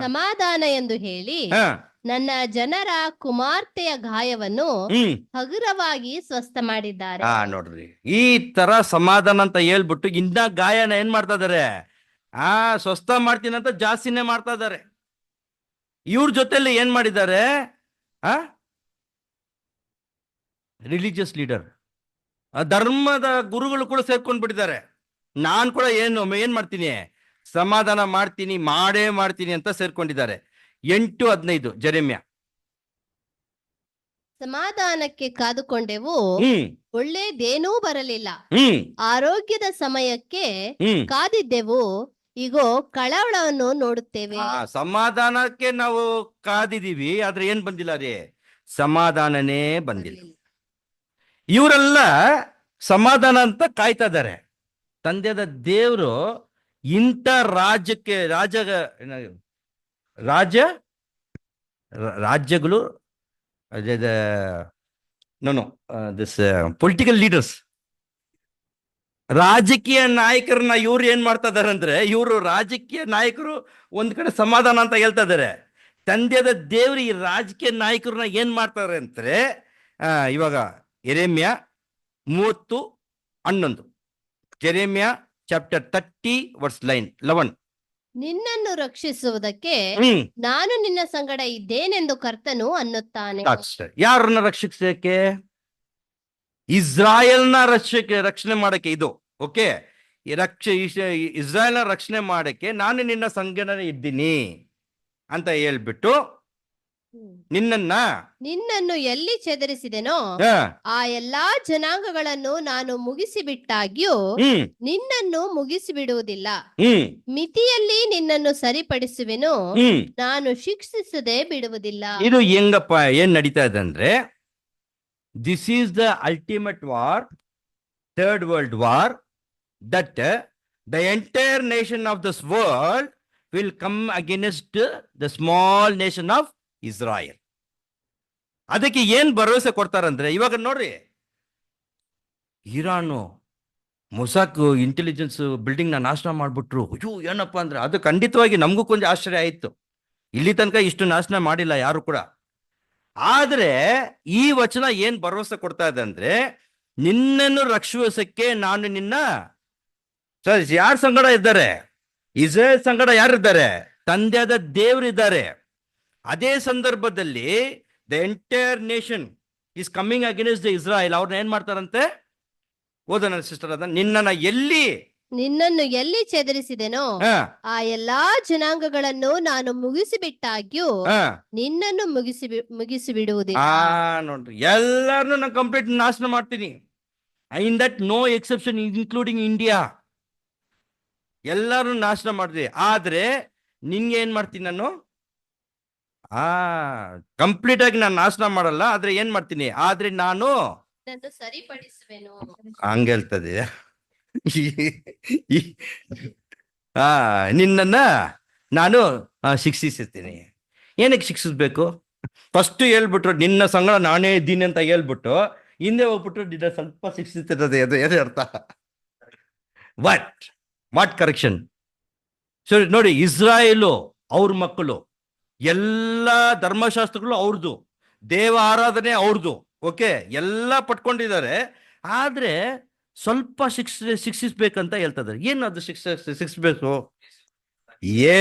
ಸಮಾಧಾನ ಎಂದು ಹೇಳಿ ಹಾ ನನ್ನ ಜನರ ಕುಮಾರ್ತೆಯ ಗಾಯವನ್ನು ಹ್ಮ್ ಹಗುರವಾಗಿ ಸ್ವಸ್ಥ ಮಾಡಿದ್ದಾರೆ. ನೋಡ್ರಿ, ಈ ತರ ಸಮಾಧಾನ ಅಂತ ಹೇಳ್ಬಿಟ್ಟು ಇನ್ನ ಗಾಯನ ಏನ್ ಮಾಡ್ತಾ ಇದಾರೆ, ಸ್ವಸ್ಥ ಮಾಡ್ತೀನಿ ಅಂತ ಜಾಸ್ತಿನೇ ಮಾಡ್ತಾ ಇದಾರೆ. ಇವ್ರ ಜೊತೆಲಿ ಏನ್ ಮಾಡಿದ್ದಾರೆ, ರಿಲಿಜಿಯಸ್ ಲೀಡರ್, ಧರ್ಮದ ಗುರುಗಳು ಕೂಡ ಸೇರ್ಕೊಂಡ್ ಬಿಟ್ಟಿದ್ದಾರೆ. ನಾನ್ ಕೂಡ ಏನ್ ಮಾಡ್ತೀನಿ, ಸಮಾಧಾನ ಮಾಡ್ತೀನಿ, ಮಾಡೇ ಮಾಡ್ತೀನಿ ಅಂತ ಸೇರ್ಕೊಂಡಿದ್ದಾರೆ. 8:15 ಜೆರೆಮ್ಯ. ಸಮಾಧಾನಕ್ಕೆ ಕಾದುಕೊಂಡೆವು, ಒಳ್ಳೇದೇನೂ ಬರಲಿಲ್ಲ. ಆರೋಗ್ಯದ ಸಮಯಕ್ಕೆ ಕಾದಿದ್ದೆವು, ಈಗೋ ಕಳವಳವನ್ನು ನೋಡುತ್ತೇವೆ. ಸಮಾಧಾನಕ್ಕೆ ನಾವು ಕಾದಿದೀವಿ, ಆದ್ರೆ ಏನ್ ಬಂದಿಲ್ಲ ರೀ, ಸಮಾಧಾನನೇ ಬಂದಿಲ್ಲ. ಇವರೆಲ್ಲ ಸಮಾಧಾನ ಅಂತ ಕಾಯ್ತಾ ಇದ್ದಾರೆ. ತಂದೆಯಾದ ದೇವರು ಇಂಥ ರಾಜ್ಯಗಳು ದಿಸ್ ಪೊಲಿಟಿಕಲ್ ಲೀಡರ್ಸ್, ರಾಜಕೀಯ ನಾಯಕರನ್ನ ಇವ್ರು ಏನ್ ಮಾಡ್ತಾ ಇದಾರೆ ಅಂದ್ರೆ, ಇವರು ರಾಜಕೀಯ ನಾಯಕರು ಒಂದ್ ಕಡೆ ಸಮಾಧಾನ ಅಂತ ಹೇಳ್ತಾ ಇದಾರೆ. ತಂದೆಯಾದ ದೇವರು ಈ ರಾಜಕೀಯ ನಾಯಕರನ್ನ ಏನ್ ಮಾಡ್ತಾರೆ ಅಂದ್ರೆ, ಇವಾಗ ಯೆರೆಮ್ಯ 30:11, ಜೆರೆಮ್ಯ ಚಾಪ್ಟರ್ 30 ವರ್ಸ್ 11. ನಿನ್ನನ್ನು ರಕ್ಷಿಸುವುದಕ್ಕೆ ನಾನು ನಿನ್ನ ಸಂಗಡ ಇದ್ದೇನೆಂದು ಕರ್ತನು ಅನ್ನುತ್ತಾನೆ. ಯಾರನ್ನ ರಕ್ಷಿಸಕ್ಕೆ? ಇಸ್ರಾಯೇಲ್ನ ರಕ್ಷಣೆ ಮಾಡಕ್ಕೆ ಇದು. ಓಕೆ, ಇಸ್ರಾಯೇಲ್ನ ರಕ್ಷಣೆ ಮಾಡಕ್ಕೆ ನಾನು ನಿನ್ನ ಸಂಗಡ ಇದ್ದೀನಿ ಅಂತ ಹೇಳ್ಬಿಟ್ಟು ನಿನ್ನನ್ನು ಎಲ್ಲಿ ಚದರಿಸಿದೆನೋ ಆ ಎಲ್ಲಾ ಜನಾಂಗಗಳನ್ನು ನಾನು ಮುಗಿಸಿಬಿಟ್ಟಾಗ್ಯೂ ನಿನ್ನನ್ನು ಮುಗಿಸಿಬಿಡುವುದಿಲ್ಲ. ಮಿತಿಯಲ್ಲಿ ನಿನ್ನನ್ನು ಸರಿಪಡಿಸುವೆನು, ನಾನು ಶಿಕ್ಷಿಸದೆ ಬಿಡುವುದಿಲ್ಲ. ಇದು ಹೆಂಗಪ್ಪ ಏನ್ ನಡೀತಾ ಇದೆ ಅಂದ್ರೆ, this is the ultimate war, third world war, that the entire nation of this world will come against the small nation of Israel. ಅದಕ್ಕೆ ಏನ್ ಭರವಸೆ ಕೊಡ್ತಾರಂದ್ರೆ, ಇವಾಗ ನೋಡ್ರಿ, ಇರಾನು ಮೊಸಾಕ್ ಇಂಟೆಲಿಜೆನ್ಸ್ ಬಿಲ್ಡಿಂಗ್ ನ ನಾಶನ ಮಾಡ್ಬಿಟ್ರು. ಅಯ್ಯೋ ಏನಪ್ಪಾ ಅಂದ್ರೆ, ಅದು ಖಂಡಿತವಾಗಿ ನಮಗೂ ಕೊಂಚ ಆಶ್ಚರ್ಯ ಆಯ್ತು. ಇಲ್ಲಿ ತನಕ ಇಷ್ಟು ನಾಶನ ಮಾಡಿಲ್ಲ ಯಾರು ಕೂಡ. ಆದ್ರೆ ಈ ವಚನ ಏನ್ ಭರವಸೆ ಕೊಡ್ತಾ ಇದೆ ಅಂದ್ರೆ, ನಿನ್ನನ್ನು ರಕ್ಷಿಸಕ್ಕೆ ನಾನು ನಿನ್ನ ಯಾರ ಸಂಗಡ ಇದ್ದಾರೆ? ಇಸ್ರೇಲ್ ಸಂಗಡ ಯಾರಿದ್ದಾರೆ? ತಂದೆಯಾದ ದೇವರಿದ್ದಾರೆ. ಅದೇ ಸಂದರ್ಭದಲ್ಲಿ the entire nation is coming against the Israel. ಅವ್ರನ್ನ ಏನ್ ಮಾಡ್ತಾರಂತೆ? ಓದೋಣ ಸಿಸ್ಟರ್, ಅದ ನಿನ್ನನ್ನು ಎಲ್ಲಿ ಚದರಿಸಿದೆನೋ ಆ ಎಲ್ಲಾ ಜನಾಂಗಗಳನ್ನು ನಾನು ಮುಗಿಸಿಬಿಟ್ಟಾಗ್ಯೂ ನಿನ್ನನ್ನು ಮುಗಿಸಿಬಿಡುವುದಿಲ್ಲ. ನೋಡ್ರಿ, ಎಲ್ಲಾರನ್ನು ನಾನು ಕಂಪ್ಲೀಟ್ ನಾಶನ ಮಾಡ್ತೀನಿ. In that no exception, including India. ಎಲ್ಲಾರು ನಾಶನ ಮಾಡಿದ್ವಿ. ಆದ್ರೆ ನಿನ್ಗೆ ಏನ್ ಮಾಡ್ತೀನಿ ನಾನು? ಕಂಪ್ಲೀಟ್ ಆಗಿ ನಾನು ನಾಶನ ಮಾಡಲ್ಲ, ಆದ್ರೆ ಏನ್ ಮಾಡ್ತೀನಿ? ಆದ್ರೆ ನಾನು ಸರಿಪಡಿಸುವೆನು. ಹಂಗೇಳ್ತದೆ. ನಿನ್ನನ್ನ ನಾನು ಶಿಕ್ಷಿಸುತ್ತೀನಿ. ಏನಕ್ಕೆ ಶಿಕ್ಷಿಸ್ಬೇಕು? ಫಸ್ಟ್ ಹೇಳ್ಬಿಟ್ರು ನಿನ್ನ ಸಂಗಡ ನಾನೇ ಇದ್ದೀನಿ ಅಂತ ಹೇಳ್ಬಿಟ್ಟು, ಹಿಂದೆ ಹೋಗ್ಬಿಟ್ರು ನಿನ್ನ ಸ್ವಲ್ಪ ಶಿಕ್ಷಿಸಿರ್ತದೆ. ಅದು ಏನೇ ಅರ್ಥ? What correction? ಸೊ ನೋಡಿ, ಇಸ್ರಾಯೇಲು ಅವ್ರ ಮಕ್ಕಳು, ಎಲ್ಲ ಧರ್ಮಶಾಸ್ತ್ರಗಳು ಅವ್ರದ್ದು, ದೇವ ಆರಾಧನೆ ಅವ್ರದ್ದು. ಓಕೆ, ಎಲ್ಲ ಪಟ್ಕೊಂಡಿದ್ದಾರೆ. ಆದ್ರೆ ಸ್ವಲ್ಪ ಶಿಕ್ಷಿಸ್ಬೇಕಂತ ಹೇಳ್ತಾ ಇದ್ದಾರೆ. ಏನು ಅದು ಶಿಕ್ಷಿಸ್ಬೇಕು?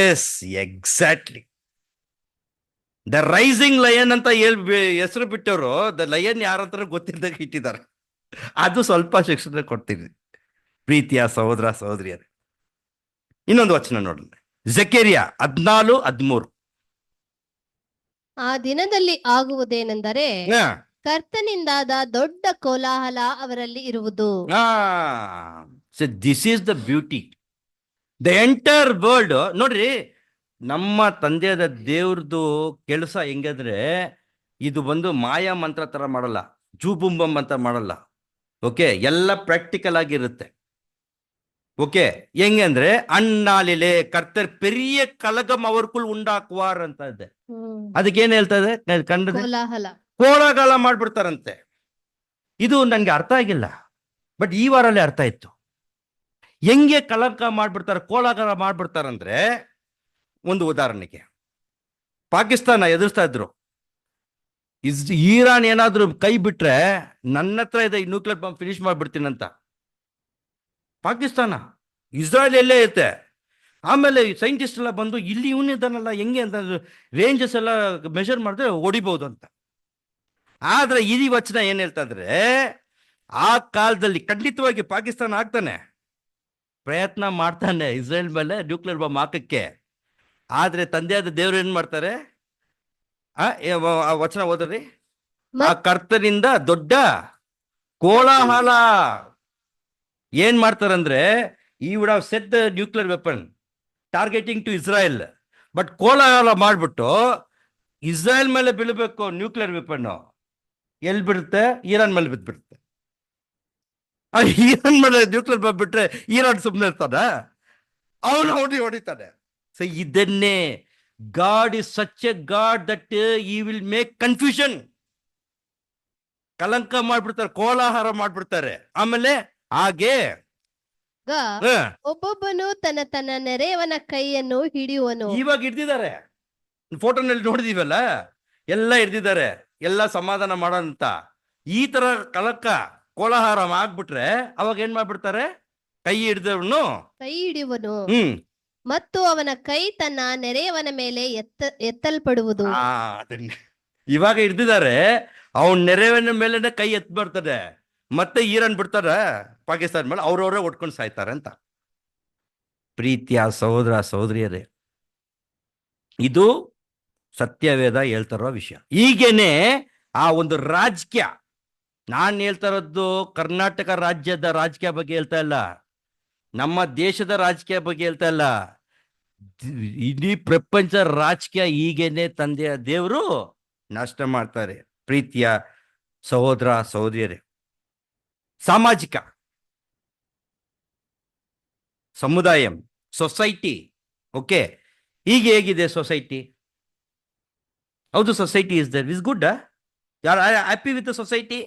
Yes, exactly. The rising lion ಅಂತ ಹೆಸರು ಬಿಟ್ಟವರು, ದ ಲಯನ್ ಯಾರಂತ ಗೊತ್ತಿದ್ದಾಗ ಇಟ್ಟಿದ್ದಾರೆ. ಅದು ಸ್ವಲ್ಪ ಶಿಕ್ಷಣ ಕೊಡ್ತೀವಿ ಪ್ರೀತಿಯ ಸಹೋದರ ಸಹೋದರಿಯರು. ಇನ್ನೊಂದು ವಚನ ನೋಡೋಣ, ಜಕರಿಯ 14:13. ಆ ದಿನದಲ್ಲಿ ಆಗುವುದೇನೆಂದರೆ, ಕರ್ತನಿಂದಾದ ದೊಡ್ಡ ಕೋಲಾಹಲ ಅವರಲ್ಲಿ ಇರುವುದು. This is the beauty. The entire world ನೋಡ್ರಿ, ನಮ್ಮ ತಂದೆಯಾದ ದೇವ್ರದ್ದು ಕೆಲಸ ಹೆಂಗಂದ್ರೆ, ಇದು ಬಂದು ಮಾಯಾ ಮಂತ್ರ ತರ ಮಾಡಲ್ಲ, ಜೂಬುಂಬಂ ಅಂತ ಮಾಡಲ್ಲ. ಓಕೆ, ಎಲ್ಲ ಪ್ರಾಕ್ಟಿಕಲ್ ಆಗಿರುತ್ತೆ. ஓகே, எங்க ಅಂದ್ರೆ அண்ணாலிலே கர்த்தர் பெரிய கலகம் அவருக்குள் ಉಂಟಾಕುವಾರ್ ಅಂತ ಇದೆ. ಅದಕ್ಕೆ ಏನ್ ಹೇಳ್ತಾ ಇದೆ? ಕೋಲಾಹಲ ಮಾಡ್ಬಿಡ್ತಾರಂತೆ. ಇದು ನನ್ಗೆ ಅರ್ಥ ಆಗಿಲ್ಲ, ಬಟ್ ಈ ವಾರಲ್ಲೇ ಅರ್ಥ ಇತ್ತು. ಹೆಂಗೆ ಕಲಕ ಮಾಡ್ಬಿಡ್ತಾರೆ, ಕೋಲಾಹಲ ಮಾಡ್ಬಿಡ್ತಾರಂದ್ರೆ, ಒಂದು ಉದಾಹರಣೆಗೆ ಪಾಕಿಸ್ತಾನ ಎದುರಿಸ್ತಾ ಇದ್ರು. ಇರಾನ್ ಏನಾದ್ರು ಕೈ ಬಿಟ್ರೆ ನನ್ನ ಹತ್ರ ಇದೆ ಈ ನ್ಯೂಕ್ಲಿಯರ್ ಬಾಂಬ್ ಫಿನಿಶ್ ಮಾಡ್ಬಿಡ್ತೀನಂತ. ಪಾಕಿಸ್ತಾನ, ಇಸ್ರಾಯೇಲ್ ಎಲ್ಲೇ ಐತೆ. ಆಮೇಲೆ ಸೈಂಟಿಸ್ಟ್ ಎಲ್ಲ ಬಂದು ಇಲ್ಲಿ ಇವನಿದ್ದಾನಲ್ಲ ಹೆಂಗೆ ಅಂತ ರೇಂಜಸ್ ಎಲ್ಲ ಮೆಷರ್ ಮಾಡಿದ್ರೆ ಹೊಡಿಬಹುದು ಅಂತ. ಆದ್ರೆ ಈ ವಚನ ಏನ್ ಹೇಳ್ತಾ ಇದ್ರೆ, ಆ ಕಾಲದಲ್ಲಿ ಖಂಡಿತವಾಗಿ ಪಾಕಿಸ್ತಾನ ಆಗ್ತಾನೆ, ಪ್ರಯತ್ನ ಮಾಡ್ತಾನೆ ಇಸ್ರೇಲ್ ಮೇಲೆ ನ್ಯೂಕ್ಲಿಯರ್ ಬಾಂಬ್ ಹಾಕಕ್ಕೆ. ಆದ್ರೆ ತಂದೆಯಾದ ದೇವ್ರು ಏನ್ ಮಾಡ್ತಾರೆ? ಆ ವಚನ ಓದ್ರಿ. ಆ ಕರ್ತನಿಂದ ದೊಡ್ಡ ಕೋಲಾಹಲ. ಏನ್ ಮಾಡ್ತಾರಂದ್ರೆ, he would have set the nuclear weapon targeting to Israel, but ಕೋಲಾಹಲ ಮಾಡ್ಬಿಟ್ಟು ಇಸ್ರಾಯೇಲ್ ಮೇಲೆ ಬೀಳ್ಬೇಕು ನ್ಯೂಕ್ಲಿಯರ್ ವೆಪನ್. ಎಲ್ಲಿ ಬಿಡುತ್ತೆ? ಇರಾನ್ ಮೇಲೆ ಬಿದ್ದ್ಬಿಡುತ್ತೆ. ಇರಾನ್ ಮೇಲೆ ನ್ಯೂಕ್ಲಿಯರ್ ಬಾಂಬ್ ಬಿಟ್ರೆ ಇರಾನ್ ಸುಮ್ಮನೆ ಇರ್ತಾನ? ಅವನು ಹೊಡಿತಾನೆ. ಸೊ ಇದನ್ನೇ God is such a God that he will make confusion. ಕಲಂಕ ಮಾಡ್ಬಿಡ್ತಾರೆ, ಕೋಲಾಹಲ ಮಾಡ್ಬಿಡ್ತಾರೆ. ಆಮೇಲೆ ಹಾಗೆ ಒಬ್ಬೊಬ್ಬನು ತನ್ನ ತನ್ನ ನೆರೆಯವನ ಕೈಯನ್ನು ಹಿಡಿಯುವನು. ಇವಾಗ ಹಿಡ್ದಿದ್ದಾರೆ, ಫೋಟೋನಲ್ಲಿ ನೋಡಿದೀವಲ್ಲ, ಎಲ್ಲ ಹಿಡ್ದಿದ್ದಾರೆ, ಎಲ್ಲ ಸಮಾಧಾನ ಮಾಡೋಂತ. ಈ ತರ ಕಲಂಕ ಕೋಲಾಹಲ ಆಗ್ಬಿಟ್ರೆ ಅವಾಗ ಏನ್ ಮಾಡ್ಬಿಡ್ತಾರೆ? ಕೈ ಹಿಡಿಯುವನು ಮತ್ತು ಅವನ ಕೈ ತನ್ನ ನೆರೆಯವನ ಮೇಲೆ ಎತ್ತಲ್ಪಡುವುದು. ಇವಾಗ ಹಿಡ್ದಿದ್ದಾರೆ, ಅವನ್ ನೆರೆಯವನ ಮೇಲೆ ಕೈ ಎತ್ ಬರ್ತದೆ. ಮತ್ತೆ ಇರಾನ್ ಬಿಡ್ತಾರ ಪಾಕಿಸ್ತಾನ ಮೇಲೆ, ಅವ್ರವರೇ ಒಟ್ಕೊಂಡು ಸಾಯ್ತಾರೆ ಅಂತ. ಪ್ರೀತಿಯ ಸಹೋದರ ಸಹೋದರಿಯರೇ, ಇದು ಸತ್ಯವೇದ ಹೇಳ್ತಾರೋ ವಿಷಯ. ಹೀಗೇನೆ ಆ ಒಂದು ರಾಜಕೀಯ, ನಾನು ಹೇಳ್ತಾ ಇರೋದು ಕರ್ನಾಟಕ ರಾಜ್ಯದ ರಾಜಕೀಯ ಬಗ್ಗೆ ಹೇಳ್ತಾ ಇಲ್ಲ, ನಮ್ಮ ದೇಶದ ರಾಜಕೀಯ ಬಗ್ಗೆ ಹೇಳ್ತಾ ಇಲ್ಲ, ಇಡೀ ಪ್ರಪಂಚ ರಾಜಕೀಯ ಹೀಗೇನೆ ತಂದೆಯ ದೇವರು ನಾಶ ಮಾಡ್ತಾರೆ. ಪ್ರೀತಿಯ ಸಹೋದರ ಸಹೋದರಿಯರೇ, ಸಾಮಾಜಿಕ ಸಮುದಾಯ, ಸೊಸೈಟಿ, ಓಕೆ, ಈಗ ಹೇಗಿದೆ ಸೊಸೈಟಿ? ಹೌದು, society is there is good. ಯಾರು ಹ್ಯಾಪಿ ವಿತ್ ಸೊಸೈಟಿ?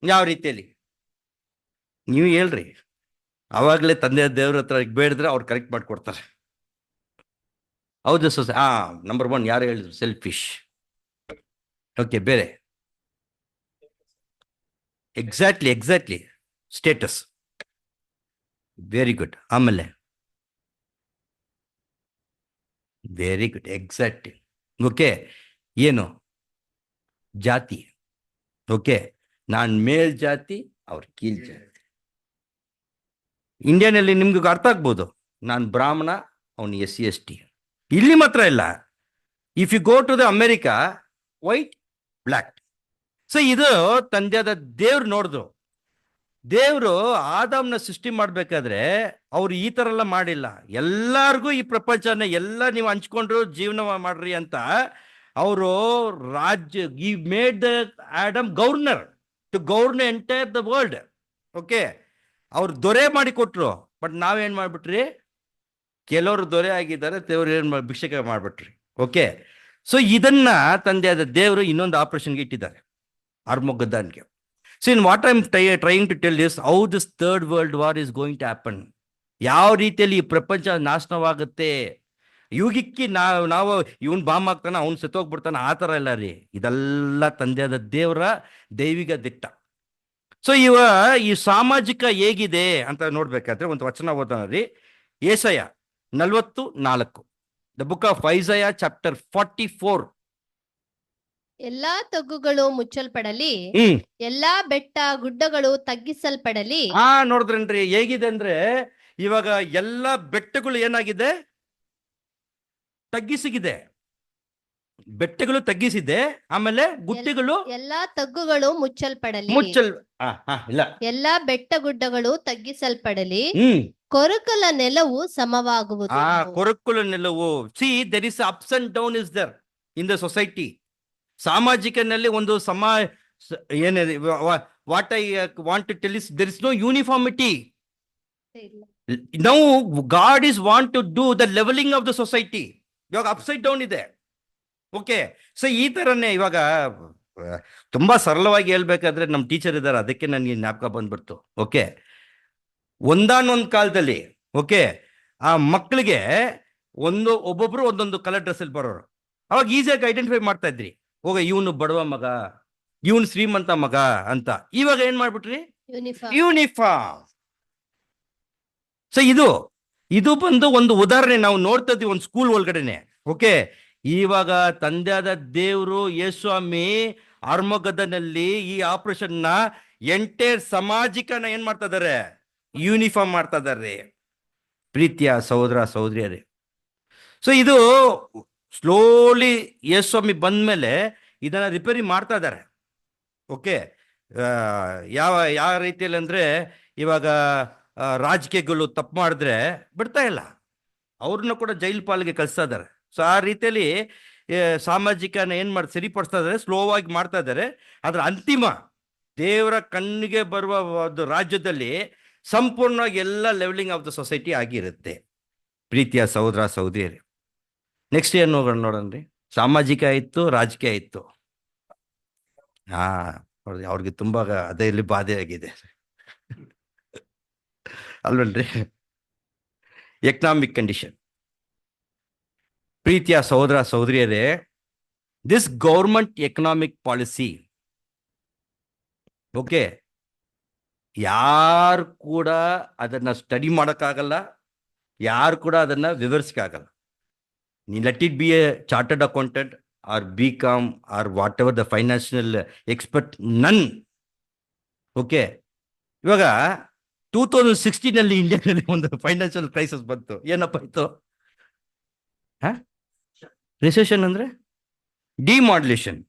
ಯಾವ ರೀತಿಯಲ್ಲಿ ನೀವು ಹೇಳ್ರಿ. ಅವಾಗಲೇ ತಂದೆ ದೇವ್ರ ಹತ್ರ ಬೇಡಿದ್ರೆ ಅವ್ರು ಕರೆಕ್ಟ್ ಮಾಡಿಕೊಡ್ತಾರೆ. ಹೌದು ನಂಬರ್ 1 ಯಾರು ಹೇಳಿದ್ರು? ಸೆಲ್ಫಿಶ್. ಓಕೆ, ಬೇರೆ ಎಕ್ಸಾಕ್ಟ್ಲಿ ಸ್ಟೇಟಸ್, ವೆರಿ ಗುಡ್. ಆಮೇಲೆ ವೆರಿ ಗುಡ್, ಎಕ್ಸಾಕ್ಟ್ಲಿ. ಓಕೆ, ಏನು ಜಾತಿ? ಓಕೆ, ನಾನು ಮೇಲ್ ಜಾತಿ, ಅವ್ರ ಕೀಳ್ ಜಾತಿ. ಇಂಡಿಯಾನಲ್ಲಿ ನಿಮ್ಗೆ ಅರ್ಥ ಆಗ್ಬೋದು, ನಾನು ಬ್ರಾಹ್ಮಣ, ಅವನು SC/ST. ಇಲ್ಲಿ ಮಾತ್ರ ಇಲ್ಲ, if you go to the America, white, black. So ಇದು ತಂದೆಯಾದ ದೇವ್ರು ನೋಡಿದ್ರು. ದೇವರು ಆದಾಮ್ನ ಸೃಷ್ಟಿ ಮಾಡ್ಬೇಕಾದ್ರೆ ಅವ್ರು ಈ ತರ ಎಲ್ಲ ಮಾಡಿಲ್ಲ. ಎಲ್ಲಾರ್ಗೂ ಈ ಪ್ರಪಂಚನ ಎಲ್ಲ ನೀವು ಹಂಚ್ಕೊಂಡ್ರು ಜೀವನ ಮಾಡ್ರಿ ಅಂತ ಅವರು ರಾಜ್ಯ, he made the Adam governor to govern entire the world. Okay, ಅವ್ರು ದೊರೆ ಮಾಡಿ ಕೊಟ್ರು. ಬಟ್ ನಾವೇನ್ ಮಾಡ್ಬಿಟ್ರಿ? ಕೆಲವರು ದೊರೆ ಆಗಿದ್ದಾರೆ, ದೇವ್ರು ಏನ್ ಭಿಕ್ಷಕ ಮಾಡ್ಬಿಟ್ರಿ. ಓಕೆ, ಸೊ ಇದನ್ನ ತಂದೆಯಾದ ದೇವರು ಇನ್ನೊಂದು ಆಪರೇಷನ್ಗೆ ಇಟ್ಟಿದ್ದಾರೆ, ಅರ್ಮೊಗದ್ದಾನ್ಗೆ. So in what I am trying to tell this, how this third world war is going to happen. ಯಾವ ರೀತಿಯಲ್ಲಿ ಈ ಪ್ರಪಂಚ ನಾಶನವಾಗುತ್ತೆ. ಯುಗಕ್ಕೆ ನಾವು ಇವನ್ ಬಾಂಬ್ ಹಾಕ್ತಾನೆ, ಅವ್ನು ಸತ್ತೋಗ್ಬಿಡ್ತಾನೆ, ಆ ಥರ ಇಲ್ಲ ರೀ. ಇದೆಲ್ಲ ತಂದೆಯಾದ ದೇವರ ದೈವಿಕ ದಿಟ್ಟ. ಸೊ ಈ ಸಾಮಾಜಿಕ ಹೇಗಿದೆ ಅಂತ ನೋಡ್ಬೇಕಾದ್ರೆ ಒಂದು ವಚನ ಓದೋಣ ರೀ. ಯೆಶಾಯ 44, ದ ಬುಕ್ ಆಫ್ ಐಸಾಯಾ ಚಾಪ್ಟರ್ 44. ಎಲ್ಲಾ ತಗ್ಗುಗಳು ಮುಚ್ಚಲ್ಪಡಲಿ, ಎಲ್ಲಾ ಬೆಟ್ಟ ಗುಡ್ಡಗಳು ತಗ್ಗಿಸಲ್ಪಡಲಿ. ನೋಡಿದ್ರೇನ್ರಿ ಹೇಗಿದೆ ಅಂದ್ರೆ, ಇವಾಗ ಎಲ್ಲಾ ಬೆಟ್ಟಗಳು ಏನಾಗಿದೆ? ತಗ್ಗಿಸಿಗಿದೆ. ಬೆಟ್ಟಗಳು ತಗ್ಗಿಸಿದೆ. ಆಮೇಲೆ ಗುಡ್ಡಗಳು, ಎಲ್ಲಾ ತಗ್ಗುಗಳು ಮುಚ್ಚಲ್ಪಡಲಿ, ಇಲ್ಲ, ಎಲ್ಲಾ ಬೆಟ್ಟ ಗುಡ್ಡಗಳು ತಗ್ಗಿಸಲ್ಪಡಲಿ, ಕೊರಕಲ ನೆಲವು ಸಮವಾಗುವುದು. ಕೊರಕಲ ನೆಲವು. See, there is ups and down is there in the society. ಸಾಮಾಜಿಕನಲ್ಲಿ ಒಂದು ಏನಿದೆ, what I want to tell is there is no uniformity. Now God is want to do the levelling of the society. ಇವಾಗ upside down ಇದೆ. Okay, so ಈ ತರನೇ ಇವಾಗ ತುಂಬಾ ಸರಳವಾಗಿ ಹೇಳ್ಬೇಕಾದ್ರೆ ನಮ್ಮ ಟೀಚರ್ ಇದ್ದಾರೆ, ಅದಕ್ಕೆ ನನಗೆ ಜ್ಞಾಪಕ ಬಂದ್ಬಿಡ್ತು. ಓಕೆ, ಒಂದಾನೊಂದು ಕಾಲದಲ್ಲಿ, ಓಕೆ, ಆ ಮಕ್ಕಳಿಗೆ ಒಬ್ಬೊಬ್ರು ಒಂದೊಂದು ಕಲರ್ ಡ್ರೆಸ್ ಅಲ್ಲಿ ಬರೋರು. ಅವಾಗ ಈಸಿಯಾಗಿ ಐಡೆಂಟಿಫೈ ಮಾಡ್ತಾ ಇದ್ರಿ. ಹೋಗ ಇವನು ಬಡವ ಮಗ, ಇವನು ಶ್ರೀಮಂತ ಮಗ ಅಂತ. ಇವಾಗ ಏನ್ ಮಾಡ್ಬಿಟ್ರಿ? ಯೂನಿಫಾರ್ಮ್. ಯೂನಿಫಾರ್ಮ್. ಸೊ ಇದು ಬಂದು ಒಂದು ಉದಾಹರಣೆ ನಾವು ನೋಡ್ತಾ ಇದ್ವಿ ಒಂದು ಸ್ಕೂಲ್ ಒಳಗಡೆನೆ. ಓಕೆ, ಇವಾಗ ತಂದೆಯಾದ ದೇವರು ಯೇಸ್ವಾಮಿ ಆರ್ಮಗದನಲ್ಲಿ ಈ ಆಪರೇಷನ್ ನ ಎಂಟೈರ್ ಸಮಾಜಿಕನ ಏನ್ ಮಾಡ್ತಾ ಇದಾರೆ? ಯೂನಿಫಾರ್ಮ್ ಮಾಡ್ತಾ ಇದಾರೆ. ಪ್ರೀತಿಯ ಸಹೋದರ ಸಹೋದರಿಯರೇ, ಸೊ ಇದು ಸ್ಲೋಲಿ ಯೇಸ್ವಾಮಿ ಬಂದ್ಮೇಲೆ ಇದನ್ನ ರಿಪೇರಿ ಮಾಡ್ತಾ ಇದ್ದಾರೆ. ಓಕೆ, ಯಾವ ರೀತಿಯಲ್ಲಿ ಅಂದ್ರೆ ಇವಾಗ ರಾಜಕೀಯಗಳು ತಪ್ಪು ಮಾಡಿದ್ರೆ ಬಿಡ್ತಾ ಇಲ್ಲ, ಅವ್ರನ್ನ ಕೂಡ ಜೈಲ್ ಪಾಲಿಗೆ ಕಳಿಸ್ತಾ ಇದ್ದಾರೆ. ಸೊ ಆ ರೀತಿಯಲ್ಲಿ ಸಾಮಾಜಿಕನ ಏನ್ ಮಾಡಿ ಸರಿಪಡಿಸ್ತಾ ಇದ್ದಾರೆ, ಸ್ಲೋ ಆಗಿ ಮಾಡ್ತಾ ಇದ್ದಾರೆ. ಅದ್ರ ಅಂತಿಮ ದೇವರ ಕಣ್ಣಿಗೆ ಬರುವ ಒಂದು ರಾಜ್ಯದಲ್ಲಿ ಸಂಪೂರ್ಣವಾಗಿ ಎಲ್ಲ ಲೆವೆಲಿಂಗ್ ಆಫ್ ದ ಸೊಸೈಟಿ ಆಗಿರುತ್ತೆ. ಪ್ರೀತಿಯ ಸಹೋದರ ಸಹೋದರಿಯರೇ, ನೆಕ್ಸ್ಟ್ ಏನು ನೋಡೋಣ್ರಿ. ಸಾಮಾಜಿಕ ಇತ್ತು, ರಾಜಕೀಯ ಇತ್ತು. ಅವ್ರಿಗೆ ತುಂಬಾ ಅದೇ ಇಲ್ಲಿ ಬಾಧೆ ಆಗಿದೆ ಅಲ್ವಲ್ರಿ? Economic condition. ಪ್ರೀತಿಯ ಸಹೋದರ ಸಹೋದರಿಯರೇ, this government economic policy, okay, ಯಾರು ಕೂಡ ಅದನ್ನ ಸ್ಟಡಿ ಮಾಡೋಕ್ಕಾಗಲ್ಲ, ಯಾರು ಕೂಡ ಅದನ್ನ ವಿವರಿಸಕ್ಕಾಗಲ್ಲ. Let it be a chartered accountant or BCom or whatever the financial expert, none. Okay, ಇವಾಗ 2016 ಇಂಡಿಯಾದಲ್ಲಿ ಒಂದು ಫೈನಾನ್ಷಿಯಲ್ ಕ್ರೈಸಿಸ್ ಬಂತು. ಏನಪ್ಪ ಇತ್ತು? ರಿಸೆಷನ್ ಅಂದ್ರೆ ಡಿಮಾಡ್ಯುಲೇಷನ್,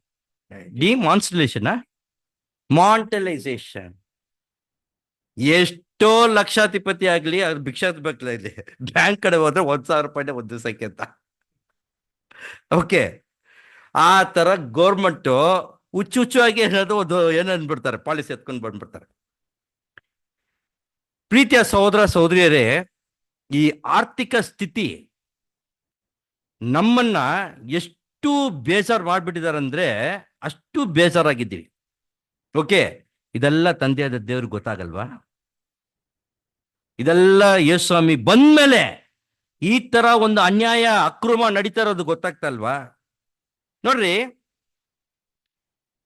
ಮಾಂಟಲೈಸೇಷನ್. ಎಷ್ಟೋ ಲಕ್ಷಾಧಿಪತಿ ಆಗ್ಲಿ, ಅದು ಭಿಕ್ಷಾಧಿಪತಿ ಬ್ಯಾಂಕ್ ಕಡೆ ಹೋದ್ರೆ 1,000 ರೂಪಾಯಿನೇ ಒಂದು ದಿವಸಕ್ಕೆ ಅಂತ. ಓಕೆ, ಆ ತರ ಗೌರ್ಮೆಂಟ್ ಹುಚ್ಚುಚ್ಚಾಗಿ ಏನಾದ್ರು ಒಂದು ಏನನ್ಬಿಡ್ತಾರೆ, ಪಾಲಿಸಿ ಎತ್ಕೊಂಡು ಬಂದ್ಬಿಡ್ತಾರೆ. ಪ್ರೀತಿಯ ಸಹೋದರ ಸಹೋದರಿಯರೇ, ಈ ಆರ್ಥಿಕ ಸ್ಥಿತಿ ನಮ್ಮನ್ನ ಎಷ್ಟು ಬೇಜಾರು ಮಾಡ್ಬಿಟ್ಟಿದ್ದಾರೆ ಅಂದ್ರೆ ಅಷ್ಟು ಬೇಜಾರಾಗಿದ್ದೀವಿ. ಓಕೆ, ಇದೆಲ್ಲ ತಂದೆಯಾದ ದೇವ್ರಿಗೆ ಗೊತ್ತಾಗಲ್ವಾ? ಇದೆಲ್ಲ ಯೇಸ್ವಾಮಿ ಬಂದ್ಮೇಲೆ ಈ ತರ ಒಂದು ಅನ್ಯಾಯ ಅಕ್ರಮ ನಡೀತಾ ಇರೋದು ಗೊತ್ತಾಗ್ತಾ ಅಲ್ವಾ? ನೋಡ್ರಿ,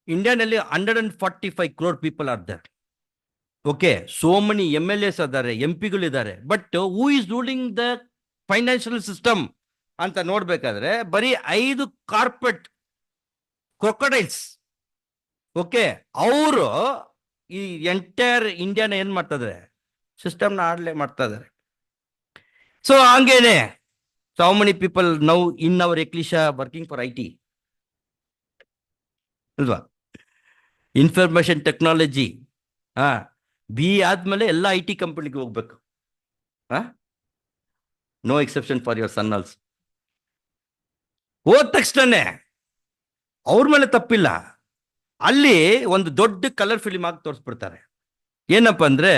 ಇಂಡಿಯಾನಲ್ಲಿ 145 crore people are there. Okay, so many MLAs ಇದ್ದಾರೆ, MP ಗಳಿದ್ದಾರೆ. But who is ruling the financial system ಅಂತ ನೋಡ್ಬೇಕಾದ್ರೆ ಬರೀ 5 ಕಾರ್ಪೊರೇಟ್ ಕ್ರೊಕೊಡೈಲ್ಸ್. ಓಕೆ, ಅವರು ಈ ಎಂಟೈರ್ ಇಂಡಿಯಾನ ಏನ್ ಮಾಡ್ತಾ ಇದಾರೆ? ಸಿಸ್ಟಮ್ನ ಆಡ್ಲೆ ಮಾಡ್ತಾ ಇದಾರೆ. ಸೊ ಹಂಗೇನೆ how many people now in our ಎಕ್ಲಿಶಾ ವರ್ಕಿಂಗ್ ಫಾರ್ IT ಅಲ್ವಾ? ಇನ್ಫಾರ್ಮೇಶನ್ ಟೆಕ್ನಾಲಜಿ BE ಆದ್ಮೇಲೆ ಎಲ್ಲ IT ಕಂಪನಿಗೆ ಹೋಗ್ಬೇಕು. No exception for your son also. ಹೋದ ತಕ್ಷಣನೇ ಅವ್ರ ಮೇಲೆ ತಪ್ಪಿಲ್ಲ, ಅಲ್ಲಿ ಒಂದು ದೊಡ್ಡ ಕಲರ್ ಫಿಲ್ಮ್ ಆಗಿ ತೋರಿಸ್ಬಿಡ್ತಾರೆ. ಏನಪ್ಪ ಅಂದ್ರೆ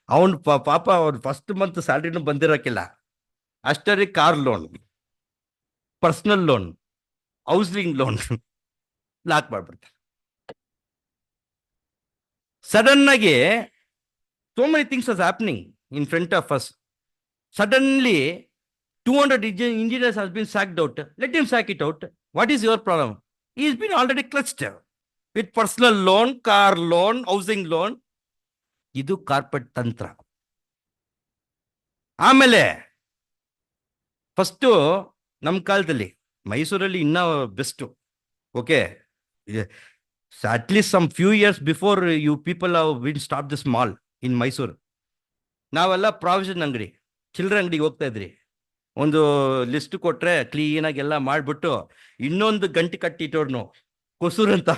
ಅವನ್ ಪಾಪ ಅವ್ರ ಫಸ್ಟ್ ಮಂತ್ ಸ್ಯಾಲ್ರಿನೂ ಬಂದಿರಕ್ಕಿಲ್ಲ, ಅಷ್ಟರಿ car loan, personal loan, housing loan lock ಮಾಡ್ಬಿಡ್ತಾರೆ. ಸಡನ್ ಆಗಿ so many things was happening in front of us. Suddenly 200 engineers has been sacked out. Let him sack it out. What is your problem? He's been already clutched with personal loan, car loan, housing loan. ಇದು corporate ತಂತ್ರ. ಆಮೇಲೆ first ನಮ್ಮ ಕಾಲದಲ್ಲಿ ಮೈಸೂರಲ್ಲಿ ಇನ್ನೂ best. Okay, at least some few years before you people have win stop this mall in Mysuru. ನಾವೆಲ್ಲ provision ಅಂಗಡಿ, ಚಿಲ್ಲರೆ ಅಂಗಡಿಗೆ ಹೋಗ್ತಾ ಇದ್ರಿ. ಒಂದು ಲಿಸ್ಟ್ ಕೊಟ್ರೆ ಕ್ಲೀನಾಗಿ ಎಲ್ಲ ಮಾಡಿಬಿಟ್ಟು ಇನ್ನೊಂದು ಗಂಟೆ ಕಟ್ಟಿಟ್ಟೋರ್ನು ಕೊಸೂರು ಅಂತ,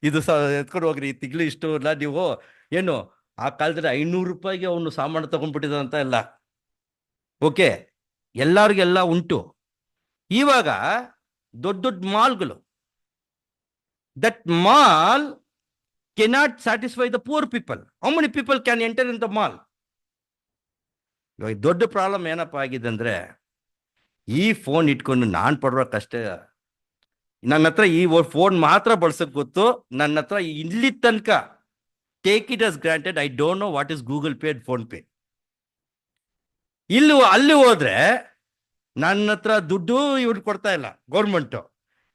ಇದು ಎತ್ಕೊಂಡು ಹೋಗ್ರಿ, ತಿಂಗಳು ಇಷ್ಟು ಇಲ್ಲ ನೀವು ಏನು. ಆ ಕಾಲದಲ್ಲಿ 500 ರೂಪಾಯಿಗೆ ಅವನು ಸಾಮಾನು ತಗೊಂಡ್ಬಿಟ್ಟಿದಂತ ಎಲ್ಲ. ಓಕೆ, ಎಲ್ಲರಿಗೆಲ್ಲ ಉಂಟು. ಇವಾಗ ದೊಡ್ಡ ದೊಡ್ಡ ಮಾಲ್ಗಳು, that mall cannot satisfy the poor people. How many people can enter in the mall? ಇವಾಗ ದೊಡ್ಡ ಪ್ರಾಬ್ಲಮ್ ಏನಪ್ಪ ಆಗಿದೆ ಅಂದ್ರೆ, ಈ ಫೋನ್ ಇಟ್ಕೊಂಡು ನಾನು ಪಡುವ ಕಷ್ಟ. ನನ್ನ ಹತ್ರ ಈ ಫೋನ್ ಮಾತ್ರ ಬಳಸಕ್ ಗೊತ್ತು. ನನ್ನ ಹತ್ರ ಇಲ್ಲಿ ತನಕ take it as granted, I don't know what is Google pay, phone pay. ಅಲ್ಲಿ ಹೋದ್ರೆ ನನ್ನ ಹತ್ರ ದುಡ್ಡು ಇವ್ರು ಕೊಡ್ತಾ ಇಲ್ಲ ಗೌರ್ಮೆಂಟು.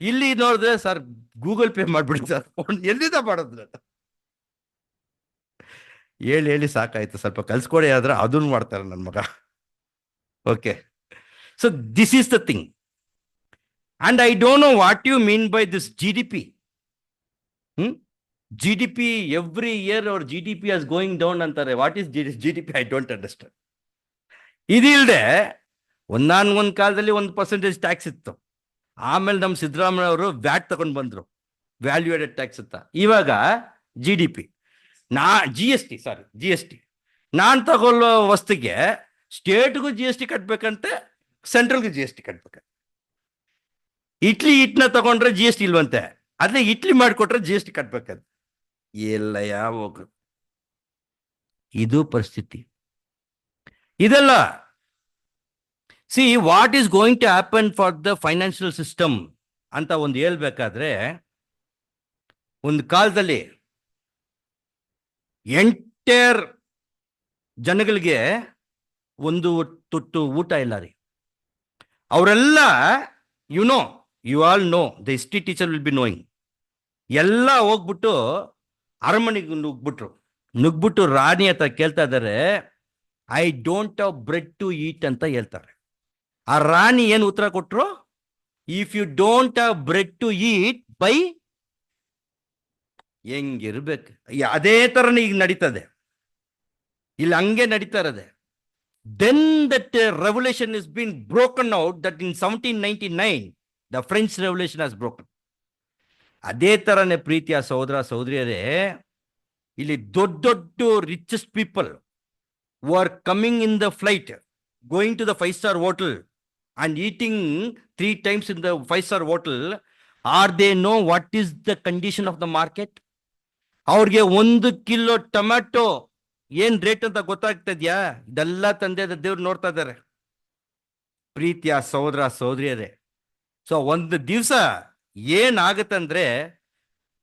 ಇಲ್ಲಿ ನೋಡಿದ್ರೆ ಸರ್ ಗೂಗಲ್ ಪೇ ಮಾಡ್ಬಿಡಿ ಸರ್, ಎಲ್ಲಿಂದ ಮಾಡೋದು? ಹೇಳಿ ಸಾಕಾಯ್ತು, ಸ್ವಲ್ಪ ಕಲ್ಸ್ಕೊಡಿ ಆದ್ರೆ ಅದನ್ನು ಮಾಡ್ತಾರೆ ನನ್ನ ಮಗ. Okay, so this is the thing. And I don't know what you mean by this GDP. GDP every year ಅವ್ರ GDP ಆಸ್ ಗೋಯಿಂಗ್ ಡೌನ್ ಅಂತಾರೆ. What is GDP? I don't understand. ಇದಿಲ್ಲದೆ ಒಂದಾನೊಂದು ಕಾಲದಲ್ಲಿ 1% ಟ್ಯಾಕ್ಸ್ ಇತ್ತು. ಆಮೇಲೆ ನಮ್ಮ ಸಿದ್ದರಾಮಯ್ಯ ಅವರು ವ್ಯಾಟ್ ತಗೊಂಡು ಬಂದ್ರು, ವ್ಯಾಲ್ಯೂ ಆಡೆಡ್ ಟ್ಯಾಕ್ಸ್ ಅಂತ. ಇವಾಗ GDP, GST. ನಾನು ತಗೊಳ್ಳೋ ವಸ್ತುಗೆ ಸ್ಟೇಟ್ಗೂ GST ಕಟ್ಬೇಕಂತೆ, ಸೆಂಟ್ರಲ್ಗೂ GST ಕಟ್ಬೇಕಂತೆ. ಇಡ್ಲಿ ಹಿಟ್ಟನ್ನ ತಗೊಂಡ್ರೆ GST ಇಲ್ವಂತೆ, ಅದೇ ಇಡ್ಲಿ ಮಾಡಿಕೊಟ್ರೆ GST ಕಟ್ಬೇಕಂತೆ. ಎಲ್ಲ ಯಾವಾಗ ಇದು ಪರಿಸ್ಥಿತಿ ಇದೆಲ್ಲ. See what is going to happen for the financial system ಅಂತ ಒಂದು ಹೇಳ್ಬೇಕಾದ್ರೆ, ಒಂದು ಕಾಲದಲ್ಲಿ ಎಂಟೈರ್ ಜನಗಳಿಗೆ ಒಂದು ತುತ್ತು ಊಟ ಇಲ್ಲ ರೀ. ಅವರೆಲ್ಲ you all know, the history teacher will be knowing, ಎಲ್ಲ ಹೋಗ್ಬಿಟ್ಟು ಅರಮನೆಗೆ ನುಗ್ಬಿಟ್ಟು ರಾಣಿ ಹತ್ರ ಕೇಳ್ತಾ ಇದ್ದಾರೆ, I don't have bread to eat ಅಂತ ಹೇಳ್ತಾರೆ. ಆ ರಾಣಿ ಏನು ಉತ್ತರ ಕೊಟ್ರು? If you don't have bread to eat buy. ಹೆಂಗಿರ್ಬೇಕು? ಅದೇ ತರನೇ ಈಗ ನಡೀತದೆ, ಇಲ್ಲಿ ಹಂಗೆ ನಡೀತಾ ಇರೋದೆ. Then that revolution is been broken out, that in 1799 the French revolution has broken. ಅದೇ ತರನೇ ಪ್ರೀತಿಯ ಸಹೋದರ ಸಹೋದರಿಯರೇ, ಇಲ್ಲಿ ದೊಡ್ಡ richest people who are coming in the flight, going to the 5-star hotel and eating 3 times in the 5-star hotel, are they know what is the condition of the market? ಅವ್ರಿಗೆ 1 kilo tomato ಏನ್ rate ಅಂತ ಗೊತ್ತಾಗ್ತದ್ಯಾ? ಇದೆಲ್ಲ ತಂದೆ ದೇವ್ರು ನೋಡ್ತಾ ಇದ್ದಾರೆ ಪ್ರೀತಿಯ ಸಹೋದರ ಸಹೋದರಿಯರೇ. ಸೊ ಒಂದು ದಿವಸ ಏನಾಗತ್ತಂದ್ರೆ,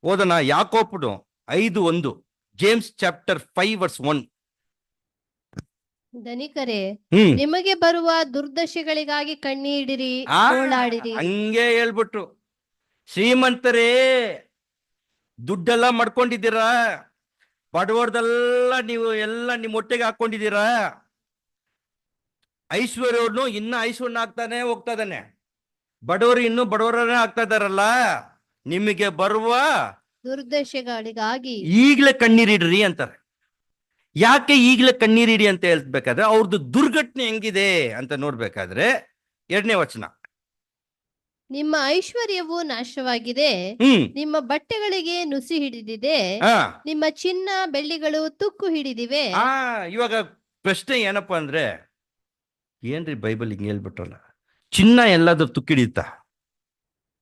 ಓದೋಣ ಯಾಕೋಬನು 5:1, ಜೇಮ್ಸ್ ಚಾಪ್ಟರ್ 5:1. ಧನಿಕರೇ, ನಿಮಗೆ ಬರುವ ದುರ್ದಶೆಗಳಿಗಾಗಿ ಕಣ್ಣೀಡಿರಿ, ಗೋಳಾಡಿರಿ. ಹಂಗೆ ಹೇಳ್ಬಿಟ್ರು. ಶ್ರೀಮಂತರೇ, ದುಡ್ಡೆಲ್ಲ ಮಾಡ್ಕೊಂಡಿದ್ದೀರಾ, ಬಡವರ್ದೆಲ್ಲ ನೀವು ಎಲ್ಲ ನಿಮ್ಮ ಹೊಟ್ಟೆಗೆ ಹಾಕೊಂಡಿದ್ದೀರಾ. ಐಶ್ವರ್ಯವ್ರನ್ನು ಇನ್ನ ಐಶ್ವರ್ಯ ಆಗ್ತಾನೆ ಹೋಗ್ತಾ ಇದ್ದಾನೆ, ಬಡವರು ಇನ್ನು ಬಡವರನ್ನೇ ಆಗ್ತಾ ಇದಾರಲ್ಲ. ನಿಮಗೆ ಬರುವ ದುರ್ದಶೆಗಳಿಗಾಗಿ ಈಗಲೇ ಕಣ್ಣೀರಿಡ್ರಿ ಅಂತಾರೆ. ಯಾಕೆ ಈಗಲೇ ಕಣ್ಣೀರಿಡಿ ಅಂತ ಹೇಳ್ಬೇಕಾದ್ರೆ, ಅವ್ರದ್ದು ದುರ್ಘಟನೆ ಹೆಂಗಿದೆ ಅಂತ ನೋಡ್ಬೇಕಾದ್ರೆ 2ನೇ ವಚನ, ನಿಮ್ಮ ಐಶ್ವರ್ಯವು ನಾಶವಾಗಿದೆ, ನಿಮ್ಮ ಬಟ್ಟೆಗಳಿಗೆ ನುಸಿ ಹಿಡಿದಿದೆ, ನಿಮ್ಮ ಚಿನ್ನ ಬೆಳ್ಳಿಗಳು ತುಕ್ಕು ಹಿಡಿದಿವೆ. ಇವಾಗ ಪ್ರಶ್ನೆ ಏನಪ್ಪಾ ಅಂದ್ರೆ, ಏನ್ರಿ ಬೈಬಲ್ ಹಿಂಗೆ ಹೇಳ್ಬಿಟ್ರಲ್ಲ, ಚಿನ್ನ ಎಲ್ಲಾದ್ರೂ ತುಕ್ಕಿಡಿಯುತ್ತಾ?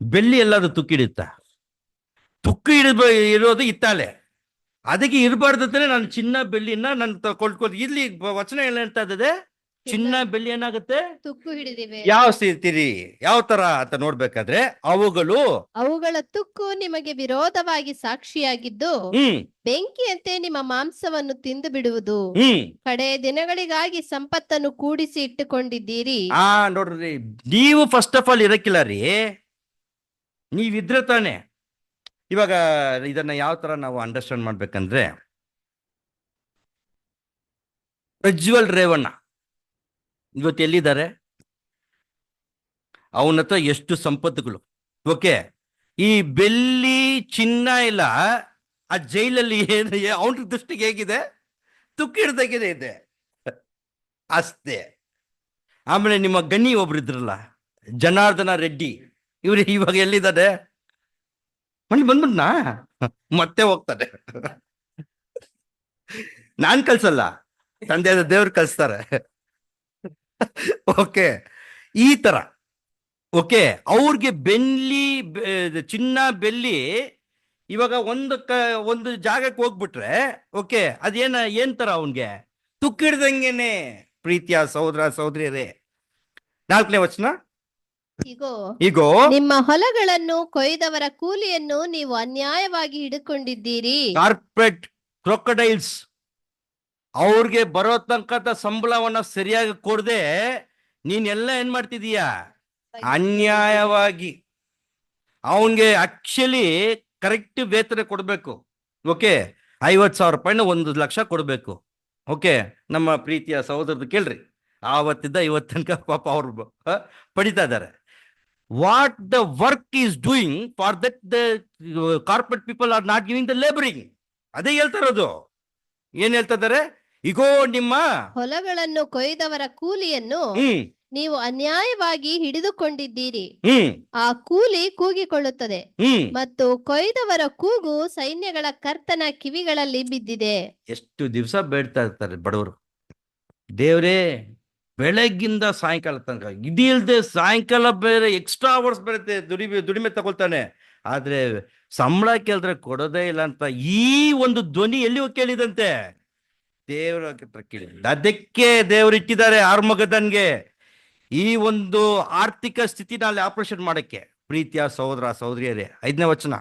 ಬೆಳ್ಳಿ ಎಲ್ಲಾದ್ರೂ ತುಕ್ಕಿಡಿಯುತ್ತಾ? ತುಕ್ಕು ಇರೋದು ಇತ್ತಾಲೆ, ಅದಕ್ಕೆ ಇರಬಾರ್ದಂತಾನೆ ನಾನು ಚಿನ್ನ ಬೆಳ್ಳಿನ ನಾನು ಕೊಂಡ್ಕೊಂಡು. ಇಲ್ಲಿ ವಚನ ಏನ್ ಹೇಳ್ತಾ ಇದ್ದದೆ, ಚಿನ್ನ ಬೆಳ್ಳಿ ಏನಾಗುತ್ತೆ? ತುಕ್ಕು ಹಿಡಿದಿವೆ. ಯಾವ ಸ್ಥಿತಿ, ಯಾವ ತರ ಅಂತ ನೋಡ್ಬೇಕಾದ್ರೆ, ಅವುಗಳ ತುಕ್ಕು ನಿಮಗೆ ವಿರೋಧವಾಗಿ ಸಾಕ್ಷಿಯಾಗಿದ್ದು ಬೆಂಕಿಯಂತೆ ನಿಮ್ಮ ಮಾಂಸವನ್ನು ತಿಂದು ಬಿಡುವುದು. ಕಡೆ ದಿನಗಳಿಗಾಗಿ ಸಂಪತ್ತನ್ನು ಕೂಡಿಸಿ ಇಟ್ಟುಕೊಂಡಿದ್ದೀರಿ. ನೋಡ್ರಿ, ನೀವು ಫಸ್ಟ್ ಆಫ್ ಆಲ್ ಇರಕ್ಕಿಲ್ಲ ರೀ, ನೀವಿದ್ರೆ ತಾನೆ. ಇವಾಗ ಇದನ್ನ ಯಾವ ತರ ನಾವು ಅಂಡರ್ಸ್ಟ್ಯಾಂಡ್ ಮಾಡ್ಬೇಕಂದ್ರೆ, ಪ್ರಜ್ವಲ್ ರೇವಣ್ಣ ಇವತ್ತು ಎಲ್ಲಿದ್ದಾರೆ? ಅವನ ಹತ್ರ ಎಷ್ಟು ಸಂಪತ್ತುಗಳು. ಓಕೆ, ಈ ಬೆಳ್ಳಿ ಚಿನ್ನ ಇಲ್ಲ, ಆ ಜೈಲಲ್ಲಿ ಅವನ ದೃಷ್ಟಿಗೆ ಹೇಗಿದೆ? ತುಕ್ಕಿಡ್ದಾಗಿದೆ ಇದೆ ಅಷ್ಟೇ. ಆಮೇಲೆ ನಿಮ್ಮ ಗಣಿ ಒಬ್ರು ಇದ್ರಲ್ಲ, ಜನಾರ್ದನ ರೆಡ್ಡಿ, ಇವ್ರು ಇವಾಗ ಎಲ್ಲಿದ್ದಾರೆ? ಮನೆ ಬಂದ್ಬಿಟ್ನಾ? ಮತ್ತೆ ಹೋಗ್ತಾರೆ. ನಾನ್ ಕಳ್ಸಲ್ಲ, ತಂದೆ ದೇವ್ರು ಕಳ್ಸ್ತಾರೆ. ಓಕೆ, ಈ ತರ. ಓಕೆ, ಅವ್ರಿಗೆ ಚಿನ್ನ ಬೆಳ್ಳಿ ಇವಾಗ ಒಂದು ಜಾಗಕ್ಕೆ ಹೋಗ್ಬಿಟ್ರೆ, ಓಕೆ, ಏನ್ ತರ ಅವನ್ಗೆ ತುಕ್ಕಿಡ್ದಂಗೆನೆ. ಪ್ರೀತಿಯ ಸಹೋದರ ಸಹೋದರಿಯರೇ, 4ನೇ ವಚನ, ಈಗೋ ನಿಮ್ಮ ಹೊಲಗಳನ್ನು ಕೊಯ್ದವರ ಕೂಲಿಯನ್ನು ನೀವು ಅನ್ಯಾಯವಾಗಿ ಹಿಡ್ಕೊಂಡಿದ್ದೀರಿ. ಕಾರ್ಪೊರೇಟ್ ಕ್ರೊಕೊಡೈಲ್ಸ್ ಅವ್ರಿಗೆ ಬರೋ ತನಕ ಸಂಬಳವನ್ನ ಸರಿಯಾಗಿ ಕೊಡದೆ ನೀನೆಲ್ಲ ಏನ್ ಮಾಡ್ತಿದೀಯ? ಅನ್ಯಾಯವಾಗಿ. ಅವನಿಗೆ ಆಕ್ಚುಲಿ ಕರೆಕ್ಟ್ ವೇತನ ಕೊಡಬೇಕು. ಓಕೆ, 50,000 ರೂಪಾಯಿನ 1,00,000 ಕೊಡಬೇಕು. ಓಕೆ, ನಮ್ಮ ಪ್ರೀತಿಯ ಸಹೋದರದ್ದು ಕೇಳ್ರಿ, ಆವತ್ತಿದ್ದ ಇವತ್ತು ತನಕ ಪಾಪ ಅವ್ರು ಪಡಿತಾ ಇದ್ದಾರೆ. What the work is doing for that the corporate people are not giving the laboring. ಅದೇ ಹೇಳ್ತಾ ಇರೋದು. ಏನ್ ಹೇಳ್ತಾ ಇದ್ದಾರೆ? ಇಗೋ ನಿಮ್ಮ ಹೊಲಗಳನ್ನು ಕೊಯ್ದವರ ಕೂಲಿಯನ್ನು ಹ್ಮ್ ನೀವು ಅನ್ಯಾಯವಾಗಿ ಹಿಡಿದುಕೊಂಡಿದ್ದೀರಿ. ಹ್ಮ್ ಆ ಕೂಲಿ ಕೂಗಿಕೊಳ್ಳುತ್ತದೆ ಹ್ಮ್ ಮತ್ತು ಕೊಯ್ದವರ ಕೂಗು ಸೈನ್ಯಗಳ ಕರ್ತನ ಕಿವಿಗಳಲ್ಲಿ ಬಿದ್ದಿದೆ. ಎಷ್ಟು ದಿವಸ ಬೇಡ್ತಾ ಇರ್ತಾರೆ ಬಡವರು, ದೇವ್ರೇ ಬೆಳಗ್ಗಿಂದ ಸಾಯಂಕಾಲ ತನಕ, ಇದಿಲ್ದೆ ಸಾಯಂಕಾಲ ಬೇರೆ ಎಕ್ಸ್ಟ್ರಾ ಅವರ್ಸ್ ಬರುತ್ತೆ, ದುಡಿಮೆ ತಗೊಳ್ತಾನೆ, ಆದ್ರೆ ಸಂಬಳ ಕೇಳಿದ್ರೆ ಕೊಡೋದೇ ಇಲ್ಲ ಅಂತ ಈ ಒಂದು ಧ್ವನಿ ಎಲ್ಲಿ ಹೋಗಿ ಕೇಳಿದಂತೆ? ದೇವರ ಹತ್ರ ಕೇಳಿದ. ಅದಕ್ಕೆ ದೇವರು ಇಟ್ಟಿದ್ದಾರೆ ಆರ್ಮಗದನ್ಗೆ ಈ ಒಂದು ಆರ್ಥಿಕ ಸ್ಥಿತಿನ ಅಲ್ಲಿ ಆಪರೇಷನ್ ಮಾಡಕ್ಕೆ. ಪ್ರೀತಿಯ ಸಹೋದರ ಸಹೋದರಿಯರೇ, 5ನೇ ವಚನ.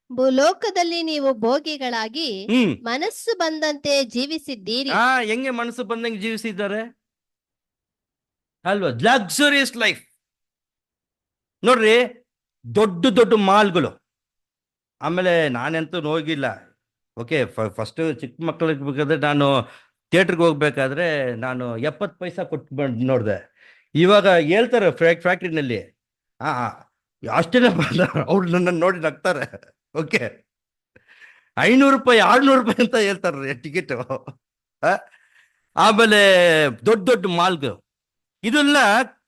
ಭೂಲೋಕದಲ್ಲಿ ನೀವು ಭೋಗಿಗಳಾಗಿ ಹ್ಮ್ ಮನಸ್ಸು ಬಂದಂತೆ ಜೀವಿಸಿದ್ದೀರಿ. ಹೆಂಗೆ ಮನಸ್ಸು ಬಂದಂಗೆ ಜೀವಿಸಿದ್ದಾರೆ ಅಲ್ವಾ? ಲಕ್ಸುರಿಯಸ್ ಲೈಫ್ ನೋಡ್ರಿ, ದೊಡ್ಡ ದೊಡ್ಡ ಮಾಲ್ಗಳು. ಆಮೇಲೆ ನಾನೆಂತೂ ಹೋಗಿಲ್ಲ. ಓಕೆ, ಫಸ್ಟ್ ಚಿಕ್ಕ ಮಕ್ಕಳಿಗೆ ಬೇಕಾದ್ರೆ ನಾನು ಥಿಯೇಟ್ರಿಗೆ ಹೋಗ್ಬೇಕಾದ್ರೆ ನಾನು 70 ಪೈಸಾ ಕೊಟ್ಟು ಬಂದು ನೋಡಿದೆ. ಇವಾಗ ಹೇಳ್ತಾರೆ ಫ್ಯಾಕ್ಟ್ರಿನಲ್ಲಿ ಅಷ್ಟೇನೆ ಅವ್ರು ನನ್ನನ್ನು ನೋಡಿ ನಗ್ತಾರೆ. ಓಕೆ, 500 ರೂಪಾಯಿ 600 ರೂಪಾಯಿ ಅಂತ ಹೇಳ್ತಾರೆ ಟಿಕೆಟು. ಆಮೇಲೆ ದೊಡ್ಡ ದೊಡ್ಡ ಮಾಲ್ಗಳು, ಇದೆಲ್ಲ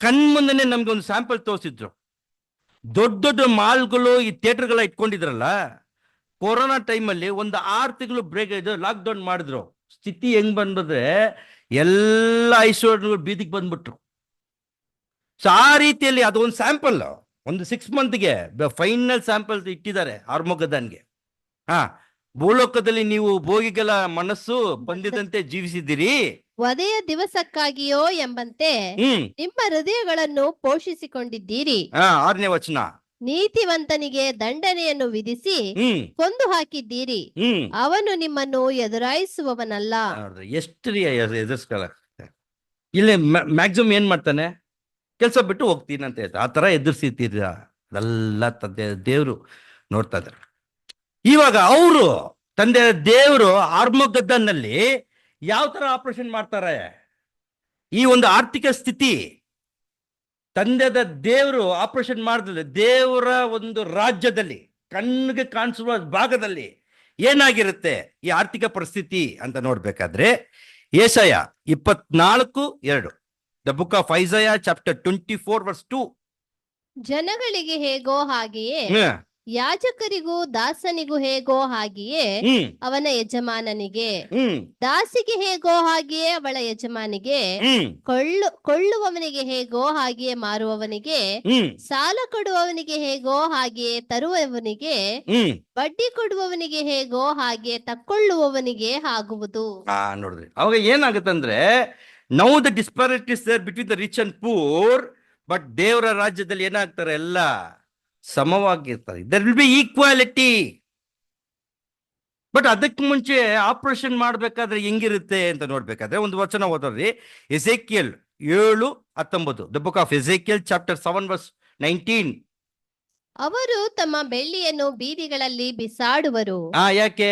ಕಣ್ಮುಂದನೆ ನಮ್ಗೆ ಒಂದು ಸ್ಯಾಂಪಲ್ ತೋರಿಸಿದ್ರು. ದೊಡ್ಡ ದೊಡ್ಡ ಮಾಲ್ಗಳು ಈ ಥಿಯೇಟರ್ಗಳ ಇಟ್ಕೊಂಡಿದ್ರಲ್ಲ, ಕೊರೋನಾ ಟೈಮಲ್ಲಿ ಒಂದು 6 ತಿಂಗಳು ಬ್ರೇಕ್ ಇದು ಲಾಕ್ಡೌನ್ ಮಾಡಿದ್ರು. ಸ್ಥಿತಿ ಹೆಂಗ್ ಬಂದ್ರೆ ಎಲ್ಲ ಐಶ್ವರ್ಯಗಳು ಬೀದಿಗೆ ಬಂದ್ಬಿಟ್ರು. ಸೊ ಆ ರೀತಿಯಲ್ಲಿ ಅದು ಒಂದು ಸ್ಯಾಂಪಲ್, ಒಂದು 6 ಮಂತ್ಗೆ ಫೈನಲ್ ಸ್ಯಾಂಪಲ್ ಇಟ್ಟಿದ್ದಾರೆ ಆರ್ಮೊಗದನ್ಗೆ. ಭೂಲೋಕದಲ್ಲಿ ನೀವು ಭೋಗಿಗಳ ಮನಸ್ಸು ಬಂದಿದಂತೆ ಜೀವಿಸಿದ್ದೀರಿ, ವಧೆಯ ದಿವಸಕ್ಕಾಗಿಯೋ ಎಂಬಂತೆ ನಿಮ್ಮ ಹೃದಯಗಳನ್ನು ಪೋಷಿಸಿಕೊಂಡಿದ್ದೀರಿ. 6ನೇ ವಚನ. ನೀತಿವಂತನಿಗೆ ದಂಡನೆಯನ್ನು ವಿಧಿಸಿ ಕೊಂದು ಹಾಕಿದ್ದೀರಿ, ಅವನು ನಿಮ್ಮನ್ನು ಎದುರಾಯಿಸುವವನಲ್ಲ. ಎಷ್ಟು ಎದುರಿಸ್ಕಲ್ಲ. ಇಲ್ಲಿ ಮ್ಯಾಕ್ಸಿಮಮ್ ಏನ್ ಮಾಡ್ತಾನೆ? ಕೆಲಸ ಬಿಟ್ಟು ಹೋಗ್ತೀನಿ ಅಂತ ಹೇಳ್ತಾರೆ. ಆ ತರ ಎದುರಿಸಿದ್ದೀರ ಅದೆಲ್ಲ ತಂದೆ ದೇವರು ನೋಡ್ತಾ ಇದ್ದಾರೆ. ಇವಾಗ ಅವರು ತಂದೆ ದೇವರು ಆರ್ಮಗದನ್ನಲ್ಲಿ ಯಾವ ತರ ಆಪರೇಷನ್ ಮಾಡ್ತಾರೆ? ಈ ಒಂದು ಆರ್ಥಿಕ ಸ್ಥಿತಿ ತಂದೆದ ದೇವರು ಆಪರೇಷನ್ ಮಾಡಿದ್ರೆ ದೇವರ ಒಂದು ರಾಜ್ಯದಲ್ಲಿ ಕಣ್ಣಿಗೆ ಕಾಣಿಸುವ ಭಾಗದಲ್ಲಿ ಏನಾಗಿರುತ್ತೆ ಈ ಆರ್ಥಿಕ ಪರಿಸ್ಥಿತಿ ಅಂತ ನೋಡ್ಬೇಕಾದ್ರೆ, ಯೆಶಾಯ 24:2, ದ ಬುಕ್ ಆಫ್ ಐಸಾಯಾ ಚಾಪ್ಟರ್ 24:2. ಜನಗಳಿಗೆ ಹೇಗೋ ಹಾಗೆಯೇ, ಯಾಜಕರಿಗೂ ದಾಸನಿಗೂ ಹೇಗೋ ಹಾಗೆಯೇ ಅವನ ಯಜಮಾನನಿಗೆ, ದಾಸಿಗೆ ಹೇಗೋ ಹಾಗೆಯೇ ಅವಳ ಯಜಮಾನಿಗೆ, ಕೊಳ್ಳುವವನಿಗೆ ಹೇಗೋ ಹಾಗೆಯೇ ಮಾರುವವನಿಗೆ, ಸಾಲ ಕೊಡುವವನಿಗೆ ಹೇಗೋ ಹಾಗೆಯೇ ತರುವವನಿಗೆ, ಬಡ್ಡಿ ಕೊಡುವವನಿಗೆ ಹೇಗೋ ಹಾಗೆ ತಕ್ಕೊಳ್ಳುವವನಿಗೆ ಆಗುವುದು. ನೋಡ್ರಿ, ಅವಾಗ ಏನಾಗುತ್ತಂದ್ರೆ, now the disparities there between the rich and poor, but ದೇವರ ರಾಜ್ಯದಲ್ಲಿ ಏನಾಗ್ತಾರೆ? ಎಲ್ಲ ಸಮವಾಗಿರ್ತಾರೆ. There will be equality. But ಅದಕ್ಕೆ ಮುಂಚೆ ಆಪರೇಷನ್ ಮಾಡ್ಬೇಕಾದ್ರೆ ಹೆಂಗಿರುತ್ತೆ ಅಂತ ನೋಡ್ಬೇಕಾದ್ರೆ ಒಂದು ವಚನ ಓದೋದ್ರಿ, Ezekiel 7:19, the book of Ezekiel chapter 7:19. ಅವರು ತಮ್ಮ ಬೆಳ್ಳಿಯನ್ನು ಬೀದಿಗಳಲ್ಲಿ ಬಿಸಾಡುವರು. ಯಾಕೆ?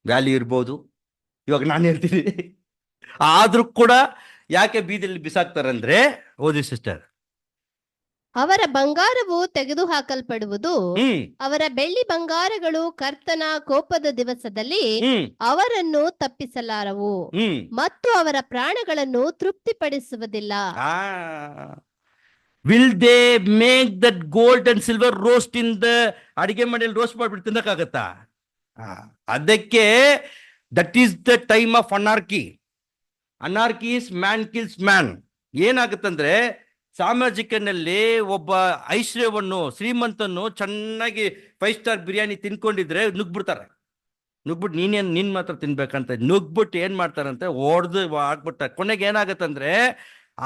ವ್ಯಾಲ್ಯೂ ಇರ್ಬೋದು, ಇವಾಗ ನಾನು ಹೇಳ್ತೀನಿ. ಆದ್ರೂ ಕೂಡ ಯಾಕೆ ಬೀದಿಯಲ್ಲಿ ಬಿಸಾಕ್ತಾರಂದ್ರೆ, ಓದಿ ಸಿಸ್ಟರ್, ಅವರ ಬಂಗಾರವು ತೆಗೆದು ಹಾಕಲ್ಪಡುವುದು, ಅವರ ಬೆಳ್ಳಿ ಬಂಗಾರಗಳು ಕರ್ತನ ಕೋಪದ ದಿವಸದಲ್ಲಿ ಅವರನ್ನು ತಪ್ಪಿಸಲಾರವು ಮತ್ತು ಅವರ ಪ್ರಾಣಗಳನ್ನು ತೃಪ್ತಿಪಡಿಸುವುದಿಲ್ಲ. Will they make that gold and silver roast in the ಅಡಿಗೆ ಮನೆಯಲ್ಲಿ ರೋಸ್ಟ್ ಮಾಡ್ಬಿಟ್ಟು ತಿನ್ನಕ್ಕಾಗತ್ತಾ? ಅದಕ್ಕೆ that is the time of anarchy. Anarchy is man kills man. ಏನಾಗುತ್ತಂದ್ರೆ, ಸಾಮಾಜಿಕನಲ್ಲಿ ಒಬ್ಬ ಐಶ್ವರ್ಯವನ್ನು ಶ್ರೀಮಂತನ್ನು ಚೆನ್ನಾಗಿ 5 ಸ್ಟಾರ್ ಬಿರಿಯಾನಿ ತಿನ್ಕೊಂಡಿದ್ರೆ ನುಗ್ಬಿಡ್ತಾರೆ. ನುಗ್ಬಿಟ್ಟು ನಿನ್ ಮಾತ್ರ ತಿನ್ಬೇಕಂತ ನುಗ್ಬಿಟ್ಟು ಏನ್ ಮಾಡ್ತಾರಂತೆ, ಹೊಡೆದು ಹಾಕ್ಬಿಡ್ತಾರೆ. ಕೊನೆಗೆ ಏನಾಗತ್ತಂದ್ರೆ,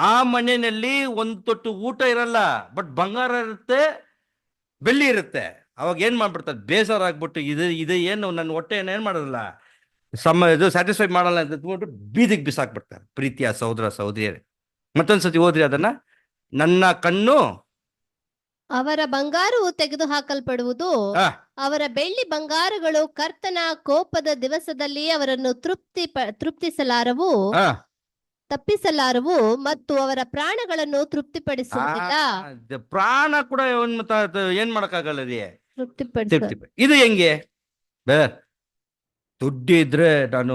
ಆ ಮನೆಯಲ್ಲಿ ಒಂದು ತೊಟ್ಟು ಊಟ ಇರಲ್ಲ, ಬಟ್ ಬಂಗಾರ ಇರುತ್ತೆ, ಬೆಳ್ಳಿ ಇರುತ್ತೆ. ಅವಾಗ ಏನ್ ಮಾಡ್ಬಿಡ್ತಾರೆ, ಬೇಸರ ಆಗ್ಬಿಟ್ಟು ಇದು ಏನು ನನ್ನ ಹೊಟ್ಟೆ ಏನ್ ಮಾಡೋದಿಲ್ಲ, ಇದು ಸ್ಯಾಟಿಸ್ಫೈ ಮಾಡಲ್ಲ ಅಂತ ಅಂದ್ಬಿಟ್ಟು ಬೀದಿಗೆ ಬಿಸಾಕ್ಬಿಡ್ತಾರೆ ಪ್ರೀತಿಯ ಸಹೋದರ ಸಹೋದರಿಯರೇ. ಮತ್ತೊಂದ್ಸತಿ ಓದ್ರಿ ಅದನ್ನ. ನನ್ನ ಕಣ್ಣು ಅವರ ಬಂಗಾರವು ತೆಗೆದುಹಾಕಲ್ಪಡುವುದು, ಆ, ಅವರ ಬೆಳ್ಳಿ ಬಂಗಾರಗಳು ಕರ್ತನ ಕೋಪದ ದಿವಸದಲ್ಲಿ ಅವರನ್ನು ತೃಪ್ತಿಸಲಾರವು, ಆ, ತಪ್ಪಿಸಲಾರವು, ಮತ್ತು ಅವರ ಪ್ರಾಣಗಳನ್ನು ತೃಪ್ತಿಪಡಿಸುವುದಿಲ್ಲ. ಪ್ರಾಣ ಕೂಡ ಏನ್ ಮಾಡಕ್ಕಾಗಲ್ಲ ರೀ. ತೃಪ್ತಿಪಡಿಸ ಇದು ಹೆಂಗೆ ದುಡ್ಡು ಇದ್ರೆ ನಾನು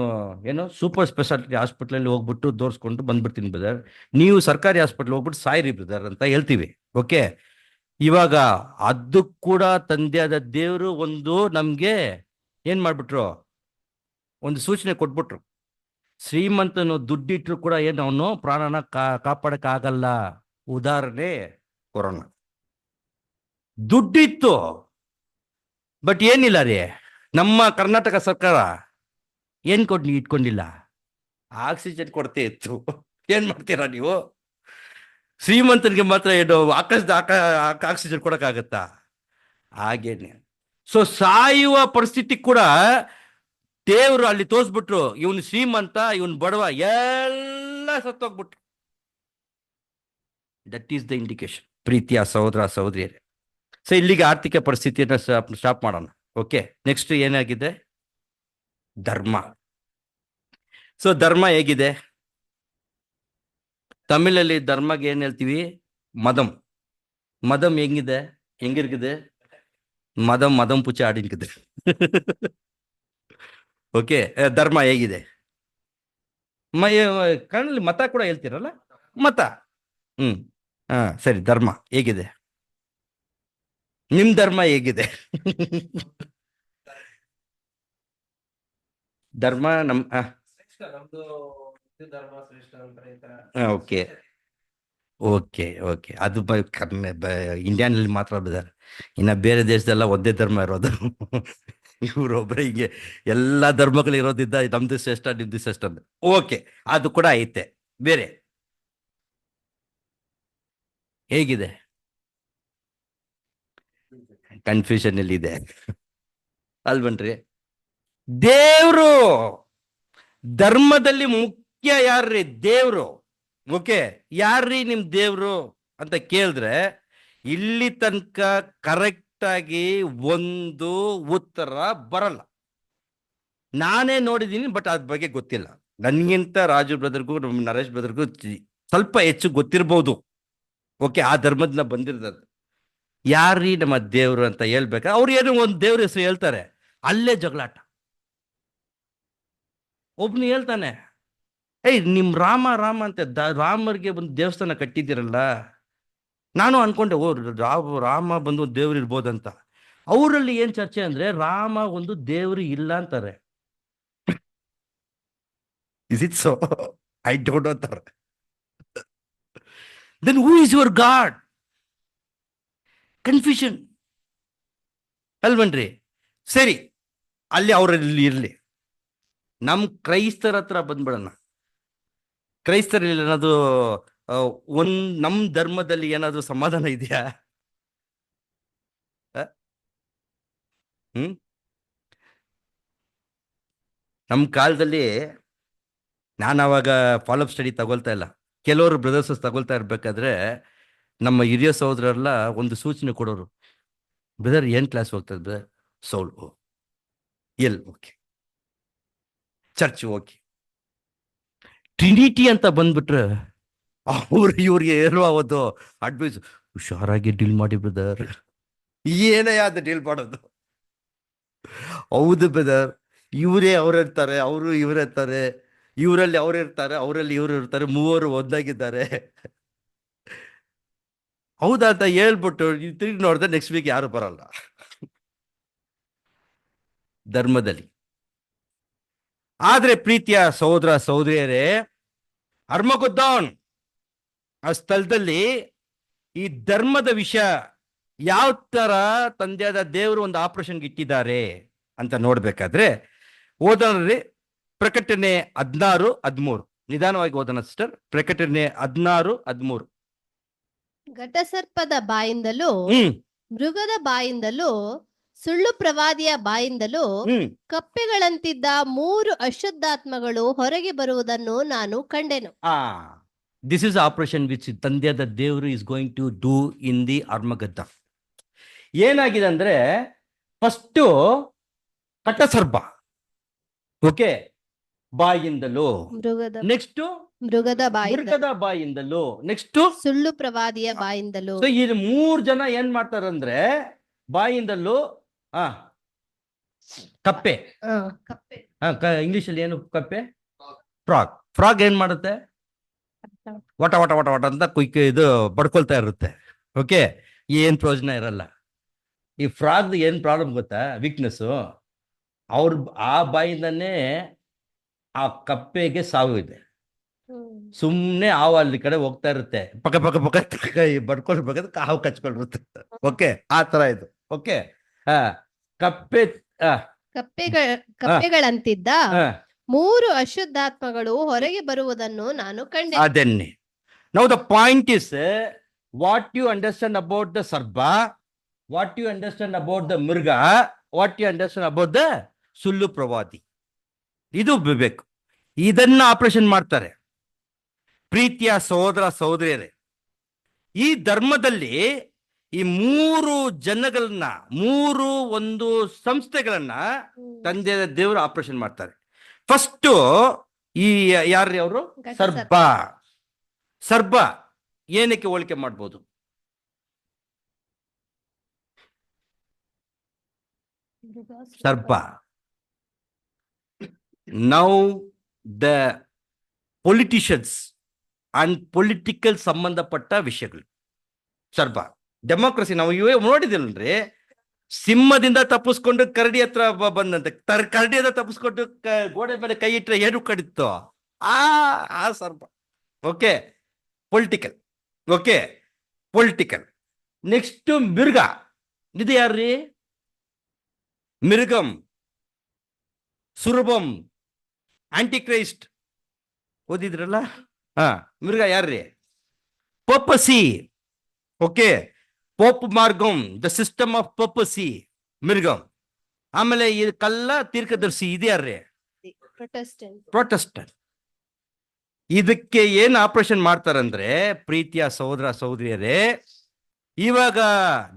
ಏನೋ ಸೂಪರ್ ಸ್ಪೆಷಾಲಿಟಿ ಹಾಸ್ಪಿಟ್ಲಲ್ಲಿ ಹೋಗ್ಬಿಟ್ಟು ತೋರಿಸ್ಕೊಂಡು ಬಂದ್ಬಿಡ್ತೀನಿ ಬ್ರದರ್, ನೀವು ಸರ್ಕಾರಿ ಹಾಸ್ಪಿಟ್ಲ್ ಹೋಗ್ಬಿಟ್ಟು ಸಾಯ್ರಿ ಬ್ರದರ್ ಅಂತ ಹೇಳ್ತೀವಿ. ಓಕೆ, ಇವಾಗ ಅದು ಕೂಡ ತಂದೆಯಾದ ದೇವರು ಒಂದು ನಮ್ಗೆ ಏನ್ ಮಾಡ್ಬಿಟ್ರು, ಒಂದು ಸೂಚನೆ ಕೊಟ್ಬಿಟ್ರು. ಶ್ರೀಮಂತನು ದುಡ್ಡಿಟ್ರು ಕೂಡ ಏನು ಅವನು ಪ್ರಾಣನ ಕಾಪಾಡಕ್ಕಾಗಲ್ಲ. ಉದಾಹರಣೆ ಕೊರೋನಾ. ದುಡ್ಡಿತ್ತು ಬಟ್ ಏನಿಲ್ಲ ರೀ, ನಮ್ಮ ಕರ್ನಾಟಕ ಸರ್ಕಾರ ಏನ್ ಇಟ್ಕೊಂಡಿಲ್ಲ, ಆಕ್ಸಿಜನ್ ಕೊಡ್ತೇ ಇತ್ತು. ಏನ್ ಮಾಡ್ತೀರಾ ನೀವು? ಶ್ರೀಮಂತನಿಗೆ ಮಾತ್ರ ಏನು ಆಕಾಶದ ಆಕ್ಸಿಜನ್ ಕೊಡಕ್ಕಾಗತ್ತಾ? ಹಾಗೇನೆ. ಸೊ ಸಾಯುವ ಪರಿಸ್ಥಿತಿ ಕೂಡ ದೇವರು ಅಲ್ಲಿ ತೋರಿಸ್ಬಿಟ್ರು, ಇವನು ಶ್ರೀಮಂತ ಇವನು ಬಡವ ಎಲ್ಲ ಸತ್ತೋಗ್ಬಿಟ್ರು. ದಟ್ ಈಸ್ ದ ಇಂಡಿಕೇಶನ್ ಪ್ರೀತಿಯ ಸಹೋದರ ಸಹೋದರಿಯರೇ. ಸೊ ಇಲ್ಲಿಗೆ ಆರ್ಥಿಕ ಪರಿಸ್ಥಿತಿಯನ್ನು ಸ್ಟಾಪ್ ಮಾಡೋಣ. ಓಕೆ, ನೆಕ್ಸ್ಟ್ ಏನಾಗಿದೆ? ಧರ್ಮ. ಸೊ ಧರ್ಮ ಹೇಗಿದೆ? ತಮಿಳಲ್ಲಿ ಧರ್ಮಗೆ ಏನ್ ಹೇಳ್ತೀವಿ? ಮದಂ. ಮದಂ ಹೆಂಗಿರ್ಗಿದೆ? ಮದಂ ಪುಚ್ಚ ಆಡಿನ್ಕಿದೆ. ಓಕೆ, ಧರ್ಮ ಹೇಗಿದೆ? ಕಣ್ಣಲ್ಲಿ ಮತ ಕೂಡ ಹೇಳ್ತೀರಲ್ಲ, ಮತ. ಸರಿ, ಧರ್ಮ ಹೇಗಿದೆ? ನಿಮ್ ಧರ್ಮ ಹೇಗಿದೆ? ಧರ್ಮ ಓಕೆ ಓಕೆ ಓಕೆ, ಅದು ಇಂಡಿಯಾನಲ್ಲಿ ಮಾತ್ರ ಬಿದ್ದಾರೆ. ಇನ್ನ ಬೇರೆ ದೇಶದೆಲ್ಲ ಒಂದೇ ಧರ್ಮ ಇರೋದು. ಇವ್ರೊಬ್ರೆ ಹಿಂಗೆ ಎಲ್ಲಾ ಧರ್ಮಗಳು ಇರೋದಿದ್ದ ನಮ್ದು ಶ್ರೇಷ್ಠ ನಿಮ್ದು ಶ್ರೇಷ್ಠ ಅಂತ. ಓಕೆ, ಅದು ಕೂಡ ಐತೆ. ಬೇರೆ ಹೇಗಿದೆ? ಕನ್ಫ್ಯೂಷನ್ ಅಲ್ಲಿ ಇದೆ ಅಲ್ವನ್ರಿ? ದೇವ್ರು ಧರ್ಮದಲ್ಲಿ ಮುಖ್ಯ ಯಾರ್ರಿ? ದೇವ್ರು. ಓಕೆ, ಯಾರ್ರೀ ನಿಮ್ ದೇವ್ರು ಅಂತ ಕೇಳಿದ್ರೆ ಇಲ್ಲಿ ತನಕ ಕರೆಕ್ಟ್ ಆಗಿ ಒಂದು ಉತ್ತರ ಬರಲ್ಲ. ನಾನೇ ನೋಡಿದ್ದೀನಿ ಬಟ್ ಅದ್ರ ಬಗ್ಗೆ ಗೊತ್ತಿಲ್ಲ. ನನ್ಗಿಂತ ರಾಜು ಬ್ರದರ್ಗೂ ನಮ್ಮ ನರೇಶ್ ಬ್ರದರ್ಗೂ ಸ್ವಲ್ಪ ಹೆಚ್ಚು ಗೊತ್ತಿರ್ಬೋದು. ಓಕೆ, ಆ ಧರ್ಮದಿಂದ ಬಂದಿರೋದು. ಯಾರ್ರೀ ನಮ್ಮ ದೇವ್ರು ಅಂತ ಹೇಳ್ಬೇಕಾ? ಅವ್ರು ಏನೋ ಒಂದು ದೇವ್ರ ಹೆಸರು ಹೇಳ್ತಾರೆ, ಅಲ್ಲೇ ಜಗಳಾಟ. ಒಬ್ನು ಹೇಳ್ತಾನೆ, ನಿಮ್ ರಾಮ ಅಂತ ರಾಮರ್ಗೆ ಒಂದು ದೇವಸ್ಥಾನ ಕಟ್ಟಿದ್ದೀರಲ್ಲ. ನಾನು ಅನ್ಕೊಂಡೆ, ರಾಮ ಬಂದು ಒಂದು ದೇವ್ರು ಇರ್ಬೋದಂತ. ಅವರಲ್ಲಿ ಏನ್ ಚರ್ಚೆ ಅಂದ್ರೆ ರಾಮ ಒಂದು ದೇವ್ರು ಇಲ್ಲ ಅಂತಾರೆ. Is it so? I don't know ಅಂತಾರೆ. Then who is your God? Confusion ಅಲ್ವನ್ರಿ? ಸರಿ, ಅಲ್ಲಿ ಅವರಲ್ಲಿ ಇರ್ಲಿ. ನಮ್ ಕ್ರೈಸ್ತರ ಹತ್ರ ಬಂದ್ಬಿಡೋಣ. ಕ್ರೈಸ್ತರಲ್ಲಿ ಏನಾದ್ರು ನಮ್ ಧರ್ಮದಲ್ಲಿ ಏನಾದ್ರು ಸಮಾಧಾನ ಇದೆಯಾ? ನಮ್ ಕಾಲದಲ್ಲಿ ನಾನು ಅವಾಗ ಫಾಲೋಅಪ್ ಸ್ಟಡಿ ತಗೊಳ್ತಾ ಇಲ್ಲ, ಕೆಲವರು ಬ್ರದರ್ಸ್ ತಗೊಳ್ತಾ ಇರ್ಬೇಕಾದ್ರೆ ನಮ್ಮ ಹಿರಿಯ ಸಹೋದರರೆಲ್ಲ ಒಂದು ಸೂಚನೆ ಕೊಡೋರು. ಬ್ರದರ್ ಏನ್ ಕ್ಲಾಸ್ ಹೋಗ್ತದೆ brother? Soul. Okay. Church okay. Trinity ಅಂತ ಬಂದ್ಬಿಟ್ರೆ ಇವ್ರಿಗೆ ಏನೋ ಅವತ್ತು ಅಡ್ವೈಸ್, ಹುಷಾರಾಗಿ ಡೀಲ್ ಮಾಡಿ ಬ್ರದರ್. ಏನೇ ಅದು ಡೀಲ್ ಮಾಡೋದು? ಹೌದು ಬ್ರದರ್, ಇವರೇ ಅವ್ರಿರ್ತಾರೆ, ಅವರು ಇವರಿರ್ತಾರೆ, ಇವರಲ್ಲಿ ಅವ್ರು ಇರ್ತಾರೆ, ಅವರಲ್ಲಿ ಇವ್ರು ಇರ್ತಾರೆ, ಮೂವರು ಒಂದಾಗಿದ್ದಾರೆ. ಹೌದಾ ಅಂತ ಹೇಳ್ಬಿಟ್ಟು ತಿರುಗಿ ನೋಡಿದ್ರೆ ನೆಕ್ಸ್ಟ್ ವೀಕ್ ಯಾರು ಬರಲ್ಲ. ಧರ್ಮದಲ್ಲಿ. ಆದ್ರೆ ಪ್ರೀತಿಯ ಸಹೋದರ ಸಹೋದರಿಯರೇ, ಅರ್ಮಗುದ್ದೋನ್ ಆ ಸ್ಥಳದಲ್ಲಿ ಈ ಧರ್ಮದ ವಿಷಯ ಯಾವ ತರ ತಂದೆಯಾದ ದೇವರು ಒಂದು ಆಪರೇಷನ್ಗೆ ಇಟ್ಟಿದ್ದಾರೆ ಅಂತ ನೋಡ್ಬೇಕಾದ್ರೆ ಓದೋಣ್ರಿ. ಪ್ರಕಟಣೆ 16:13. ನಿಧಾನವಾಗಿ ಓದೋಣ ಸಿಸ್ಟರ್. ಪ್ರಕಟಣೆ 16:13. ಘಟಸರ್ಪದ ಬಾಯಿಂದಲೂ ಮೃಗದ ಬಾಯಿಂದಲೂ ಸುಳ್ಳು ಪ್ರವಾದಿಯ ಬಾಯಿಂದಲೂ ಕಪ್ಪೆಗಳಂತಿದ್ದ 3 ಅಶುದ್ಧಾತ್ಮಗಳು ಹೊರಗೆ ಬರುವುದನ್ನು ನಾನು ಕಂಡೆನು. ದಿಸ್ ಇಸ್ ಆಪರೇಷನ್ ವಿಚ್ ತಂದೆಯಾದ ದೇವರು is going to do in the Armageddon. ಏನಾಗಿದೆ ಅಂದ್ರೆ ಫಸ್ಟು ಕಟಸರ್ಪ, ಓಕೆ, ಬಾಯಿಂದಲೂ, ನೆಕ್ಸ್ಟ್ ಮೃಗದ ಬಾಯಿಂದಲೂ, ನೆಕ್ಸ್ಟ್ ಸುಳ್ಳು ಪ್ರವಾದಿಯ ಬಾಯಿಂದಲೂ. ಸೊ ಈ 3 ಜನ ಏನ್ ಮಾಡ್ತಾರಂದ್ರೆ ಬಾಯಿಂದಲೂ ಕಪ್ಪೆ, ಇಂಗ್ಲಿಷ್ ಅಲ್ಲಿ ಏನು ಕಪ್ಪೆ, ಫ್ರಾಗ್ ಏನ್ ಮಾಡುತ್ತೆ, ವಟ ವಟ ವಟ ವಟ ಅಂತ ಇದು ಬಡ್ಕೊಳ್ತಾ ಇರುತ್ತೆ. ಓಕೆ, ಏನ್ ಪ್ರಯೋಜನ ಇರಲ್ಲ. ಈ ಫ್ರಾಗ್ ಏನ್ ಪ್ರಾಬ್ಲಮ್ ಗೊತ್ತಾ, ವೀಕ್ನೆಸ್, ಅವ್ರ ಆ ಬಾಯಿಂದನೇ ಆ ಕಪ್ಪೆಗೆ ಸಾವು ಇದೆ. ಸುಮ್ನೆ ಹಾವು ಅಲ್ಲಿ ಕಡೆ ಹೋಗ್ತಾ ಇರುತ್ತೆ, ಪಕ್ಕ ಪಕ್ಕ ಪಕ್ಕ ಬಡ್ಕೊಳ್ಬೇಕಾದ್ರೆ ಹಾವು ಕಚ್ಕೊಂಡಿರುತ್ತೆ. ಓಕೆ, ಆ ತರ ಇದು. ಓಕೆ, ಕಪ್ಪೆಗಳಂತಿದ್ದ 3 ಅಶುದ್ಧಾತ್ಮಗಳು ಹೊರಗೆ ಬರುವುದನ್ನು ನಾನು ಕಂಡೆ. ಅದನ್ನೇ now the point is what you understand about the ಸರ್ಪ, what you understand about the ಮೃಗ, what you understand about the ಸುಳ್ಳು ಪ್ರವಾದಿ. ಇದು ಬೇಕು. ಇದನ್ನ ಆಪರೇಷನ್ ಮಾಡ್ತಾರೆ. ಪ್ರೀತಿಯ ಸಹೋದರ ಸಹೋದರಿಯರೇ, ಈ ಧರ್ಮದಲ್ಲಿ ಈ 3 ಜನಗಳನ್ನ, 3 ಒಂದು ಸಂಸ್ಥೆಗಳನ್ನ ತಂದೆಯ ದೇವರು ಆಪರೇಷನ್ ಮಾಡ್ತಾರೆ. ಫಸ್ಟ್ ಈ ಯಾರ್ರಿ ಅವರು, ಸರ್ಪ ಏನಕ್ಕೆ ಹೋಲಿಕೆ ಮಾಡ್ಬೋದು? ಸರ್ಪ, now the politicians and political ಸಂಬಂಧಪಟ್ಟ ವಿಷಯಗಳು. ಸರ್ಪ ಡೆಮೋಕ್ರಸಿ ನಾವು ಇವೇ ನೋಡಿದಿಲ್ಲನ್ರಿ, ಸಿಂಹದಿಂದ ತಪ್ಪಿಸ್ಕೊಂಡು ಕರಡಿ ಹತ್ರ ಬಂದಂತೆ, ಕರಡಿ ಹತ್ರ ತಪ್ಪಿಸ್ಕೊಂಡು ಗೋಡೆ ಮೇಲೆ ಕೈ ಇಟ್ಟರೆ ಏನು ಕಡಿತೋ ಆ ಸರ್ಪ. Okay, political. Okay, political. Next ಮಿರ್ಗ, ಇದು ಯಾರ್ರಿ? ಮಿರ್ಗಂ, ಸುರಭಂ, ಆಂಟಿಕ್ರೈಸ್ಟ್ ಓದಿದ್ರಲ್ಲ. ಮಿರ್ಗ ಯಾರ್ರಿ? ಪೋಪಸಿ. ಓಕೆ, ಪೋಪ್ ಮಾರ್ಗಂ, ದ ಸಿಸ್ಟಮ್ ಆಫ್ ಪೋಪಸಿ, ಮಿರ್ಗಂ. ಆಮೇಲೆ ಈ ಕಲ್ಲ ತೀರ್ಕದರ್ಶಿ, ಇದು ಯಾರ್ರಿ? ಪ್ರೊಟೆಸ್ಟೆಂಟ್. ಇದಕ್ಕೆ ಏನ್ ಆಪರೇಷನ್ ಮಾಡ್ತಾರಂದ್ರೆ, ಪ್ರೀತಿಯ ಸಹೋದರ ಸಹೋದರಿಯರೇ, ಇವಾಗ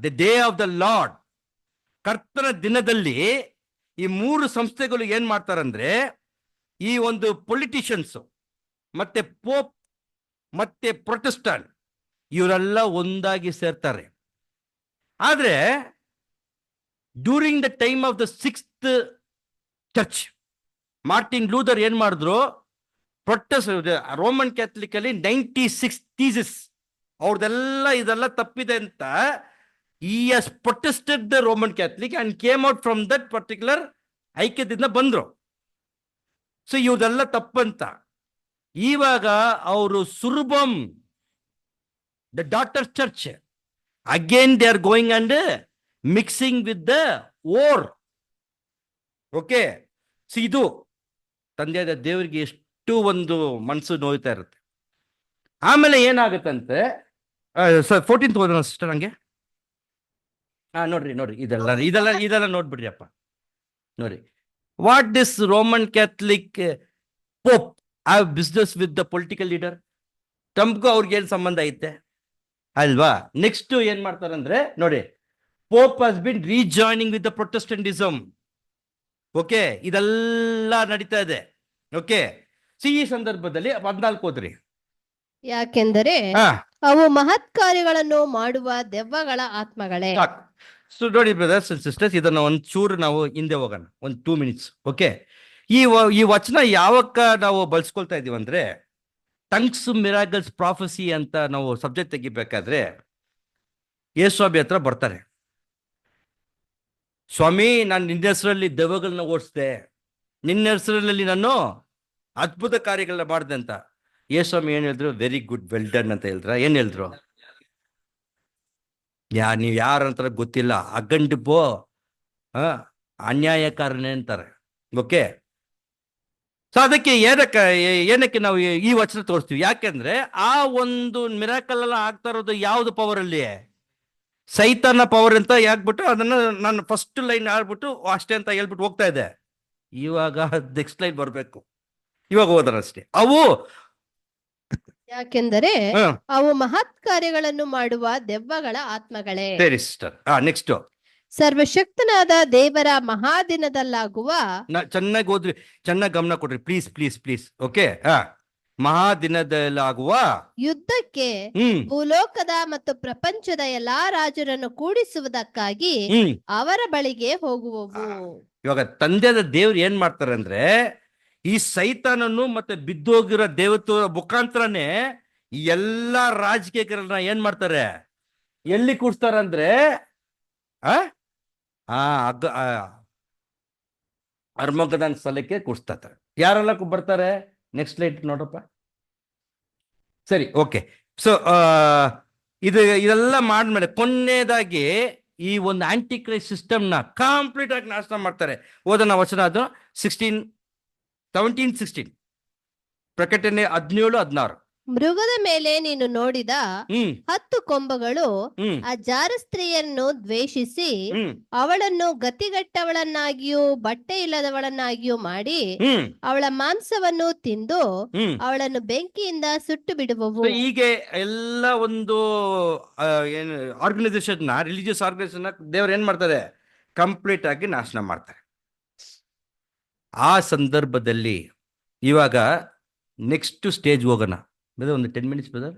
the day of the lord, ಕರ್ತನ ದಿನದಲ್ಲಿ ಈ 3 ಸಂಸ್ಥೆಗಳು ಏನ್ ಮಾಡ್ತಾರಂದ್ರೆ, ಈ ಒಂದು ಪೊಲಿಟಿಷಿಯನ್ಸ್ ಮತ್ತೆ ಪೋಪ್ ಮತ್ತೆ ಪ್ರೊಟೆಸ್ಟೆಂಟ್ ಇವರೆಲ್ಲ ಒಂದಾಗಿ ಸೇರ್ತಾರೆ. ಆದ್ರೆ during the time of the 6th church, Martin Luther ಏನ್ ಮಾಡಿದ್ರು, ರೋಮನ್ ಕ್ಯಾಥಲಿಕ್ ಅಲ್ಲಿ 96 ಥೀಸಿಸ್ ಅವ್ರದೆಲ್ಲ ಇದೆಲ್ಲ ತಪ್ಪಿದೆ ಅಂತ he has protested the Roman Catholic and came out from that particular ಐಕ್ಯದಿಂದ ಬಂದ್ರು. ಸೊ ಇವ್ರದೆಲ್ಲ ತಪ್ಪಂತ ಇವಾಗ ಅವರು ಸುರ್ಬಂ, the daughter church, again they are going and mixing with the whore. Okay, so ಇದು ತಂದೆಯಾದ ದೇವರಿಗೆ ಎಷ್ಟು ಒಂದು ಮನಸ್ಸು ನೋಯ್ತಾ ಇರುತ್ತೆ. ಆಮೇಲೆ ಏನಾಗುತ್ತಂತೆ, 14th ಓದೋಣ ಸಿಸ್ಟರ್ ಹಂಗೆ. ನೋಡ್ರಿ ಇದೆಲ್ಲ ನೋಡ್ಬಿಡ್ರಿ ಅಪ್ಪ. ನೋಡ್ರಿ, what this Roman Catholic pope have business with the political leader? ಟ್ರಂಪ್ಗೂ ಅವ್ರಿಗೆ ಏನ್ ಸಂಬಂಧ ಐತೆ ಅಲ್ವಾ? ನೆಕ್ಸ್ಟ್ ಏನ್ ಮಾಡ್ತಾರಂದ್ರೆ, ನೋಡಿ, pope has been rejoining with the Protestantism. Okay, ಇದೆಲ್ಲ ನಡೀತಾ ಇದೆ. ಓಕೆ, ಈ ಸಂದರ್ಭದಲ್ಲಿ 14 ಓದ್ರಿ. ಯಾಕೆಂದರೆ ಅವು ಮಹತ್ ಕಾರ್ಯಗಳನ್ನು ಮಾಡುವ ದೆವ್ವಗಳ ಆತ್ಮಗಳೇ. ಸೊ ನೋಡಿ ಬ್ರದರ್ಸ್ ಅಂಡ್ ಸಿಸ್ಟರ್ಸ್, ಇದನ್ನ ಒಂಚೂರು ನಾವು ಹಿಂದೆ ಹೋಗೋಣ, 2 minutes. ಓಕೆ, ಈ ವಚನ ಯಾವಕ್ಕ ನಾವು ಬಳಸ್ಕೊಳ್ತಾ ಇದೀವಿ ಅಂದ್ರೆ, ಟಂಗ್ಸ್ ಮಿರಾಕಲ್ಸ್ ಪ್ರಾಫೆಸಿ ಅಂತ ನಾವು ಸಬ್ಜೆಕ್ಟ್ ತೆಗಿಬೇಕಾದ್ರೆ ಯೇಸುಸ್ವಾಮಿ ಹತ್ರ ಬರ್ತಾರೆ. ಸ್ವಾಮಿ, ನಾನು ನಿನ್ನ ಹೆಸರಲ್ಲಿ ದೆವ್ವಗಳನ್ನ ಓಡಿಸ್ದೆ, ನಿನ್ನ ಹೆಸರಲ್ಲಿ ನಾನು ಅದ್ಭುತ ಕಾರ್ಯಗಳನ್ನ ಮಾಡಿದೆ ಅಂತ. ಯೇಸುಸ್ವಾಮಿ ಏನ್ ಹೇಳಿದ್ರು? ವೆರಿ ಗುಡ್, ವೆಲ್ ಡನ್ ಅಂತ ಹೇಳಿದ್ರ? ಏನ್ ಹೇಳಿದ್ರು? ನೀವ್ ಯಾರಂತ ಗೊತ್ತಿಲ್ಲ, ಅಗಂಡಿಪೋ ಅನ್ಯಾಯಕಾರನೇ ಅಂತಾರೆ. ಓಕೆ, ಸೊ ಅದಕ್ಕೆ ಏನಕ್ಕೆ ನಾವು ಈ ವಚನ ತೋರಿಸ್ತೀವಿ? ಯಾಕೆಂದ್ರೆ ಆ ಒಂದು ಮಿರಾಕಲ್ ಎಲ್ಲ ಆಗ್ತಾ ಇರೋದು ಯಾವ್ದು ಪವರ್ ಅಲ್ಲಿ? ಸೈತಾನ ಪವರ್ ಅಂತ ಯಾಕ್ಬಿಟ್ಟು ಅದನ್ನ ನಾನು ಫಸ್ಟ್ ಲೈನ್ ಆಡ್ಬಿಟ್ಟು ಅಷ್ಟೇ ಅಂತ ಹೇಳ್ಬಿಟ್ಟು ಹೋಗ್ತಾ ಇದ್ದೆ. ಇವಾಗ ನೆಕ್ಸ್ಟ್ ಲೈನ್ ಬರ್ಬೇಕು. ಇವಾಗ ಹೋದರಷ್ಟೇ ಅವು. ಯಾಕೆಂದರೆ ಹ, ಅವು ಮಹತ್ ಕಾರ್ಯಗಳನ್ನು ಮಾಡುವ ದೆವ್ವಗಳ ಆತ್ಮಗಳೇ. ಸರಿ ಸಿಸ್ಟರ್. ನೆಕ್ಸ್ಟ್ ಸರ್ವಶಕ್ತನಾದ ದೇವರ ಮಹಾದಿನದಲ್ಲಾಗುವ ಚೆನ್ನಾಗಿ ಓದ್ರಿ, ಚೆನ್ನಾಗಿ ಗಮನ ಕೊಡ್ರಿ, ಪ್ಲೀಸ್ ಪ್ಲೀಸ್ ಪ್ಲೀಸ್. ಓಕೆ. ಮಹಾದಿನದಲ್ಲಾಗುವ ಯುದ್ಧಕ್ಕೆ ಭೂಲೋಕದ ಮತ್ತು ಪ್ರಪಂಚದ ಎಲ್ಲಾ ರಾಜರನ್ನು ಕೂಡಿಸುವುದಕ್ಕಾಗಿ ಅವರ ಬಳಿಗೆ ಹೋಗುವವು. ಇವಾಗ ತಂದೆದ ದೇವ್ರು ಏನ್ ಮಾಡ್ತಾರೆ ಅಂದ್ರೆ, ಈ ಸೈತಾನನ್ನು ಮತ್ತೆ ಬಿದ್ದೋಗಿರೋ ದೇವತ್ವ ಮುಖಾಂತರನೇ ಈ ಎಲ್ಲಾ ರಾಜಕೀಯಗಳನ್ನ ಏನ್ ಮಾಡ್ತಾರೆ, ಎಲ್ಲಿ ಕೂಡ್ಸ್ತಾರಂದ್ರೆ ಅರ್ಮಗದಾನ್ ಸ್ಥಳಕ್ಕೆ ಕೂಡ್ಸ್ತಾರೆ. ಯಾರೆಲ್ಲ ಬರ್ತಾರೆ? ನೆಕ್ಸ್ಟ್ ಲೈಟ್ ನೋಡಪ್ಪ. ಸರಿ, ಓಕೆ. ಸೊ ಇದೆಲ್ಲ ಮಾಡಿದ್ಮೇಲೆ ಕೊನೆಯದಾಗಿ ಈ ಒಂದು ಆಂಟಿ ಕ್ರೈಸ್ಟ್ ಸಿಸ್ಟಮ್ನ ಕಂಪ್ಲೀಟ್ ಆಗಿ ನಾಶ ಮಾಡ್ತಾರೆ. ಓದೋಣ ವಚನ, ಅದು 17-16 ಪ್ರಕಟಣೆ 17-16. ಮೃಗದ ಮೇಲೆ ನೀನು ನೋಡಿದ 10 ಕೊಂಬುಗಳು ಆ ಜಾರ ಸ್ತ್ರೀಯನ್ನು ದ್ವೇಷಿಸಿ ಅವಳನ್ನು ಗತಿಗಟ್ಟವಳನ್ನಾಗಿಯೂ ಬಟ್ಟೆ ಇಲ್ಲದವಳನ್ನಾಗಿಯೂ ಮಾಡಿ ಅವಳ ಮಾಂಸವನ್ನು ತಿಂದು ಅವಳನ್ನು ಬೆಂಕಿಯಿಂದ ಸುಟ್ಟು ಬಿಡುವವು. ಹೀಗೆ ಎಲ್ಲ ಒಂದು ಏನು ಆರ್ಗನೈಸೇಷನ್, ರಿಲಿಜಿಯಸ್ ಆರ್ಗನೈಸೇಷನ್ ದೇವ್ರು ಏನ್ ಮಾಡ್ತಾರೆ, ಕಂಪ್ಲೀಟ್ ಆಗಿ ನಾಶನ ಮಾಡ್ತಾರೆ. ಆ ಸಂದರ್ಭದಲ್ಲಿ ಇವಾಗ ನೆಕ್ಸ್ಟ್ ಸ್ಟೇಜ್ ಹೋಗೋಣ. ಒಂದು 10 minutes ಬ್ರದರ್.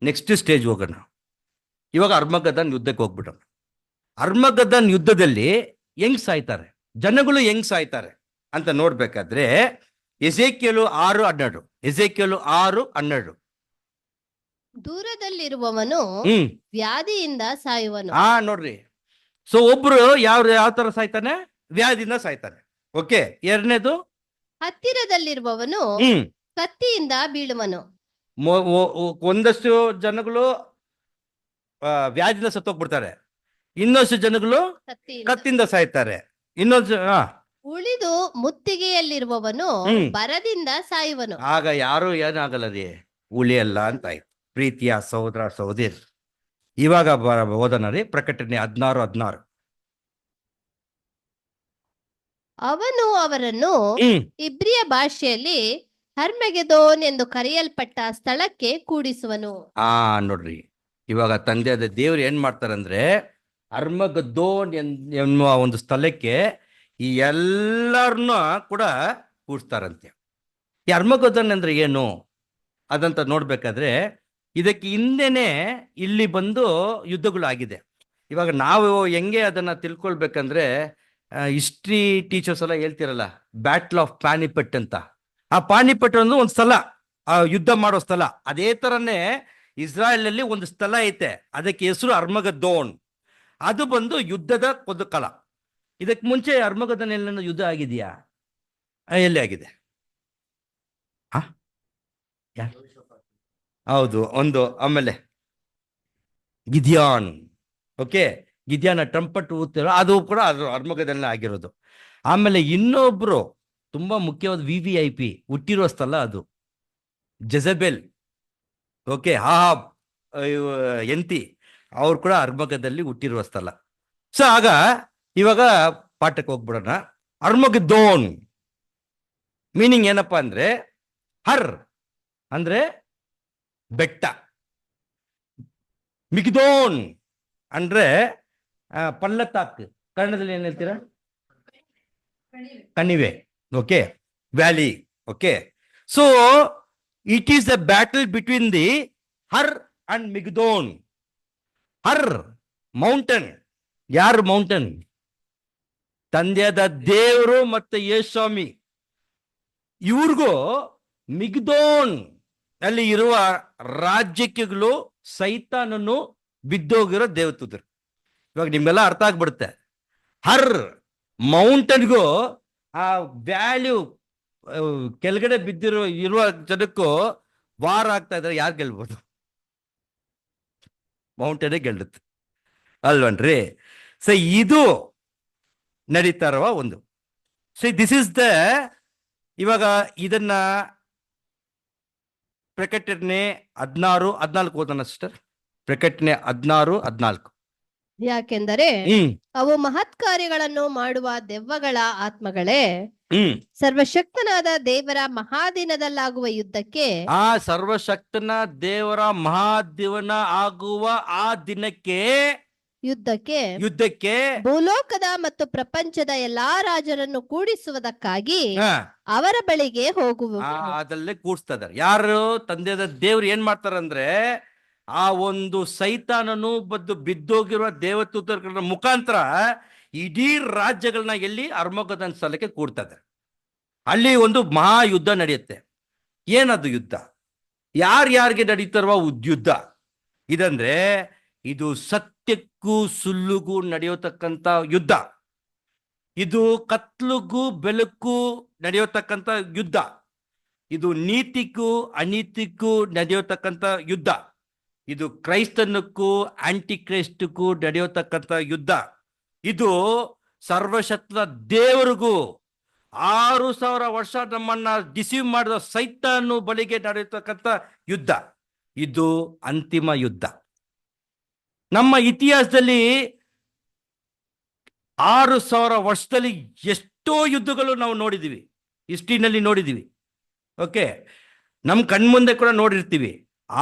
ನೆಕ್ಸ್ಟ್ ಸ್ಟೇಜ್ ಹೋಗೋಣ. ಇವಾಗ ಅರ್ಮಗದನ್ ಯುದ್ಧಕ್ಕೆ ಹೋಗ್ಬಿಡೋಣ. ಅರ್ಮಗದನ್ ಯುದ್ಧದಲ್ಲಿ ಹೆಂಗ್ ಸಾಯ್ತಾರೆ, ಜನಗಳು ಹೆಂಗ್ ಸಾಯ್ತಾರೆ ಅಂತ ನೋಡ್ಬೇಕಾದ್ರೆ ಎಸೇಕಿಯೇಲು 6:12. ಎಸೇಕಿಯೇಲು 6:12. ದೂರದಲ್ಲಿರುವವನು ವ್ಯಾಧಿಯಿಂದ ಸಾಯುವನು. ನೋಡ್ರಿ. ಸೊ ಒಬ್ರು ಯಾವ ತರ ಸಾಯ್ತಾನೆ? ವ್ಯಾಧಿಯಿಂದ ಸಾಯ್ತಾನೆ. ಓಕೆ. ಎರಡನೇದು, ಹತ್ತಿರದಲ್ಲಿರುವವನು ಕತ್ತಿಯಿಂದ ಬೀಳುವನು. ಒಂದಷ್ಟು ಜನಗಳು ವ್ಯಾಧಿಯಿಂದ ಸತ್ತೋಗ್ಬಿಡ್ತಾರೆ, ಇನ್ನೊಂದಷ್ಟು ಜನಗಳು ಕತ್ತಿಯಿಂದ ಸಾಯ್ತಾರೆ, ಇನ್ನೊಂದು ಉಳಿದು ಮುತ್ತಿಗೆಯಲ್ಲಿರುವವನು ಬರದಿಂದ ಸಾಯುವನು. ಆಗ ಯಾರು ಏನಾಗಲ್ಲ ರೀ, ಉಳಿಯಲ್ಲ ಅಂತ ಆಯ್ತು. ಪ್ರೀತಿಯ ಸಹೋದರ ಸಹೋದರಿ, ಇವಾಗ ಓದೋಣ ರೀ. ಪ್ರಕಟಣೆ 16:16. ಅವನು ಅವರನ್ನು ಇಬ್ರಿಯ ಭಾಷೆಯಲ್ಲಿ ಹರ್ಮೆಗೆದೋನ್ ಎಂದು ಕರೆಯಲ್ಪಟ್ಟ ಸ್ಥಳಕ್ಕೆ ಕೂಡಿಸುವನು. ನೋಡ್ರಿ, ಇವಾಗ ತಂದೆಯಾದ ದೇವ್ರು ಏನ್ ಮಾಡ್ತಾರಂದ್ರೆ, ಅರ್ಮಗದೋನ್ ಎನ್ನುವ ಒಂದು ಸ್ಥಳಕ್ಕೆ ಈ ಎಲ್ಲರನ್ನ ಕೂಡ ಕೂಡಿಸ್ತಾರಂತೆ. ಈ ಅರ್ಮಗದೋನ್ ಅಂದ್ರೆ ಏನು ಅದಂತ ನೋಡ್ಬೇಕಾದ್ರೆ, ಇದಕ್ಕೆ ಹಿಂದೆನೆ ಇಲ್ಲಿ ಬಂದು ಯುದ್ಧಗಳು ಆಗಿದೆ. ಇವಾಗ ನಾವು ಹೆಂಗೆ ಅದನ್ನ ತಿಳ್ಕೊಳ್ಬೇಕಂದ್ರೆ, ಹಿಸ್ಟ್ರಿ ಟೀಚರ್ಸ್ ಎಲ್ಲ ಹೇಳ್ತಿರಲ್ಲ, ಬ್ಯಾಟಲ್ ಆಫ್ ಪಾನಿಪಟ್ ಅಂತ. ಆ ಪಾನಿಪಟ್ ಒಂದು ಸ್ಥಳ, ಯುದ್ಧ ಮಾಡೋ ಸ್ಥಳ. ಅದೇ ತರನೇ ಇಸ್ರಾಯೇಲ್ ಅಲ್ಲಿ ಒಂದು ಸ್ಥಳ ಐತೆ, ಅದಕ್ಕೆ ಹೆಸರು ಅರ್ಮಗದೋನ್. ಅದು ಬಂದು ಯುದ್ಧದ ಒಂದು ಕಲ. ಇದಕ್ಕೆ ಮುಂಚೆ ಅರ್ಮಗದೋನ್ ಎಲ್ಲ ಯುದ್ಧ ಆಗಿದೆಯಾ? ಎಲ್ಲಿ ಆಗಿದೆ? ಹೌದು, ಒಂದು. ಆಮೇಲೆ ಗಿದ್ಯಾನ್. ಓಕೆ, ಗಿದ್ಯಾನ ಟ್ರಂಪಟ್ ಊದ್ತಿರೋ ಅದು ಕೂಡ ಅದು ಅರ್ಮಗದೋನ್ ಆಗಿರೋದು. ಆಮೇಲೆ ಇನ್ನೊಬ್ರು ತುಂಬಾ ಮುಖ್ಯವಾದ VVIP ಹುಟ್ಟಿರೋ ಸ್ಥಳ ಅದು ಜೆಜಬೆಲ್. ಓಕೆ, ಆಹಾಬ್ ಎಂತಿ ಅವ್ರು ಕೂಡ ಅರ್ಮಗದಲ್ಲಿ ಹುಟ್ಟಿರುವ ಸ್ಥಳ. ಸೊ ಆಗ ಇವಾಗ ಪಾಠಕ್ಕೆ ಹೋಗ್ಬಿಡೋಣ. ಅರ್ಮಗದೋನ್ ಮೀನಿಂಗ್ ಏನಪ್ಪಾ ಅಂದ್ರೆ, ಹರ್ ಅಂದ್ರೆ ಬೆಟ್ಟ, ಮಿಗ್ದೋನ್ ಅಂದ್ರೆ ಪಳ್ಳತ್ತಾಕ್. ಕನ್ನಡದಲ್ಲಿ ಏನ್ ಹೇಳ್ತೀರಾ? ಕಣಿವೆ. Okay, valley. Okay, so it is the battle between the Har and Megiddon. Har mountain. ಯಾರು ಮೌಂಟನ್? ತಂದೆಯಾದ ದೇವರು ಮತ್ತೆ ಯೇಸ್ವಾಮಿ ಇವ್ರಿಗೂ ಮಿಗ್ದೋನ್ ಅಲ್ಲಿ ಇರುವ ರಾಜ್ಯಗಳು ಸೈತಾನನು ಬಿದ್ದೋಗಿರೋ ದೇವತದ್ರು. ಇವಾಗ ನಿಮ್ಗೆಲ್ಲ ಅರ್ಥ ಆಗ್ಬಿಡುತ್ತೆ. ಹರ್ ಮೌಂಟನ್ಗೂ ಆ ವ್ಯಾಲ್ಯೂ ಕೆಳಗಡೆ ಇರುವ ಜನಕ್ಕೂ ವಾರ ಆಗ್ತಾ ಇದ್ರೆ ಯಾರು ಗೆಲ್ಬೋದು? ಮೌಂಟೇನೇ ಗೆಲ್ಲುತ್ತೆ ಅಲ್ವನ್ರಿ? ಸೊ ಇದು ನಡೀತಾ ಇರುವ ಒಂದು. ಸೊ ದಿಸ್ ಇಸ್ ದ, ಇವಾಗ ಇದನ್ನ ಪ್ರಕಟಣೆ 16-14 ಓದೋಣ ಸಿಸ್ಟರ್. ಪ್ರಕಟಣೆ 16:14. ಯಾಕೆಂದರೆ ಹ್ಮ್ ಅವು ಮಹತ್ ಕಾರ್ಯಗಳನ್ನು ಮಾಡುವ ದೆವ್ವಗಳ ಆತ್ಮಗಳೇ, ಹ್ಮ್ ಸರ್ವಶಕ್ತನಾದ ದೇವರ ಮಹಾದಿನದಲ್ಲಾಗುವ ಯುದ್ಧಕ್ಕೆ ಆ ಸರ್ವಶಕ್ತನ ದೇವರ ಮಹಾದೇವನ ಆಗುವ ಆ ದಿನಕ್ಕೆ, ಯುದ್ಧಕ್ಕೆ ಭೂಲೋಕದ ಮತ್ತು ಪ್ರಪಂಚದ ಎಲ್ಲಾ ರಾಜರನ್ನು ಕೂಡಿಸುವುದಕ್ಕಾಗಿ ಹಾ, ಅವರ ಬಳಿಗೆ ಹೋಗುವ ಅದಲ್ಲೇ ಕೂಡ್ಸ್ತಾ ಇದಾರೆ. ಯಾರು ತಂದೆಯಾದ ದೇವ್ರು ಏನ್ ಮಾಡ್ತಾರಂದ್ರೆ, ಆ ಒಂದು ಸೈತಾನನು ಬಿದ್ದೋಗಿರುವ ದೇವದೂತರ ಮುಖಾಂತರ ಇಡೀ ರಾಜ್ಯಗಳನ್ನ ಎಲ್ಲಿ ಅರ್ಮಗದನ್ ಸ್ಥಳಕ್ಕೆ ಕೂಡ್ತಾ ಇದ್ದಾರೆ. ಅಲ್ಲಿ ಒಂದು ಮಹಾಯುದ್ಧ ನಡೆಯುತ್ತೆ. ಏನದು ಯುದ್ಧ? ಯಾರ್ಯಾರಿಗೆ ನಡೀತಾರುವ ಯುದ್ಧ ಇದಂದ್ರೆ, ಇದು ಸತ್ಯಕ್ಕೂ ಸುಳ್ಳುಗೂ ನಡೆಯತಕ್ಕಂತ ಯುದ್ಧ. ಇದು ಕತ್ಲುಗೂ ಬೆಳಕು ನಡೆಯತಕ್ಕಂತ ಯುದ್ಧ. ಇದು ನೀತಿಗೂ ಅನೀತಿಗೂ ನಡೆಯತಕ್ಕಂತ ಯುದ್ಧ. ಇದು ಕ್ರೈಸ್ತನಕ್ಕೂ ಆಂಟಿ ಕ್ರೈಸ್ಟ್ಗೂ ನಡೆಯತಕ್ಕಂತ ಯುದ್ಧ. ಇದು ಸರ್ವಶಕ್ತ ದೇವರಿಗೂ 6,000 ವರ್ಷ ನಮ್ಮನ್ನ ಡಿಸೀವ್ ಮಾಡಿದ ಸೈತಾನು ಬಳಿಗೆ ನಡೆಯತಕ್ಕಂಥ ಯುದ್ಧ. ಇದು ಅಂತಿಮ ಯುದ್ಧ. ನಮ್ಮ ಇತಿಹಾಸದಲ್ಲಿ 6,000 ವರ್ಷದಲ್ಲಿ ಎಷ್ಟೋ ಯುದ್ಧಗಳು ನಾವು ನೋಡಿದೀವಿ, ಹಿಸ್ಟ್ರಿನಲ್ಲಿ ನೋಡಿದೀವಿ. ಓಕೆ, ನಮ್ಮ ಕಣ್ಮುಂದೆ ಕೂಡ ನೋಡಿರ್ತೀವಿ.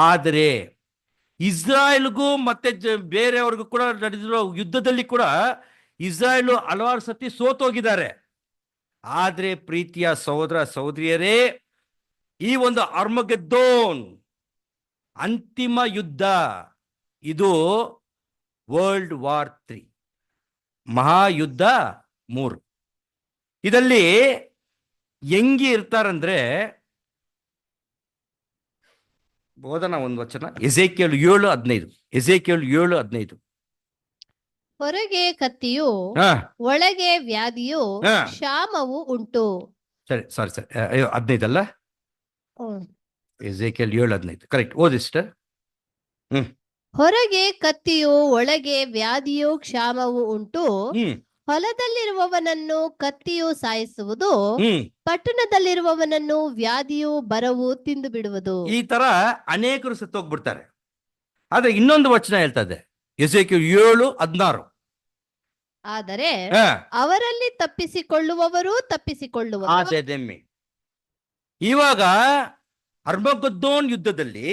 ಆದರೆ ಇಸ್ರಾಯೇಲ್ಗೂ ಮತ್ತೆ ಬೇರೆಯವ್ರಿಗೂ ಕೂಡ ನಡೆದಿರೋ ಯುದ್ಧದಲ್ಲಿ ಕೂಡ ಇಸ್ರಾಯೇಲ್ ಹಲವಾರು ಸತಿ ಸೋತೋಗಿದ್ದಾರೆ. ಆದ್ರೆ ಪ್ರೀತಿಯ ಸಹೋದರ ಸಹೋದರಿಯರೇ, ಈ ಒಂದು ಅರ್ಮಗೆದ್ದೋನ್ ಅಂತಿಮ ಯುದ್ಧ, ಇದು ವರ್ಲ್ಡ್ ವಾರ್ 3, ಮಹಾಯುದ್ಧ 3. ಇದರಲ್ಲಿ ಹೆಂಗಿ ಇರ್ತಾರಂದ್ರೆ, ಬೋಧನಾ ಒಂದು ವಚನ, ಎಸೇಕಿಯೇಲ್ 7:15. ಎಸೇಕಿಯೇಲ್ 7:15. ಹೊರಗೆ ಕತ್ತಿಯು, ಒಳಗೆ ವ್ಯಾಧಿಯು, ಕ್ಷಾಮವು ಉಂಟು. ಸರಿ, ಸಾರಿ 15 ಅಲ್ಲ, ಎಸೇಕಿಯೇಲ್ 7:15 ಕರೆಕ್ಟ್. ಓದಿ ಸಿಸ್ಟರ್. ಹೊರಗೆ ಕತ್ತಿಯು, ಒಳಗೆ ವ್ಯಾಧಿಯು, ಕ್ಷಾಮವು ಉಂಟು. ಹೊಲದಲ್ಲಿರುವವನನ್ನು ಕತ್ತಿಯು ಸಾಯಿಸುವುದು, ಪಟ್ಟಣದಲ್ಲಿರುವವನನ್ನು ವ್ಯಾಧಿಯು ಬರವು ತಿಂದು ಬಿಡುವುದು. ಈ ತರ ಅನೇಕರು ಸತ್ತೋಗ್ಬಿಡ್ತಾರೆ. ಆದ್ರೆ ಇನ್ನೊಂದು ವಚನ ಹೇಳ್ತದೆ, ಎಸೇಕಿಯೇಲ್ 7:16. ಆದರೆ ಅವರಲ್ಲಿ ತಪ್ಪಿಸಿಕೊಳ್ಳುವವರು ತಪ್ಪಿಸಿಕೊಳ್ಳುವರು. ಇವಾಗ ಅರ್ಮಗೆದ್ದೋನ್ ಯುದ್ಧದಲ್ಲಿ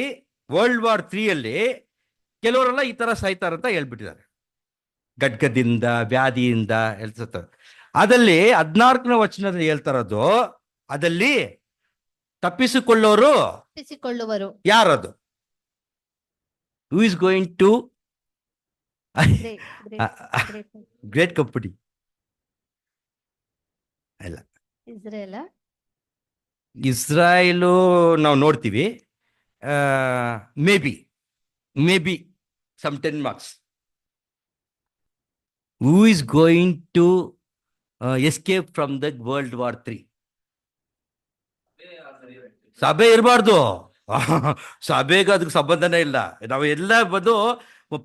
ವರ್ಲ್ಡ್ ವಾರ್ 3 ಕೆಲವರೆಲ್ಲ ಈ ತರ ಸಾಯ್ತಾರಂತ ಹೇಳ್ಬಿಟ್ಟಿದ್ದಾರೆ. ಗಡ್ಗದಿಂದ, ವ್ಯಾಧಿಯಿಂದ ಹೇಳ್ತಾರೆ. ಅದಲ್ಲಿ 14ನೇ ವಚನದಲ್ಲಿ ಹೇಳ್ತಾರದು, ಅದಲ್ಲಿ ತಪ್ಪಿಸಿಕೊಳ್ಳುವರು ಯಾರದು? Who is going to great company? ಅಲ್ಲ, ಇಸ್ರಾಯೇಲು ನಾವು ನೋಡ್ತೀವಿ. Maybe some 10 marks. Who is going to escape from the World War 3? ಸಭೆ ಇರಬಾರ್ದು. ಸಭೆಗೆ ಅದಕ್ಕೆ ಸಂಬಂಧನೇ ಇಲ್ಲ. ನಾವು ಎಲ್ಲ ಬಂದು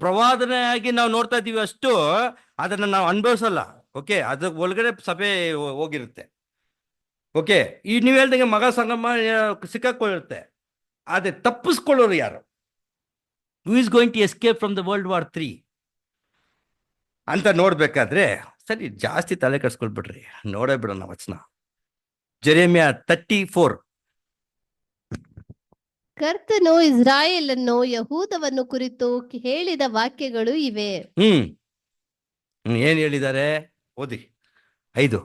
ಪ್ರವಾದನೆಯಾಗಿ ನಾವು ನೋಡ್ತಾ ಇದ್ದೀವಿ ಅಷ್ಟು, ಅದನ್ನ ನಾವು ಅನುಭವಿಸಲ್ಲ. ಓಕೆ, ಅದ್ರ ಒಳಗಡೆ ಸಭೆ ಹೋಗಿರುತ್ತೆ. ಓಕೆ, ಈ ನೀವು ಹೇಳ್ದಂಗೆ ಮಗ ಸಂಗಮ ಸಿಕ್ಕಾಕೊಳ್ಳಿರುತ್ತೆ. ಆದ್ರೆ ತಪ್ಪಿಸ್ಕೊಳ್ಳೋರು ಯಾರು? Who is going to escape from the world war 3 ಅಂತ ನೋಡ್ಬೇಕಾದ್ರೆ, ಸರಿ ಜಾಸ್ತಿ ತಲೆ ಕಟ್ಸ್ಕೊಳ್ಬಿಡ್ರಿ, ನೋಡೇ ಬಿಡೋಣ ವಚನ. ಜೆರೆಮಿಯ 34. ಕರ್ತನು ಇಸ್ರಾಯೇಲನ್ನು ಯಹೂದವನ್ನು ಕುರಿತು ಹೇಳಿದ ವಾಕ್ಯಗಳು ಇವೆ. ಏನ್ ಹೇಳಿದ್ದಾರೆ? ಓದಿ 5.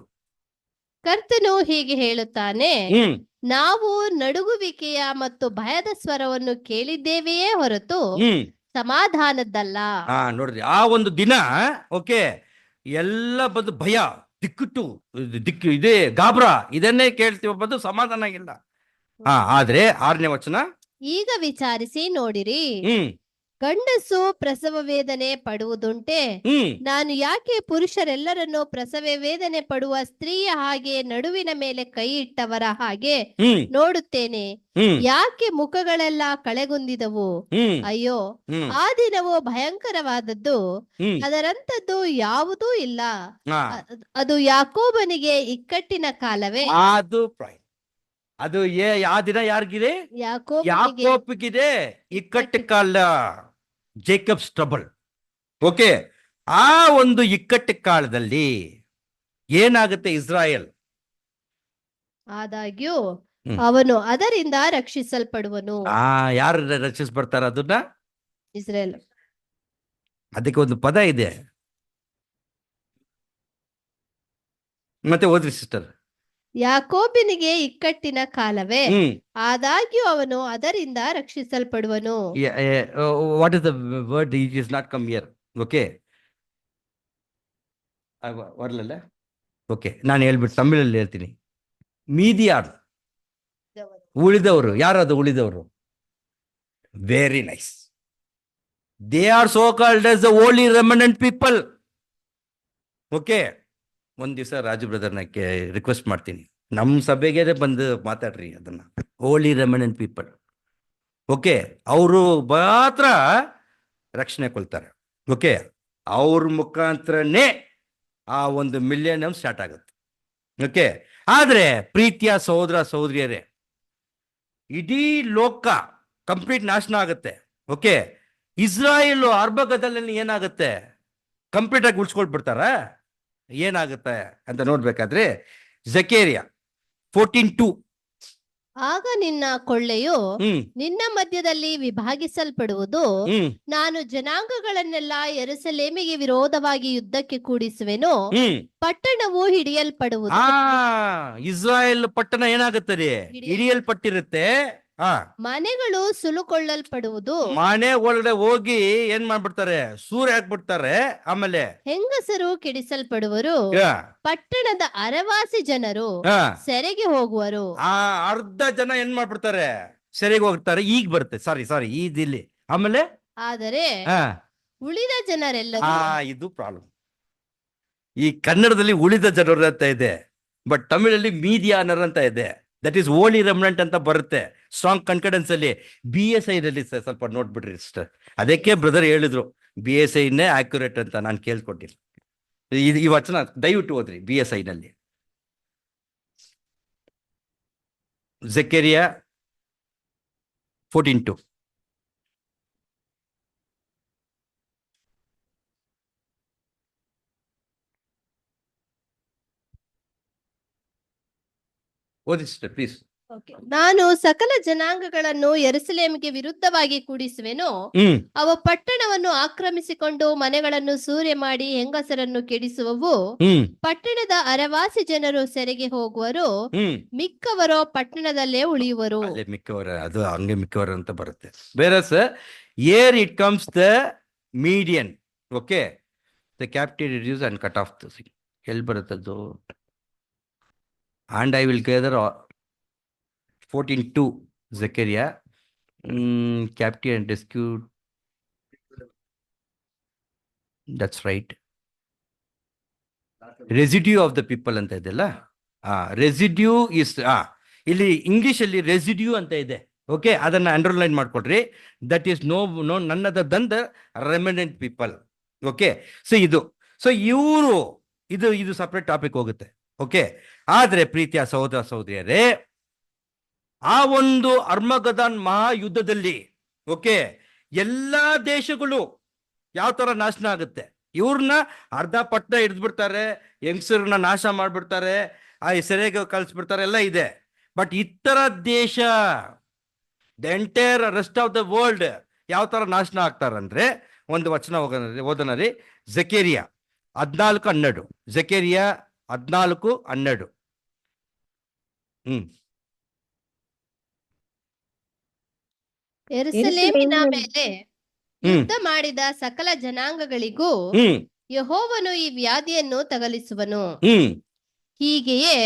ಕರ್ತನು ಹೀಗೆ ಹೇಳುತ್ತಾನೆ, ನಾವು ನಡುಗುವಿಕೆಯ ಮತ್ತು ಭಯದ ಸ್ವರವನ್ನು ಕೇಳಿದ್ದೇವೆಯೇ ಹೊರತು ಸಮಾಧಾನದ್ದಲ್ಲ. ನೋಡ್ರಿ, ಆ ಒಂದು ದಿನ ಓಕೆ ಎಲ್ಲ ಬಂದು ಭಯ, ದಿಕ್ಕು ಇದೆ, ಗಾಬ್ರಾ, ಇದನ್ನೇ ಕೇಳ್ತೀವಿ, ಬಂದು ಸಮಾಧಾನ ಇಲ್ಲ. ಆದ್ರೆ 6ನೇ ವಚನ, ಈಗ ವಿಚಾರಿಸಿ ನೋಡಿರಿ, ಗಂಡಸು ಪ್ರಸವ ವೇದನೆ ಪಡುವುದುಂಟೆ? ನಾನು ಯಾಕೆ ಪುರುಷರೆಲ್ಲರನ್ನು ಪ್ರಸವ ವೇದನೆ ಪಡುವ ಸ್ತ್ರೀಯ ಹಾಗೆ ನಡುವಿನ ಮೇಲೆ ಕೈ ಇಟ್ಟವರ ಹಾಗೆ ನೋಡುತ್ತೇನೆ? ಯಾಕೆ ಮುಖಗಳೆಲ್ಲ ಕಳೆಗುಂದಿದವು? ಅಯ್ಯೋ, ಆ ದಿನವು ಭಯಂಕರವಾದದ್ದು, ಅದರಂಥದ್ದು ಯಾವುದೂ ಇಲ್ಲ. ಅದು ಯಾಕೋಬನಿಗೆ ಇಕ್ಕಟ್ಟಿನ ಕಾಲವೇ. ಅದು ಯಾವ ದಿನ ಯಾರಿಗಿದೆ? ಯಾಕೋಬನಿಗಿದೆ ಇಕ್ಕಟ್ಟು ಕಾಲ. Jacobs trouble. ಓಕೆ, ಆ ಒಂದು ಇಕ್ಕಟ್ಟು ಕಾಲದಲ್ಲಿ ಏನಾಗುತ್ತೆ ಇಸ್ರಾಯೇಲ್? ಆದಾಗ್ಯೂ ಹ್ಮ್. ಅವನು ಅದರಿಂದ ರಕ್ಷಿಸಲ್ಪಡುವನು. ಯಾರು ರಕ್ಷಿಸ್ಬರ್ತಾರ ಅದನ್ನ? ಇಸ್ರೇಲ್. ಅದಕ್ಕೆ ಒಂದು ಪದ ಇದೆ, ಮತ್ತೆ ಓದ್ರಿ ಸಿಸ್ಟರ್. ಯಾಕೋಬಿನಿಗೆ ಇಕ್ಕಟ್ಟಿನ ಕಾಲವೇ, ಹ್ಮ್. ಆದಾಗ್ಯೂ ಅವನು ಅದರಿಂದ ರಕ್ಷಿಸಲ್ಪಡುವನು. What is the word? It is not come here. Okay, ವರ್ಲಲ್ಲ. ಓಕೆ, ನಾನು ಹೇಳ್ಬಿಟ್ಟು ತಮಿಳಲ್ಲಿ ಹೇಳ್ತೀನಿ. ಮೀದಿಯಾರ್, ಉಳಿದವರು. ಯಾರದು ಉಳಿದವರು? Very nice. They are so called as the holy remnant people. Okay, ಒಂದ್ ದಿವಸ ರಾಜು ಬ್ರದರ್ನ ರಿಕ್ವೆಸ್ಟ್ ಮಾಡ್ತೀನಿ, ನಮ್ಮ ಸಭೆಗೆ ಬಂದು ಮಾತಾಡ್ರಿ ಅದನ್ನ. ಹೋಲಿ ರೆಮನೆಂಟ್ ಪೀಪಲ್. ಓಕೆ, ಅವರು ಮಾತ್ರ ರಕ್ಷಣೆ ಕೊಳ್ತಾರೆ. ಓಕೆ, ಅವ್ರ ಮುಖಾಂತರನೇ ಆ ಒಂದು ಮಿಲಿಯನ್ ಸ್ಟಾರ್ಟ್ ಆಗುತ್ತೆ. ಓಕೆ, ಆದ್ರೆ ಪ್ರೀತಿಯ ಸಹೋದರ ಸಹೋದರಿಯರೇ, ಇಡೀ ಲೋಕ ಕಂಪ್ಲೀಟ್ ನಾಶನ ಆಗುತ್ತೆ. ಓಕೆ, ಇಸ್ರಾಯೇಲ್ ಅರ್ಬಗದಲ್ಲಿ ಏನಾಗುತ್ತೆ? ಕಂಪ್ಲೀಟ್ ಆಗಿ ಉಳಿಸ್ಕೊಳ್ಬಿಡ್ತಾರ? ಏನಾಗುತ್ತೆ ಅಂತ ನೋಡ್ಬೇಕಾದ್ರೆ ಜಕೇರಿಯಾ 14:2. ಆಗ ನಿನ್ನ ಕೊಳ್ಳೆಯು ಹ್ಮ್ ನಿನ್ನ ಮಧ್ಯದಲ್ಲಿ ವಿಭಾಗಿಸಲ್ಪಡುವುದು. ಹ್ಮ್ ನಾನು ಜನಾಂಗಗಳನ್ನೆಲ್ಲ ಯೆರೂಸಲೇಮಿಗೆ ವಿರೋಧವಾಗಿ ಯುದ್ಧಕ್ಕೆ ಕೂಡಿಸುವೆನು. ಹ್ಮ್ ಪಟ್ಟಣವು ಹಿಡಿಯಲ್ಪಡುವುದು. ಇಸ್ರಾಯೇಲ್ ಪಟ್ಟಣ ಏನಾಗುತ್ತದೆ? ಹಿಡಿಯಲ್ಪಟ್ಟಿರುತ್ತೆ. ಮನೆಗಳು ಸುಲುಕೊಳ್ಳಲ್ಪಡುವುದು. ಮನೆ ಒಳಗಡೆ ಹೋಗಿ ಏನ್ ಮಾಡ್ಬಿಡ್ತಾರೆ? ಸೂರ್ಯ ಹಾಕ್ಬಿಡ್ತಾರೆ. ಆಮೇಲೆ ಹೆಂಗಸರು ಕೆಡಿಸಲ್ಪಡುವರು. ಯಾ, ಪಟ್ಟಣದ ಅರವಾಸಿ ಜನರು ಯಾ, ಸೆರೆಗೆ ಹೋಗುವರು. ಅರ್ಧ ಜನ ಏನ್ ಮಾಡ್ಬಿಡ್ತಾರೆ? ಸೆರೆಗೆ ಹೋಗ್ತಾರೆ. ಈಗ ಬರುತ್ತೆ, ಸಾರಿ ಇಲ್ಲಿ. ಆಮೇಲೆ ಆದರೆ ಉಳಿದ ಜನರೆಲ್ಲರೂ ಇದು ಪ್ರಾಬ್ಲಮ್. ಈ ಕನ್ನಡದಲ್ಲಿ ಉಳಿದ ಜನರು ಅಂತ ಇದೆ, ಬಟ್ ತಮಿಳಲ್ಲಿ ಮೀದಿಯಾನರ್ ಅಂತ ಇದೆ. ದಟ್ ಈಸ್ ಹೋಲಿ ರೆಮನೆಂಟ್ ಅಂತ ಬರುತ್ತೆ ಸ್ಟ್ರಾಂಗ್ ಕನ್ಫಿಡೆನ್ಸ್ ಅಲ್ಲಿ. BSI ನಲ್ಲಿ ಸ್ವಲ್ಪ ನೋಡ್ಬಿಡ್ರಿ ಸಿಸ್ಟರ್. ಅದಕ್ಕೆ ಬ್ರದರ್ ಹೇಳಿದ್ರು BSI ನೇ ಆಕ್ಯುರೇಟ್ ಅಂತ. ನಾನು ಕೇಳ್ಕೊಟ್ಟಿಲ್ಲ. ಈ ವಚನ ದಯವಿಟ್ಟು ಓದ್ರಿ BSI ನಲ್ಲಿ. ಜಕೇರಿಯಾ 14:2. ಓದಿ ಸಿಸ್ಟರ್ ಪ್ಲೀಸ್. ನಾನು ಸಕಲ ಜನಾಂಗಗಳನ್ನು ಯೆರೂಸಲೇಮಿಗೆ ವಿರುದ್ಧವಾಗಿ ಕೂಡಿಸುವೆನು. ಅವು ಪಟ್ಟಣವನ್ನು ಆಕ್ರಮಿಸಿಕೊಂಡು ಮನೆಗಳನ್ನು ಸೂರೆ ಮಾಡಿ ಹೆಂಗಸರನ್ನು ಕೆಡಿಸುವವು. ಪಟ್ಟಣದ ಅರವಾಸಿ ಜನರು ಸೆರೆಗೆ ಹೋಗುವರು, ಮಿಕ್ಕವರೋ ಪಟ್ಟಣದಲ್ಲೇ ಉಳಿಯುವರು. ಮಿಕ್ಕವರ ಅದು ಹಂಗೆ ಮಿಕ್ಕವರ ಅಂತ ಬರುತ್ತೆ. ಬೇರೆ here it comes the median. Okay, the captive reduce and cut off the sing. ಎಲ್ಲಿ ಬರುತ್ತದು? And I will gather 14:2 Zechariah. Captive and rescued. That's right. Residue of the people ಅಂತ ಇದೆಲ್ಲ. ರೆಸಿಡ್ಯೂ ಇಸ್ ಇಲ್ಲಿ ಇಂಗ್ಲಿಷ್ ಅಲ್ಲಿ residue ಅಂತ ಇದೆ. Okay, ಅದನ್ನ underline ಮಾಡ್ಕೊಡ್ರಿ. That is no none other than the remnant people. Okay, so ಇವರು ಇದು ಸಪ್ರೇಟ್ ಟಾಪಿಕ್ ಹೋಗುತ್ತೆ. ಓಕೆ, ಆದ್ರೆ ಪ್ರೀತಿಯ ಸಹೋದರ ಸಹೋದರಿಯರೇ, ಆ ಒಂದು ಅರ್ಮಗದಾನ್ ಮಹಾಯುದ್ಧದಲ್ಲಿ ಓಕೆ ಎಲ್ಲಾ ದೇಶಗಳು ಯಾವ ತರ ನಾಶನ ಆಗುತ್ತೆ? ಇವ್ರನ್ನ ಅರ್ಧ ಪಟ್ಟಣ ಹಿಡಿದ್ಬಿಡ್ತಾರೆ, ಹೆಂಗಸರನ್ನ ನಾಶ ಮಾಡ್ಬಿಡ್ತಾರೆ, ಸೆರೆಗೆ ಕಳಿಸ್ಬಿಡ್ತಾರೆ, ಎಲ್ಲ ಇದೆ. ಬಟ್ ಇತರ ದೇಶ, the entire rest of the world ಯಾವ ತರ ನಾಶನ ಆಗ್ತಾರಂದ್ರೆ, ಒಂದು ವಚನ ಓದನರಿ. ಜಕೇರಿಯಾ 14:12. ಜಕೇರಿಯಾ 14:12. ಯೆರೂಸಲೇಮಿನ ಮೇಲೆ ಯುದ್ಧ ಮಾಡಿದ ಸಕಲ ಜನಾಂಗಗಳಿಗೂ ಯೆಹೋವನು ಈ ವ್ಯಾಧಿಯನ್ನು ತಗಲಿಸುವನು. ಹೀಗೆಯೇ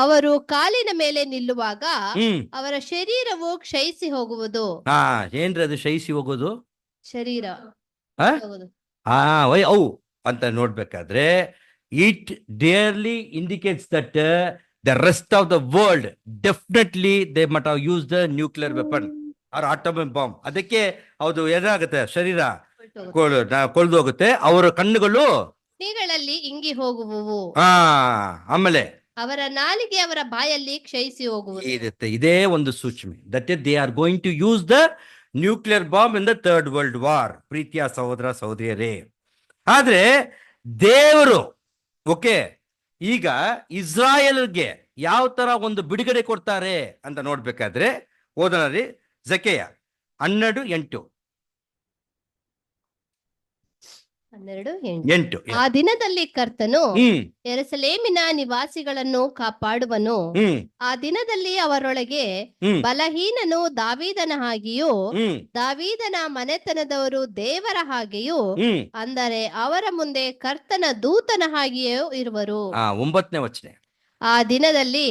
ಅವರು ಕಾಲಿನ ಮೇಲೆ ನಿಲ್ಲುವಾಗ ಅವರ ಶರೀರವು ಕ್ಷಯಿಸಿ ಹೋಗುವುದು. ಏನ್ರಿ ಅದು ಕ್ಷಯಿಸಿ ಹೋಗೋದು? ಶರೀರ ಅವು ಅಂತ ನೋಡ್ಬೇಕಾದ್ರೆ it clearly indicates that the rest of the world definitely they must have use the nuclear weapon or atomic bomb. ಅದಕ್ಕೆ ಹೌದು, ಏನಾಗುತ್ತೆ? ಶರೀರ ಕೊಳ್ದು ಹೋಗುತ್ತೆ, ಅವರ ಕಣ್ಣುಗಳು ನೀಗಳಲ್ಲಿ ಇಂಗಿ ಹೋಗುವವು, ಆಮೇಲೆ ಅವರ ನಾಲಿಗೆ ಅವರ ಬಾಯಲ್ಲಿ ಕ್ಷಯಿಸಿ ಹೋಗುವುದು. ಇದೇ ಒಂದು ಸೂಕ್ಷ್ಮ. That is they are going to use the nuclear bomb in the third world war. ಪ್ರೀತಿಯ ಸಹೋದರ ಸಹೋದರಿಯರೇ, ಆದ್ರೆ ದೇವರು ಓಕೆ ಈಗ ಇಸ್ರಾಯೇಲ್ಗೆ ಯಾವ ತರ ಒಂದು ಬಿಡುಗಡೆ ಕೊಡ್ತಾರೆ ಅಂತ ನೋಡ್ಬೇಕಾದ್ರೆ ಓದೋಣ ರೀ. ಜಕೆಯ 12:8. 12:8. ಆ ದಿನದಲ್ಲಿ ಕರ್ತನು ಯೆರೂಸಲೇಮಿನ ನಿವಾಸಿಗಳನ್ನು ಕಾಪಾಡುವನು. ಆ ದಿನದಲ್ಲಿ ಅವರೊಳಗೆ ಬಲಹೀನನು ದಾವೀದನ ಹಾಗೆಯೂ ದಾವೀದನ ಮನೆತನದವರು ದೇವರ ಹಾಗೆಯೂ, ಅಂದರೆ ಅವರ ಮುಂದೆ ಕರ್ತನ ದೂತನ ಹಾಗೆಯೂ ಇರುವರು. 9ನೇ ವಚನ. ಆ ದಿನದಲ್ಲಿ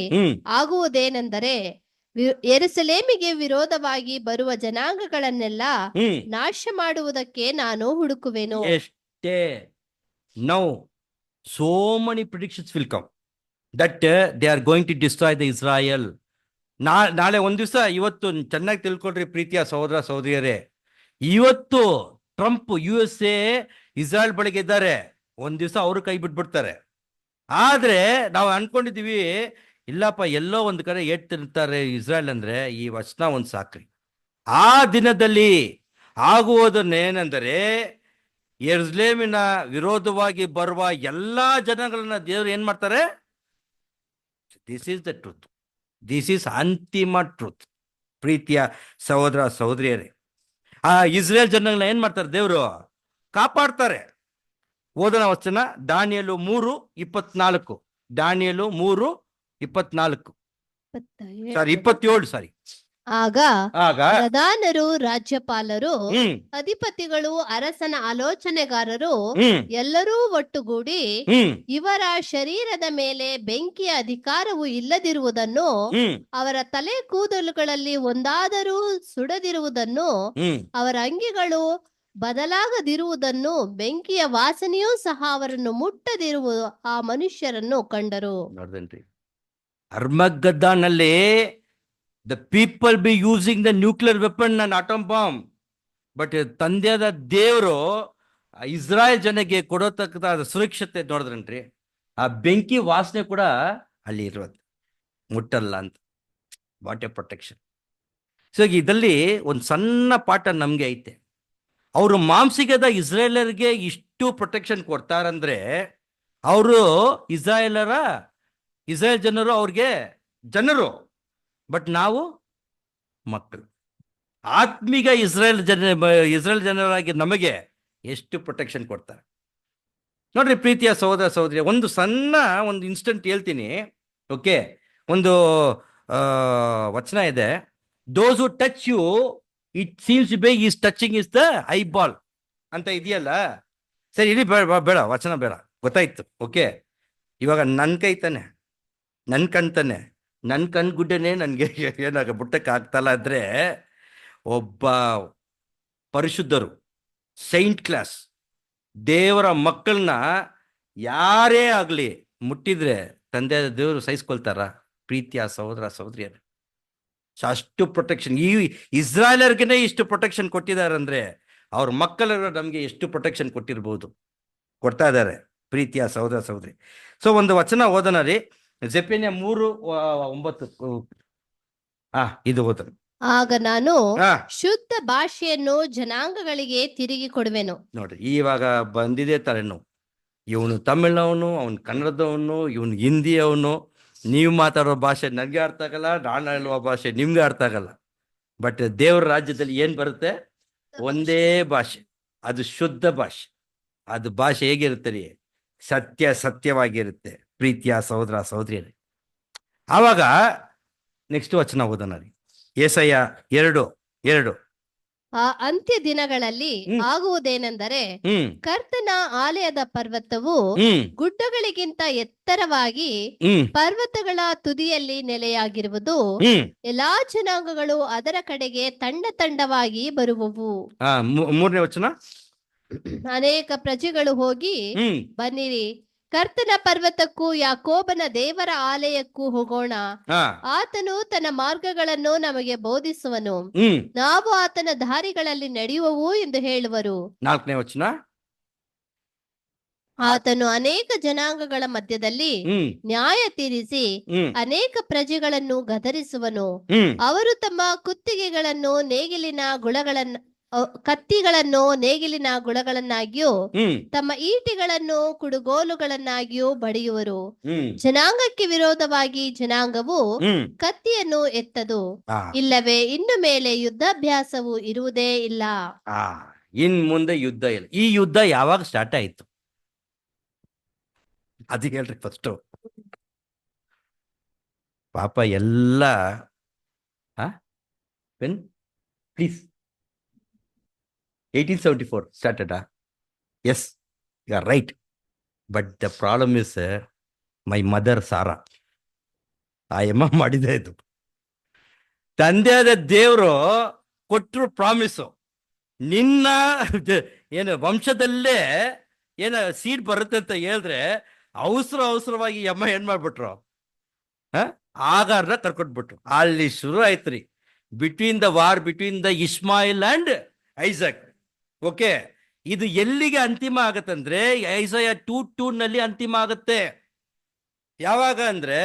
ಆಗುವುದೇನೆಂದರೆ, ಯೆರೂಸಲೇಮಿಗೆ ವಿರೋಧವಾಗಿ ಬರುವ ಜನಾಂಗಗಳನ್ನೆಲ್ಲ ನಾಶ ಮಾಡುವುದಕ್ಕೆ ನಾನು ಹುಡುಕುವೆನು. Now so many predictions will come that they are going to destroy the Israel. ನಾಳೆ ಒಂದ್ ದಿವಸ, ಇವತ್ತು ಚೆನ್ನಾಗಿ ತಿಳ್ಕೊಳ್ರಿ ಪ್ರೀತಿಯ ಸಹೋದರ ಸಹೋದರಿಯರೇ, ಇವತ್ತು ಟ್ರಂಪ್ USA ಇಸ್ರಾಯೇಲ್ ಬಳಿಗೆ ಇದ್ದಾರೆ, ಒಂದ್ ದಿವಸ ಅವರು ಕೈ ಬಿಟ್ಬಿಡ್ತಾರೆ. ಆದ್ರೆ ನಾವು ಅನ್ಕೊಂಡಿದೀವಿ ಇಲ್ಲಪ್ಪ ಎಲ್ಲೋ ಒಂದು ಕಡೆ ತಿಂತಾರೆ ಇಸ್ರಾಯೇಲ್ ಅಂದ್ರೆ, ಈ ವಚನ ಒಂದ್ ಸಾಕ್ರಿ. ಆ ದಿನದಲ್ಲಿ ಆಗುವುದನ್ನೇನೆಂದರೆ, ಯೆರೂಸಲೇಮಿನ ವಿರೋಧವಾಗಿ ಬರುವ ಎಲ್ಲಾ ಜನಗಳನ್ನ ದೇವರು ಏನ್ ಮಾಡ್ತಾರೆ? This is the truth, this is ಅಂತಿಮ ಟ್ರೂತ್. ಪ್ರೀತಿಯ ಸಹೋದರ ಸಹೋದರಿಯರೇ, ಆ ಇಸ್ರೇಲ್ ಜನಗಳನ್ನ ಏನ್ ಮಾಡ್ತಾರೆ? ದೇವರು ಕಾಪಾಡ್ತಾರೆ. ಓದನ ವಚನ ದಾನಿಯೇಲು 3:24. ದಾನಿಯೇಲು 3:24 27 ಸಾರಿ. ಆಗ ಪ್ರಧಾನರು, ರಾಜ್ಯಪಾಲರು, ಅಧಿಪತಿಗಳು, ಅರಸನ ಆಲೋಚನೆಗಾರರು ಎಲ್ಲರೂ ಒಟ್ಟುಗೂಡಿ ಇವರ ಶರೀರದ ಮೇಲೆ ಬೆಂಕಿಯ ಅಧಿಕಾರವು ಇಲ್ಲದಿರುವುದನ್ನು, ಅವರ ತಲೆ ಕೂದಲುಗಳಲ್ಲಿ ಒಂದಾದರೂ ಸುಡದಿರುವುದನ್ನು, ಅವರ ಅಂಗಿಗಳು ಬದಲಾಗದಿರುವುದನ್ನು, ಬೆಂಕಿಯ ವಾಸನೆಯೂ ಸಹ ಅವರನ್ನು ಮುಟ್ಟದಿರುವ ಆ ಮನುಷ್ಯರನ್ನು ಕಂಡರು. ನೋಡ್ದೇನ್ರಿ, ಅರ್ಮಗದ್ದಾನಲ್ಲಿ the people be using the nuclear weapon and atom bomb, but ತಂದೆಯಾದ ದೇವರು ಇಸ್ರಾಯೇಲ್ ಜನಕ್ಕೆ ಕೊಡತಕ್ಕಂಥ ಸುರಕ್ಷತೆ ನೋಡಿದ್ರನ್ರಿ, ಆ ಬೆಂಕಿ ವಾಸನೆ ಕೂಡ ಅಲ್ಲಿ ಇರೋದು, ಮುಟ್ಟಲ್ಲ ಅಂತ. What A protection. ಸೊ ಇದರಲ್ಲಿ ಒಂದು ಸಣ್ಣ ಪಾಠ ನಮ್ಗೆ ಐತೆ. ಅವರು ಮಾಂಸಿಕದ ಇಸ್ರಾಯೇಲರಿಗೆ ಇಷ್ಟು ಪ್ರೊಟೆಕ್ಷನ್ ಕೊಡ್ತಾರಂದ್ರೆ, ಅವರು ಇಸ್ರಾಯೇಲ್ ಜನರು ಅವ್ರಿಗೆ ಜನರು, ಬಟ್ ನಾವು ಮಕ್ಕಳು. ಆತ್ಮಿಕ ಇಸ್ರೇಲ್ ಜನರಾಗಿ ನಮಗೆ ಎಷ್ಟು ಪ್ರೊಟೆಕ್ಷನ್ ಕೊಡ್ತಾರೆ ನೋಡ್ರಿ ಪ್ರೀತಿಯ ಸಹೋದರ ಸಹೋದರಿ. ಒಂದು ಇನ್ಸ್ಟೆಂಟ್ ಹೇಳ್ತೀನಿ. ಓಕೆ, ಒಂದು ವಚನ ಇದೆ, those who touch you it seems by is touching is the eyeball ಅಂತ ಇದೆಯಲ್ಲ. ಸರಿ, ಇಡೀ ಬೇಡ, ವಚನ ಬೇಡ, ಗೊತ್ತಾಯ್ತು. ಓಕೆ, ಇವಾಗ ನನ್ನ ಕೈ ತಾನೆ, ನನ್ನ ಕಣ್ತಾನೆ, ನನ್ನ ಕಣ್ಗುಡ್ಡನೆ ನನಗೆ ಏನಾಗ ಬುಟ್ಟಕ್ಕೆ ಆಗ್ತಲ್ಲ ಅಂದ್ರೆ, ಒಬ್ಬ ಪರಿಶುದ್ಧರು, ಸೈಂಟ್ ಕ್ಲಾಸ್ ದೇವರ ಮಕ್ಕಳನ್ನ ಯಾರೇ ಆಗಲಿ ಮುಟ್ಟಿದ್ರೆ ತಂದೆ ದೇವರು ಸಹಿಸ್ಕೊಳ್ತಾರ? ಪ್ರೀತಿಯ ಸಹೋದರ ಸಹೋದರಿಯರು, ಅಷ್ಟು ಪ್ರೊಟೆಕ್ಷನ್ ಈ ಇಸ್ರಾಯೇಲರ್ಗೆ ಇಷ್ಟು ಪ್ರೊಟೆಕ್ಷನ್ ಕೊಟ್ಟಿದ್ದಾರೆ ಅಂದ್ರೆ, ಅವ್ರ ಮಕ್ಕಳು ನಮಗೆ ಎಷ್ಟು ಪ್ರೊಟೆಕ್ಷನ್ ಕೊಡ್ತಾ ಇದ್ದಾರೆ ಪ್ರೀತಿಯ ಸಹೋದರ ಸಹೋದರಿ. ಸೊ ಒಂದು ವಚನ ಓದನ ರೀ, ಜೆಫನ್ಯ 3:9. ಇದು ಓದ. ಆಗ ನಾನು ಶುದ್ಧ ಭಾಷೆಯನ್ನು ಜನಾಂಗಗಳಿಗೆ ತಿರುಗಿ ಕೊಡುವೆನು. ನೋಡ್ರಿ, ಇವಾಗ ಬಂದಿದೆ ತಲೆನೋವು. ಇವನು ತಮಿಳ್ನವನು, ಅವನು ಕನ್ನಡದವನು, ಇವನು ಹಿಂದಿಯವನು. ನೀವು ಮಾತಾಡೋ ಭಾಷೆ ನನಗೆ ಅರ್ಥ ಆಗಲ್ಲ, ನಾನು ಹೇಳುವ ಭಾಷೆ ನಿಮ್ಗೆ ಅರ್ಥ ಆಗಲ್ಲ. ಬಟ್ ದೇವರ ರಾಜ್ಯದಲ್ಲಿ ಏನ್ ಬರುತ್ತೆ? ಒಂದೇ ಭಾಷೆ, ಅದು ಶುದ್ಧ ಭಾಷೆ. ಅದು ಭಾಷೆ ಹೇಗಿರುತ್ತೆ ರೀ? ಸತ್ಯವಾಗಿರುತ್ತೆ ಪ್ರೀತಿಯ ಸಹೋದರ ಸಹೋದರಿಯರೇ. ಆವಾಗ ನೆಕ್ಸ್ಟ್ ವಚನ ಓದೋಣ ರೀ, ಯೆಶಾಯ 2:2. ಆ ಅಂತ್ಯ ದಿನಗಳಲ್ಲಿ ಆಗುವುದೇನೆಂದರೆ, ಕರ್ತನ ಆಲಯದ ಪರ್ವತವು ಗುಡ್ಡಗಳಿಗಿಂತ ಎತ್ತರವಾಗಿ ಪರ್ವತಗಳ ತುದಿಯಲ್ಲಿ ನೆಲೆಯಾಗಿರುವುದು. ಎಲ್ಲಾ ಜನಾಂಗಗಳು ಅದರ ಕಡೆಗೆ ತಂಡವಾಗಿ ಬರುವವು. 3ನೇ ವಚನ, ಅನೇಕ ಪ್ರಜೆಗಳು ಹೋಗಿ, ಬನ್ನಿರಿ, ಕರ್ತನ ಪರ್ವತಕ್ಕೂ ಯಾಕೋಬನ ದೇವರ ಆಲಯಕ್ಕೂ ಹೋಗೋಣ. ಆತನು ತನ್ನ ಮಾರ್ಗಗಳನ್ನು ನಮಗೆ ಬೋಧಿಸುವನು, ನಾವು ಆತನ ದಾರಿಗಳಲ್ಲಿ ನಡೆಯುವವು ಎಂದು ಹೇಳುವರು. 4ನೇ ವಚನ, ಆತನು ಅನೇಕ ಜನಾಂಗಗಳ ಮಧ್ಯದಲ್ಲಿ ಹ್ಮ್ ನ್ಯಾಯ ತೀರಿಸಿ ಹ್ಮ್ ಅನೇಕ ಪ್ರಜೆಗಳನ್ನು ಗದರಿಸುವನು. ಹ್ಮ್ ಅವರು ತಮ್ಮ ಕುತ್ತಿಗೆಗಳನ್ನು ನೇಗಿಲಿನ ಗುಳಗಳನ್ನ ಕತ್ತಿಗಳನ್ನು ನೇಗಿಲಿನ ಗುಳಗಳನ್ನಾಗಿಯೂ ಹ್ಮ್ ತಮ್ಮ ಈಟಿಗಳನ್ನು ಕುಡುಗೋಲುಗಳನ್ನಾಗಿಯೂ ಬಡಿಯುವರು. ಹ್ಮ್ ಜನಾಂಗಕ್ಕೆ ವಿರೋಧವಾಗಿ ಜನಾಂಗವು ಹ್ಮ್ ಕತ್ತಿಯನ್ನು ಎತ್ತದು, ಆ ಇಲ್ಲವೇ ಇನ್ನು ಮೇಲೆ ಯುದ್ಧಾಭ್ಯಾಸವು ಇರುವುದೇ ಇಲ್ಲ. ಆ ಇನ್ ಮುಂದೆ ಯುದ್ಧ ಇಲ್ಲ. ಈ ಯುದ್ಧ ಯಾವಾಗ ಸ್ಟಾರ್ಟ್ ಆಯ್ತು ಅದು ಹೇಳ್ರಿ ಫಸ್ಟ್. ಪಾಪ ಎಲ್ಲ ವೆನ್ ಪ್ಲೀಸ್ 1874 ಸ್ಟಾರ್ಟೆಡಾ? Yes, you are right. But the problem is my mother Sarah. ಆ ಎಮ್ಮ ಮಾಡಿದೆ ಇದು. ತಂದೆಯಾದ ದೇವರು ಕೊಟ್ಟರು ಪ್ರಾಮಿಸು, ನಿನ್ನ ಏನು ವಂಶದಲ್ಲೇ ಏನ ಸೀಡ್ ಬರುತ್ತೆ ಅಂತ ಹೇಳಿದ್ರೆ ಅವಸರವಾಗಿ ಅಮ್ಮ ಏನ್ ಮಾಡ್ಬಿಟ್ರು, ಆಗಾರನ ಕರ್ಕೊಟ್ಬಿಟ್ರು. ಅಲ್ಲಿ ಶುರು ಆಯ್ತ್ರಿ between the war between the Ismail and Isaac. Okay, ಇದು ಎಲ್ಲಿಗೆ ಅಂತಿಮ ಆಗತ್ತಂದ್ರೆ ಐಸಯ 2:2 ಅಂತಿಮ ಆಗುತ್ತೆ. ಯಾವಾಗ ಅಂದ್ರೆ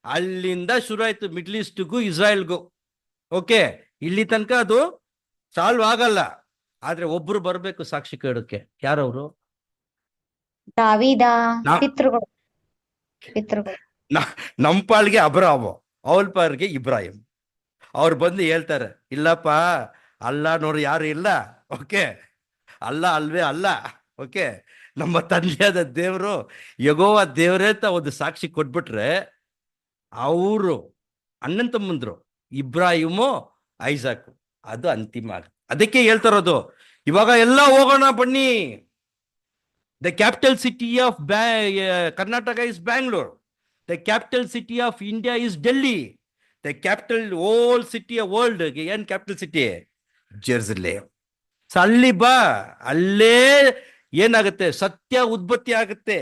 ಅಲ್ಲಿಂದ ಶುರು ಆಯ್ತು ಮಿಡ್ಲ್ ಈಸ್ಟ್ಗೂ ಇಸ್ರಾಯೇಲ್ಗೂ. ಓಕೆ, ಇಲ್ಲಿ ತನಕ ಅದು ಸಾಲ್ವ್ ಆಗಲ್ಲ. ಆದ್ರೆ ಒಬ್ರು ಬರ್ಬೇಕು ಸಾಕ್ಷಿ ಕೇಳೋಕೆ. ಯಾರವ್ರು? ದಾವೀದ ನಾ- ಪಿತೃಗಳು. ನಮ್ಮ ಪಾಳ್ಗೆ ಅಬ್ರಾಮ್, ಅವಳ ಪಾಲ್ಗೆ ಇಬ್ರಾಹಿಂ. ಅವ್ರು ಬಂದು ಹೇಳ್ತಾರೆ, ಇಲ್ಲಪ್ಪ ಅಲ್ಲ ನೋಡ್ರಿ ಯಾರು ಇಲ್ಲ. ಓಕೆ, ಅಲ್ಲ ಅಲ್ವೇ ಅಲ್ಲ. ಓಕೆ, ನಮ್ಮ ತಂದೆಯಾದ ದೇವರು ಯೆಹೋವ ದೇವರೇ ಅಂತ ಒಂದು ಸಾಕ್ಷಿ ಕೊಟ್ಬಿಟ್ರೆ ಅವರು ಅಣ್ಣನ್ ತಮ್ಮಂದ್ರು ಇಬ್ರಾಹಿಮು ಐಸಾಕು, ಅದು ಅಂತಿಮ ಆಗುತ್ತೆ. ಅದಕ್ಕೆ ಹೇಳ್ತಾರೋದು ಇವಾಗ ಎಲ್ಲ ಹೋಗೋಣ ಬನ್ನಿ. The capital city of Karnataka is Bangalore. The capital city of India is Delhi. The capital all city world ಏನ್ ಕ್ಯಾಪಿಟಲ್ ಸಿಟಿ? ಜೆರುಸಲೇಮ್. ಸೊ ಅಲ್ಲಿ ಬಾ, ಅಲ್ಲೇ ಏನಾಗುತ್ತೆ, ಸತ್ಯ ಉತ್ಪತ್ತಿ ಆಗುತ್ತೆ.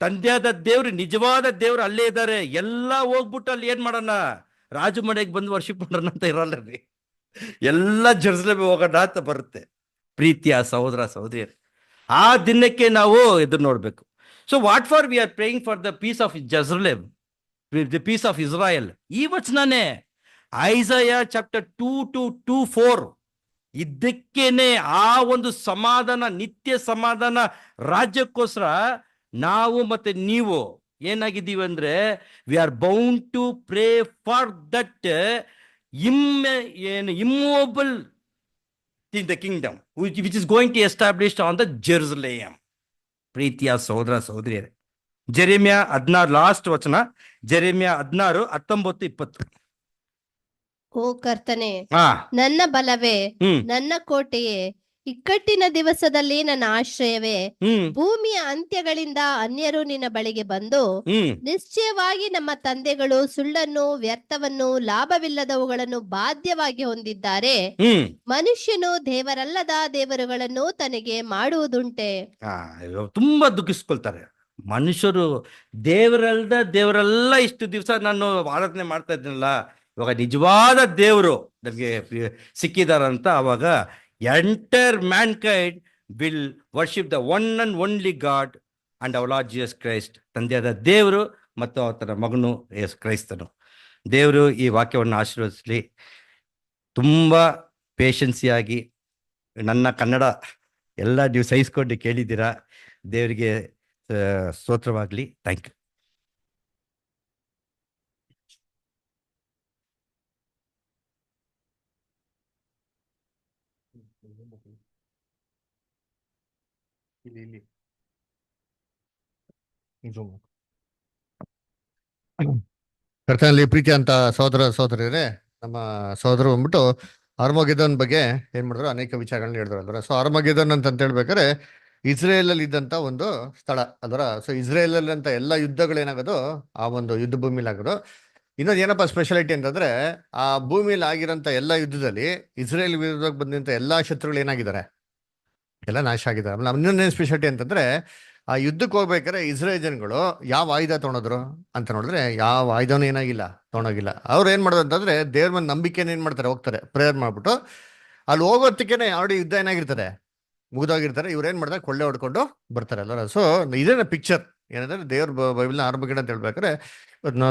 ತಂದೆಯಾದ ದೇವ್ರು, ನಿಜವಾದ ದೇವ್ರು ಅಲ್ಲೇ ಇದ್ದಾರೆ. ಎಲ್ಲ ಹೋಗ್ಬಿಟ್ಟು ಅಲ್ಲಿ ಏನ್ ಮಾಡೋಣ, ರಾಜು ಮನೆಗೆ ಬಂದು ವರ್ಷಿಪ್ ಮಾಡೋಣ ಅಂತ ಇರಲ್ಲ ರೀ. ಎಲ್ಲ ಜೆರುಸಲೇಮ್ ಹೋಗೋಣ ಅಂತ ಬರುತ್ತೆ. ಪ್ರೀತಿಯ ಸಹೋದರ ಸಹೋದರಿಯರು, ಆ ದಿನಕ್ಕೆ ನಾವು ಎದುರು ನೋಡ್ಬೇಕು. So what for we are praying for the peace of Jerusalem, the peace of Israel. ಈ ವಚನನೇ ಐಸಯ ಚಾಪ್ಟರ್ 2:2-4. ಇದಕ್ಕೇನೆ ಆ ಒಂದು ಸಮಾಧಾನ, ನಿತ್ಯ ಸಮಾಧಾನ ರಾಜ್ಯಕ್ಕೋಸ್ಕರ ನಾವು ಮತ್ತೆ ನೀವು ಏನಾಗಿದ್ದೀವಿ ಅಂದ್ರೆ we are bound to pray for that immovable in the kingdom which is going to establish on the Jerusalem. ಪ್ರೀತಿಯ ಸಹೋದರ ಸಹೋದರಿಯರೇ, ಜೆರೆಮಿಯ 16 ಲಾಸ್ಟ್ ವಚನ, ಜೆರೆಮಿಯ 16:19-20. ಓ ಕರ್ತನೆ, ಹಾ ನನ್ನ ಬಲವೇ, ಹ್ಮ್ ನನ್ನ ಕೋಟೆಯೇ, ಇಕ್ಕಟ್ಟಿನ ದಿವಸದಲ್ಲಿ ನನ್ನ ಆಶ್ರಯವೇ, ಹ್ಮ್ ಭೂಮಿಯ ಅಂತ್ಯಗಳಿಂದ ಅನ್ಯರು ನಿನ್ನ ಬಳಿಗೆ ಬಂದು ಹ್ಮ್ ನಿಶ್ಚಯವಾಗಿ ನಮ್ಮ ತಂದೆಗಳು ಸುಳ್ಳನ್ನು, ವ್ಯರ್ಥವನ್ನು, ಲಾಭವಿಲ್ಲದವುಗಳನ್ನು ಬಾಧ್ಯವಾಗಿ ಹೊಂದಿದ್ದಾರೆ. ಹ್ಮ್ ಮನುಷ್ಯನು ದೇವರಲ್ಲದ ದೇವರುಗಳನ್ನು ತನಗೆ ಮಾಡುವುದುಂಟೆ. ತುಂಬಾ ದುಃಖಿಸ್ಕೊಳ್ತಾರೆ ಮನುಷ್ಯರು. ದೇವರೆಲ್ಲ ಇಷ್ಟು ದಿವಸ ನಾನು ಆರಾಧನೆ ಮಾಡ್ತಾ ಇದ್ದೀನಲ್ಲ, ಇವಾಗ ನಿಜವಾದ ದೇವರು ನನಗೆ ಸಿಕ್ಕಿದಾರಂತ. ಅವಾಗ entire mankind will worship the one and only God and our Lord Jesus Christ. ತಂದೆಯಾದ ದೇವರು ಮತ್ತು ಆತನ ಮಗನು ಯೇಸು ಕ್ರೈಸ್ತನು. ದೇವರು ಈ ವಾಕ್ಯವನ್ನು ಆಶೀರ್ವದಿಸಲಿ. ತುಂಬ ಪೇಷನ್ಸಿಯಾಗಿ ನನ್ನ ಕನ್ನಡ ಎಲ್ಲ ನೀವು ಸಹಿಸ್ಕೊಂಡು ಕೇಳಿದ್ದೀರಾ. ದೇವರಿಗೆ ಸ್ತೋತ್ರವಾಗಲಿ. Thank you. ಕರ್ತನಲ್ಲಿ ಪ್ರೀತಿ ಅಂತ ಸಹೋದರ ಸಹೋದರಿಯರೇ, ನಮ್ಮ ಸಹೋದರು ಬಂದ್ಬಿಟ್ಟು ಆರ್ಮಗೆದೋನ್ ಬಗ್ಗೆ ಏನ್ ಮಾಡಿದ್ರು, ಅನೇಕ ವಿಚಾರಗಳನ್ನ ಹೇಳಿದ್ರು. ಸೊ ಆರ್ಮಗೆದೋನ್ ಅಂತ ಹೇಳ್ಬೇಕಾದ್ರೆ ಇಸ್ರೇಲ್ ಅಲ್ಲಿ ಇದ್ದಂತ ಒಂದು ಸ್ಥಳ ಅದರ. ಸೊ ಇಸ್ರೇಲ್ ಅಲ್ಲಿ ಅಂತ ಎಲ್ಲ ಯುದ್ಧಗಳೇನಾಗೋದು ಆ ಒಂದು ಯುದ್ಧ ಭೂಮಿಲಿ ಆಗೋದು. ಇನ್ನೊಂದು ಏನಪ್ಪ ಸ್ಪೆಷಾಲಿಟಿ ಅಂತಂದ್ರೆ, ಆ ಭೂಮಿಯಲ್ಲಿ ಆಗಿರೋಂಥ ಎಲ್ಲ ಯುದ್ಧದಲ್ಲಿ ಇಸ್ರೇಲ್ ವಿರುದ್ಧವಾಗಿ ಬಂದಂತ ಎಲ್ಲಾ ಶತ್ರುಗಳು ಏನಾಗಿದ್ದಾರೆ, ಎಲ್ಲ ನಾಶ ಆಗಿದ್ದಾರೆ. ಆಮೇಲೆ ಇನ್ನೊಂದೇನು ಸ್ಪೆಷಾಲಿಟಿ ಅಂತಂದ್ರೆ, ಆ ಯುದ್ಧಕ್ಕೆ ಹೋಗ್ಬೇಕಾದ್ರೆ ಇಸ್ರೇಲ್ ಜನಗಳು ಯಾವ ಆಯುಧ ತೊಗೊಂಡ್ರು ಅಂತ ನೋಡಿದ್ರೆ ಯಾವ ಆಯುಧನೂ ಏನಾಗಿಲ್ಲ, ತೊಗೊಂಡೋಗಿಲ್ಲ. ಅವ್ರು ಏನ್ ಮಾಡೋದು ಅಂತಂದ್ರೆ ದೇವ್ರ ಮೇಲೆ ನಂಬಿಕೆನ ಏನ್ ಮಾಡ್ತಾರೆ, ಹೋಗ್ತಾರೆ ಪ್ರೇಯರ್ ಮಾಡ್ಬಿಟ್ಟು. ಅಲ್ಲಿ ಹೋಗೋದಕ್ಕೇನೆ ಆಲ್ರೆಡಿ ಯುದ್ಧ ಏನಾಗಿರ್ತದೆ, ಮುಗಿದೋಗಿರ್ತಾರೆ. ಇವ್ರು ಏನ್ ಮಾಡ್ತಾರೆ, ಕೊಳ್ಳೆ ಹೊಡ್ಕೊಂಡು ಬರ್ತಾರೆ ಅಲ್ವ. ಸೊ ಇದೇನ ಪಿಕ್ಚರ್ ಏನಂದ್ರೆ ದೇವ್ರ ಬೈಬಲ್ನ ಆರಂಭಗಿಡ ಅಂತ ಹೇಳ್ಬೇಕಾದ್ರೆ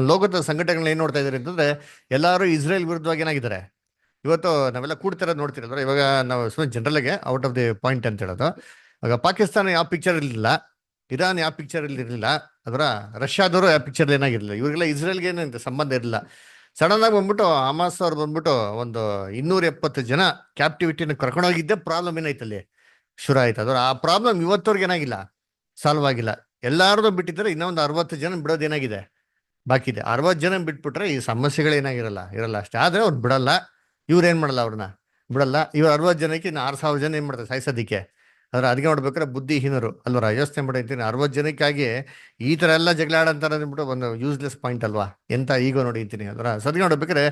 ಲೋಕದ ಸಂಘಟನೆಗಳು ಏನ್ ನೋಡ್ತಾ ಇದಾರೆ ಅಂತಂದ್ರೆ ಎಲ್ಲಾರು ಇಸ್ರೇಲ್ ವಿರುದ್ಧವಾಗಿ ಏನಾಗಿದ್ದಾರೆ. ಇವತ್ತು ನಾವೆಲ್ಲ ಕೂಡ್ತಿರೋದು ನೋಡ್ತಿರೋದ್ರೆ ಇವಾಗ ನಾವು ಸುಮ್ಮನೆ ಜನರಲ್ಗೆ ಔಟ್ ಆಫ್ ದಿ ಪಾಯಿಂಟ್ ಅಂತ ಹೇಳೋದು. ಆಗ ಪಾಕಿಸ್ತಾನ ಯಾವ ಪಿಕ್ಚರ್ ಇರಲಿಲ್ಲ, ಇರಾನ್ ಯಾವ ಪಿಕ್ಚರ್ ಇರಲಿಲ್ಲ, ಅದರ ರಷ್ಯಾದವರು ಯಾವ ಪಿಕ್ಚರ್ ಏನಾಗಿರಲಿಲ್ಲ. ಇವ್ರಿಗೆಲ್ಲ ಇಸ್ರೇಲ್ಗೆ ಏನಂತ ಸಂಬಂಧ ಇರಲಿಲ್ಲ. ಸಡನ್ ಆಗಿ ಬಂದ್ಬಿಟ್ಟು ಹಮಾಸ್ ಅವ್ರು ಬಂದ್ಬಿಟ್ಟು ಒಂದು 270 ಜನ ಕ್ಯಾಪ್ಟಿವಿಟಿನ ಕರ್ಕೊಂಡೋಗಿದ್ದೆ ಪ್ರಾಬ್ಲಮ್ ಏನಾಯ್ತಲ್ಲಿ ಶುರು ಆಯ್ತು. ಅದ್ರ ಆ ಪ್ರಾಬ್ಲಮ್ ಇವತ್ತವ್ರಿಗೆ ಏನಾಗಿಲ್ಲ, ಸಾಲ್ವ್ ಆಗಿಲ್ಲ. ಎಲ್ಲಾರದು ಬಿಟ್ಟಿದ್ರೆ ಇನ್ನೊಂದು 60 ಜನ ಬಿಡೋದು ಏನಾಗಿದೆ, ಬಾಕಿ ಇದೆ. 60 ಜನ ಬಿಟ್ಬಿಟ್ರೆ ಈ ಸಮಸ್ಯೆಗಳೇನಾಗಿರಲ್ಲ ಇರಲ್ಲ ಅಷ್ಟೇ. ಆದ್ರೆ ಅವ್ರು ಬಿಡಲ್ಲ, ಇವ್ರು ಏನ್ ಮಾಡಲ್ಲ, ಅವ್ರನ್ನ ಬಿಡಲ್ಲ. ಇವ್ರು 60 ಜನಕ್ಕೆ ಇನ್ನು 6,000 ಜನ ಏನ್ ಮಾಡ್ತಾರೆ ಸಾಯಿಸೋದಿಕ್ಕೆ. ಆದ್ರೆ ಅದಕ್ಕೆ ನೋಡ್ಬೇಕಾದ್ರೆ ಬುದ್ಧಿಹೀನರು ಅಲ್ವರ, ಯೋಚನೆ ಮಾಡಿರ್ತೀನಿ. 60 ಜನಕ್ಕಾಗಿ ಈ ತರ ಎಲ್ಲ ಜಗಳ ಆಡಂತಾರ ಅಂದ್ಬಿಟ್ಟು ಒಂದು ಯೂಸ್ಲೆಸ್ ಪಾಯಿಂಟ್ ಅಲ್ವಾ, ಎಂತ ಈಗೋ ನೋಡಿರ್ತೀನಿ ಅಲ್ವರ. ಸದ್ಯ ನೋಡ್ಬೇಕಾದ್ರೆ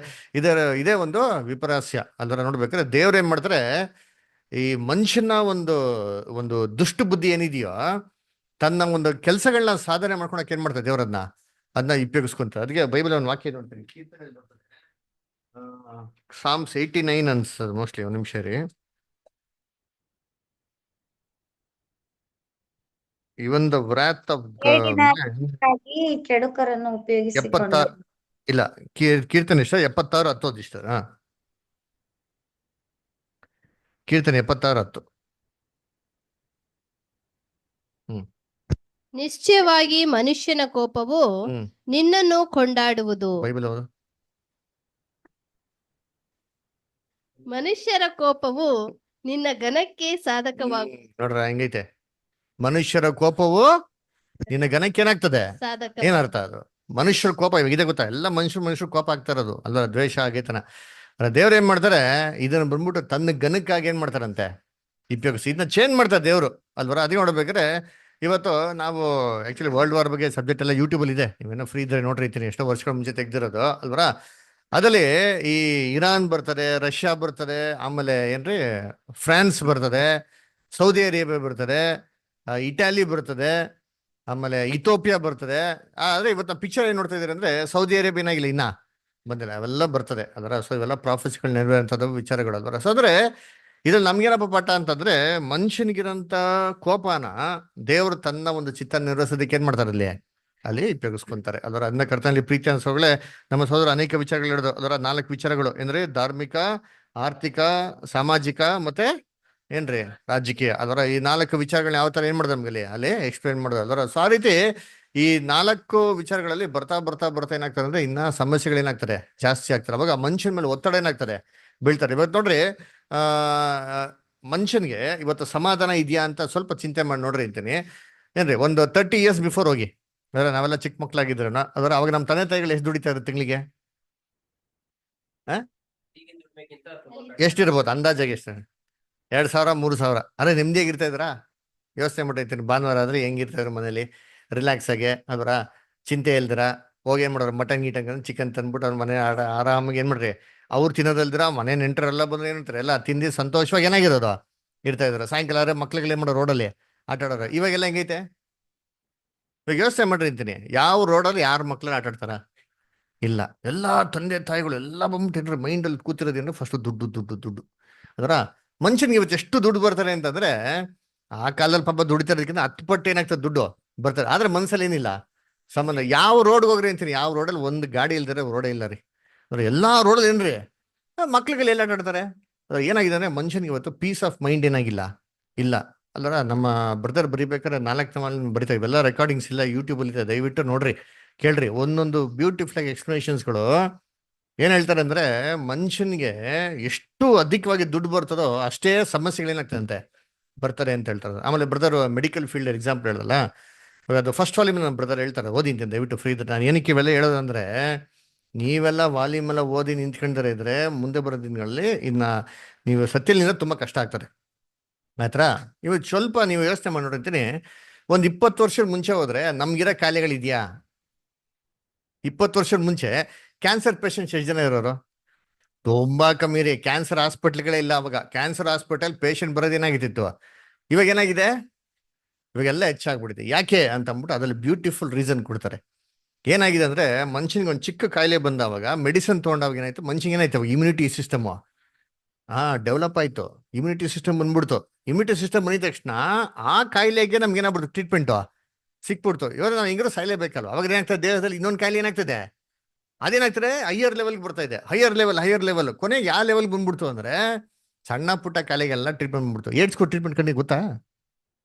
ಇದೇ ಒಂದು ವಿಪರಾಸ್ಯ ಅಲ್ವರ. ನೋಡ್ಬೇಕಾದ್ರೆ ದೇವ್ರು ಏನ್ ಮಾಡ್ತಾರೆ, ಈ ಮನುಷ್ಯನ ಒಂದು ಒಂದು ದುಷ್ಟ ಬುದ್ಧಿ ಏನಿದೆಯೋ ತನ್ನ ಒಂದು ಕೆಲಸಗಳನ್ನ ಸಾಧನೆ ಮಾಡ್ಕೊಳಕ್ ಏನ್ ಮಾಡ್ತಾರೆ ದೇವ್ರನ್ನ ಅದನ್ನ ಉಪಯೋಗಿಸ್ಕೊಂತಾರೆ. ಅದಕ್ಕೆ ಬೈಬಲ್ ಒಂದು ವಾಕ್ಯ ನೋಡ್ತೀನಿ, ಸಾಮ್ಸ್ 89 ಅನ್ಸದ್ ಮೋಸ್ಟ್ಲಿ. ಒಂದ್ ನಿಮಿಷ ರೀ. ಇವನ್ ದ ವ್ರಾತ್ ಆಫ್ ಹೇಡಿನಾಗಿ ಕೆಡುಕರನ್ನು ಉಪಯೋಗಿಸಿಕೊಂಡು ಇಲ್ಲ, ಕೀರ್ತನೆ ಇಷ್ಟ 76 10 ಇಷ್ಟ. ಕೀರ್ತನೆ 76 10. ನಿಶ್ಚಯವಾಗಿ ಮನುಷ್ಯನ ಕೋಪವು ನಿನ್ನನ್ನು ಕೊಂಡಾಡುವುದು. ಬೈಬಲ್ ಮನುಷ್ಯರ ಕೋಪವು ನಿನ್ನ ಘನಕ್ಕೆ ಸಾಧಕವಾಗುವುದು. ನೋಡ್ರ ಹೆಂಗೈತೆ, ಮನುಷ್ಯರ ಕೋಪವು ನಿನ್ನ ಘನಕ್ಕೆ ಏನಾಗ್ತದೆ. ಸಾಧಕ ಏನರ್ಥ ಅದು? ಮನುಷ್ಯರ ಕೋಪ ಇವಾಗ ಇದೆ ಗೊತ್ತಾ, ಎಲ್ಲ ಮನುಷ್ಯರು ಕೋಪ ಆಗ್ತಾ ಇರೋದು ಅಲ್ವಾ, ದ್ವೇಷ ಆಗೈತನ. ದೇವ್ರ ಏನ್ ಮಾಡ್ತಾರೆ, ಇದನ್ನ ಬಂದ್ಬಿಟ್ಟು ತನ್ನ ಘನಕ್ಕಾಗಿ ಏನ್ ಮಾಡ್ತಾರಂತೆ ಉಪಯೋಗಿಸಿ, ಇದನ್ನ ಚೇಂಜ್ ಮಾಡ್ತಾರೆ ದೇವ್ರು ಅಲ್ವರ. ಅದೇ ನೋಡ್ಬೇಕಾದ್ರೆ ಇವತ್ತು ನಾವು ಆಕ್ಚುಲಿ ವರ್ಲ್ಡ್ ವಾರ್ ಬಗ್ಗೆ ಸಬ್ಜೆಕ್ಟ್ ಎಲ್ಲ ಯೂಟ್ಯೂಬ್ ಇದೆ, ನೀವೇನೋ ಫ್ರೀ ಇದ್ರೆ ನೋಡಿರ್ತೀನಿ, ಎಷ್ಟೋ ವರ್ಷಗಳ ಮುಂಚೆ ತೆಗ್ದಿರೋದು ಅಲ್ವರ. ಅದಲ್ಲಿ ಈ ಇರಾನ್ ಬರ್ತದೆ, ರಷ್ಯಾ ಬರ್ತದೆ, ಆಮೇಲೆ ಏನ್ರಿ ಫ್ರಾನ್ಸ್ ಬರ್ತದೆ, ಸೌದಿ ಅರೇಬಿಯಾ ಬರ್ತದೆ, ಇಟಾಲಿ ಬರ್ತದೆ, ಆಮೇಲೆ ಇಥೋಪಿಯಾ ಬರ್ತದೆ. ಆದ್ರೆ ಇವತ್ತು ಪಿಕ್ಚರ್ ಏನ್ ನೋಡ್ತಾ ಇದೀರಿ ಅಂದ್ರೆ ಸೌದಿ ಅರೇಬಿಯಾನಾಗಿಲ್ಲ ಇನ್ನ ಬಂದಿಲ್ಲ, ಅವೆಲ್ಲ ಬರ್ತದೆ ಅದರ. ಸೊ ಇವೆಲ್ಲ ಪ್ರಾಫೆಸ್ಗಳು ನೆರವೇರಂಥದ್ದು ವಿಚಾರಗಳು ಅಲ್ವರ. ಸೊ ಅಂದ್ರೆ ಇದ್ರಲ್ಲಿ ನಮ್ಗೇನಪ್ಪ ಪಾಠ ಅಂತಂದ್ರೆ, ಮನುಷ್ಯನಿಗಿರಂತ ಕೋಪನ ದೇವರು ತನ್ನ ಒಂದು ಚಿತ್ತ ನಿರ್ವಹಿಸೋದಕ್ಕೆ ಏನ್ ಮಾಡ್ತಾರೆ ಅಲ್ಲಿ ಉಪಯೋಗಿಸ್ಕೊಂತಾರೆ ಅದರ. ಅದನ್ನ ಕರ್ತನಲ್ಲಿ ಪ್ರೀತಿ ಅನ್ಸೋಗಳೇ ನಮ್ಮ ಸಹೋದರ ಅನೇಕ ವಿಚಾರಗಳು ಹೇಳಿದ್ರು. ಅದರ 4 ವಿಚಾರಗಳು ಅಂದ್ರೆ ಧಾರ್ಮಿಕ, ಆರ್ಥಿಕ, ಸಾಮಾಜಿಕ ಮತ್ತೆ ಏನ್ರಿ ರಾಜಕೀಯ. ಅದರ ಈ 4 ವಿಚಾರಗಳನ್ನ ಯಾವ ತರ ಏನ್ ಮಾಡಿದ್ರೆ ನಮ್ಗೆ ಅಲ್ಲಿ ಎಕ್ಸ್ಪ್ಲೇನ್ ಮಾಡೋದು ಅದರ. ಸೊ ಆ ರೀತಿ ಈ 4 ವಿಚಾರಗಳಲ್ಲಿ ಬರ್ತಾ ಬರ್ತಾ ಬರ್ತಾ ಏನಾಗ್ತದೆ ಅಂದ್ರೆ ಇನ್ನ ಸಮಸ್ಯೆಗಳು ಏನಾಗ್ತದೆ ಜಾಸ್ತಿ ಆಗ್ತಾರೆ. ಅವಾಗ ಮನುಷ್ಯನ ಮೇಲೆ ಒತ್ತಡ ಏನಾಗ್ತದೆ ಬೀಳ್ತಾರೆ. ಇವತ್ತು ನೋಡ್ರಿ ಮನುಷ್ಯನ್ಗೆ ಇವತ್ತು ಸಮಾಧಾನ ಇದೆಯಾ ಅಂತ ಸ್ವಲ್ಪ ಚಿಂತೆ ಮಾಡಿ ನೋಡ್ರಿ ಅಂತೀನಿ. ಏನ್ರಿ ಒಂದು 30 years ಬಿಫೋರ್ ಹೋಗಿ, ಅಂದ್ರೆ ನಾವೆಲ್ಲ ಚಿಕ್ಕ ಮಕ್ಳಾಗಿದ್ರು ಅದರ, ಅವಾಗ ನಮ್ಮ ತಂದೆ ತಾಯಿಗಳು ಎಷ್ಟು ದುಡಿತಾ ಇದ್ರು ತಿಂಗಳಿಗೆ? ಎಷ್ಟಿರ್ಬೋದು ಅಂದಾಜಾಗಿ? ಎಷ್ಟು? 2,000 3,000. ಅರೆ ನೆಮ್ಮದಿಯಾಗಿರ್ತಾ ಇದ್ರಾ? ಯೋಚನೆ ಮಾಡಿರ್ತೀನಿ, ಭಾನುವಾರ ಆದ್ರೆ ಹೆಂಗಿರ್ತಾ ಇದ್ರು ಮನೇಲಿ ರಿಲ್ಯಾಕ್ಸ್ ಆಗಿ ಅದರ, ಚಿಂತೆ ಇಲ್ದಿರ ಹೋಗಿ ಏನ್ ಮಾಡೋರು, ಮಟನ್ ಗೀಟನ್ ಚಿಕನ್ ತಂದ್ಬಿಟ್ಟು ಅವ್ರ ಮನೆ ಆರಾಮಾಗಿ ಏನ್ ಮಾಡ್ರಿ ಅವ್ರು ತಿನ್ನೋದಲ್ದಿರ ಮನೆ ನೆಂಟರೆಲ್ಲ ಬಂದ್ರೆ ಏನಂತಾರೆ ಎಲ್ಲ ತಿಂದಿ ಸಂತೋಷವಾಗಿ ಏನಾಗಿರೋದು ಇರ್ತಾ ಇದ್ರು. ಸಾಯಂಕಾಲ ಆದ್ರೆ ಮಕ್ಳಿಗೆ ಏನ್ ಮಾಡೋ ರೋಡಲ್ಲಿ ಆಟ ಆಡೋರು. ಇವಾಗೆಲ್ಲ ಹೆಂಗೈತೆ ಇವಾಗ ಯೋಚನೆ ಮಾಡ್ರಿ ಅಂತೀನಿ, ಯಾವ ರೋಡಲ್ಲಿ ಯಾರ ಮಕ್ಳನ್ನ ಆಟ ಆಡ್ತಾರ? ಇಲ್ಲ. ಎಲ್ಲಾ ತಂದೆ ತಾಯಿಗಳು ಎಲ್ಲ ಬಂದ್ಬಿಟ್ಟು ಮೈಂಡ್ ಅಲ್ಲಿ ಕೂತಿರೋದೇನು ಫಸ್ಟ್ ದುಡ್ಡು ದುಡ್ಡು ದುಡ್ಡು ಅದರ. ಮನುಷ್ಯನಿಗೆ ಇವತ್ತು ಎಷ್ಟು ದುಡ್ಡು ಬರ್ತಾರೆ ಅಂತಂದ್ರೆ, ಆ ಕಾಲದಲ್ಲಿ ಪಾಪ ದುಡಿತಾರೋದಕ್ಕಿಂತ 10 ಪಟ್ಟು ಏನಾಗ್ತದೆ ದುಡ್ಡು ಬರ್ತಾರೆ. ಆದ್ರೆ ಮನ್ಸಲ್ಲಿ ಏನಿಲ್ಲ ಸಂಬಂಧ. ಯಾವ ರೋಡ್ಗೆ ಹೋಗ್ರಿ ಅಂತೀನಿ, ಯಾವ ರೋಡಲ್ಲಿ ಒಂದು ಗಾಡಿ ಇಲ್ದರೆ ರೋಡೇ ಇಲ್ಲ ರೀ. ಎಲ್ಲಾ ರೋಡಲ್ಲಿ ಏನ್ರಿ ಮಕ್ಳಿಗೆಲ್ಲ ಎಲ್ಲ ಆಟಾಡ್ತಾರೆ. ಏನಾಗಿದೆ ಅಂದ್ರೆ ಮನುಷ್ಯನಿಗೆ ಇವತ್ತು ಪೀಸ್ ಆಫ್ ಮೈಂಡ್ ಏನಾಗಿಲ್ಲ ಇಲ್ಲ ಅಲ್ಲರ. ನಮ್ಮ ಬ್ರದರ್ ಬರಿಬೇಕಾದ್ರೆ 4 ಬರಿತಾ ಇವೆಲ್ಲ ರೆಕಾರ್ಡಿಂಗ್ಸ್ ಇಲ್ಲ, ಯೂಟ್ಯೂಬ್ ಅಲ್ಲಿ ಇದೆ, ದಯವಿಟ್ಟು ನೋಡ್ರಿ ಕೇಳ್ರಿ. ಒಂದೊಂದು ಬ್ಯೂಟಿಫುಲ್ ಆಗಿ ಎಕ್ಸ್ಪ್ಲನೇಷನ್ಸ್ಗಳು ಏನ್ ಹೇಳ್ತಾರೆ ಅಂದ್ರೆ, ಮನುಷ್ಯನಿಗೆ ಎಷ್ಟು ಅಧಿಕವಾಗಿ ದುಡ್ಡು ಬರ್ತದೋ ಅಷ್ಟೇ ಸಮಸ್ಯೆಗಳೇನಾಗ್ತದಂತೆ ಬರ್ತಾರೆ ಅಂತ ಹೇಳ್ತಾರೆ. ಆಮೇಲೆ ಬ್ರದರ್ ಮೆಡಿಕಲ್ ಫೀಲ್ಡ್ ಎಕ್ಸಾಂಪಲ್ ಹೇಳಲ್ಲ, ಅದು ಫಸ್ಟ್ ವಾಲ್ಯೂಮ್ ನಮ್ಮ ಬ್ರದರ್ ಹೇಳ್ತಾರೆ, ಓದಿಂತೀನಿ ದಯವಿಟ್ಟು ಫ್ರೀ ಇದ್ರೆ. ನಾನು ಏನಕ್ಕೆ ಇವೆಲ್ಲ ಹೇಳೋದಂದ್ರೆ, ನೀವೆಲ್ಲ ವಾಲ್ಯೂಮ್ ಎಲ್ಲ ಓದಿ ನಿಂತ್ಕೊಂಡ್ರೆ ಇದ್ರೆ ಮುಂದೆ ಬರೋ ದಿನಗಳಲ್ಲಿ ಇನ್ನ ನೀವು ಸತ್ಯಲಿಂದ ತುಂಬಾ ಕಷ್ಟ ಆಗ್ತದೆ ಮಾತ್ರ. ಇವತ್ತು ಸ್ವಲ್ಪ ನೀವು ಯೋಚನೆ ಮಾಡಿ ನೋಡಿರ್ತೀನಿ, ಒಂದು 20 ವರ್ಷದ ಮುಂಚೆ ಹೋದ್ರೆ ನಮ್ಗಿರೋ ಕಾಯಿಲೆಗಳಿದ್ಯಾ? 20 ವರ್ಷದ ಮುಂಚೆ ಕ್ಯಾನ್ಸರ್ ಪೇಷಂಟ್ಸ್ ಎಷ್ಟು ಜನ ಇರೋರು? ತುಂಬಾ ಕಮ್ಮಿ ರೀ. ಕ್ಯಾನ್ಸರ್ ಹಾಸ್ಪಿಟ್ಲ್ಗಳೇ ಇಲ್ಲ ಅವಾಗ. ಕ್ಯಾನ್ಸರ್ ಹಾಸ್ಪಿಟಲ್ ಪೇಷಂಟ್ ಬರೋದೇನಾಗಿತ್ತು, ಇವಾಗ ಏನಾಗಿದೆ, ಇವಾಗೆಲ್ಲ ಹೆಚ್ಚಾಗ್ಬಿಟ್ಟಿದೆ. ಯಾಕೆ ಅಂತ ಅಂದ್ಬಿಟ್ಟು ಅದ್ರಲ್ಲಿ ಬ್ಯೂಟಿಫುಲ್ ರೀಸನ್ ಕೊಡ್ತಾರೆ. ಏನಾಗಿದೆ ಅಂದ್ರೆ, ಮನುಷ್ಯನಿಗೆ ಒಂದು ಚಿಕ್ಕ ಕಾಯಿಲೆ ಬಂದವಾಗ ಮೆಡಿಸಿನ್ ತೊಗೊಂಡಾಗ ಏನಾಯ್ತು, ಮನುಷ್ಯನಿಗೆ ಏನಾಯ್ತು ಅವಾಗ ಇಮ್ಯುನಿಟಿ ಸಿಸ್ಟಮ್ ಡೆವಲಪ್ ಆಯ್ತು, ಇಮ್ಯುನಿಟಿ ಸಿಸ್ಟಮ್ ಬಂದ್ಬಿಡ್ತು. ಇಮ್ಯುನಿಟಿ ಸಿಸ್ಟಮ್ ಬಂದಿದ ತಕ್ಷಣ ಆ ಕಾಯಿಲೆಗೆ ನಮ್ಗೆ ಏನಾಗ್ಬಿಡ್ತು, ಟ್ರೀಟ್ಮೆಂಟು ಸಿಕ್ಬಿಡ್ತು. ಇವಾಗ ನಾವು ಹೆಂಗ್ರೂ ಸಾಯ್ಲೇಬೇಕಲ್ವ. ಅವಾಗ ಏನಾಗ್ತದೆ, ದೇಹದಲ್ಲಿ ಇನ್ನೊಂದು ಕಾಯಿಲೆ ಏನಾಗ್ತದೆ, ಅದೇನಾಗ್ತದೆ, ಹೈಯರ್ ಲೆವೆಲ್ಗೆ ಬರ್ತಾ ಇದೆ. ಹೈಯರ್ ಲೆವೆಲ್ ಕೊನೆಗೆ ಯಾವ ಲೆವೆಲ್ ಬಂದ್ಬಿಡ್ತು ಅಂದ್ರೆ ಸಣ್ಣ ಪುಟ್ಟ ಕಾಯಿಲೆಗೆಲ್ಲ ಟ್ರೀಟ್ಮೆಂಟ್ ಬಂದ್ಬಿಡ್ತು. ಏಡ್ಸ್ಗೂ ಟ್ರೀಟ್ಮೆಂಟ್ ಕಂಡು ಗೊತ್ತಾ?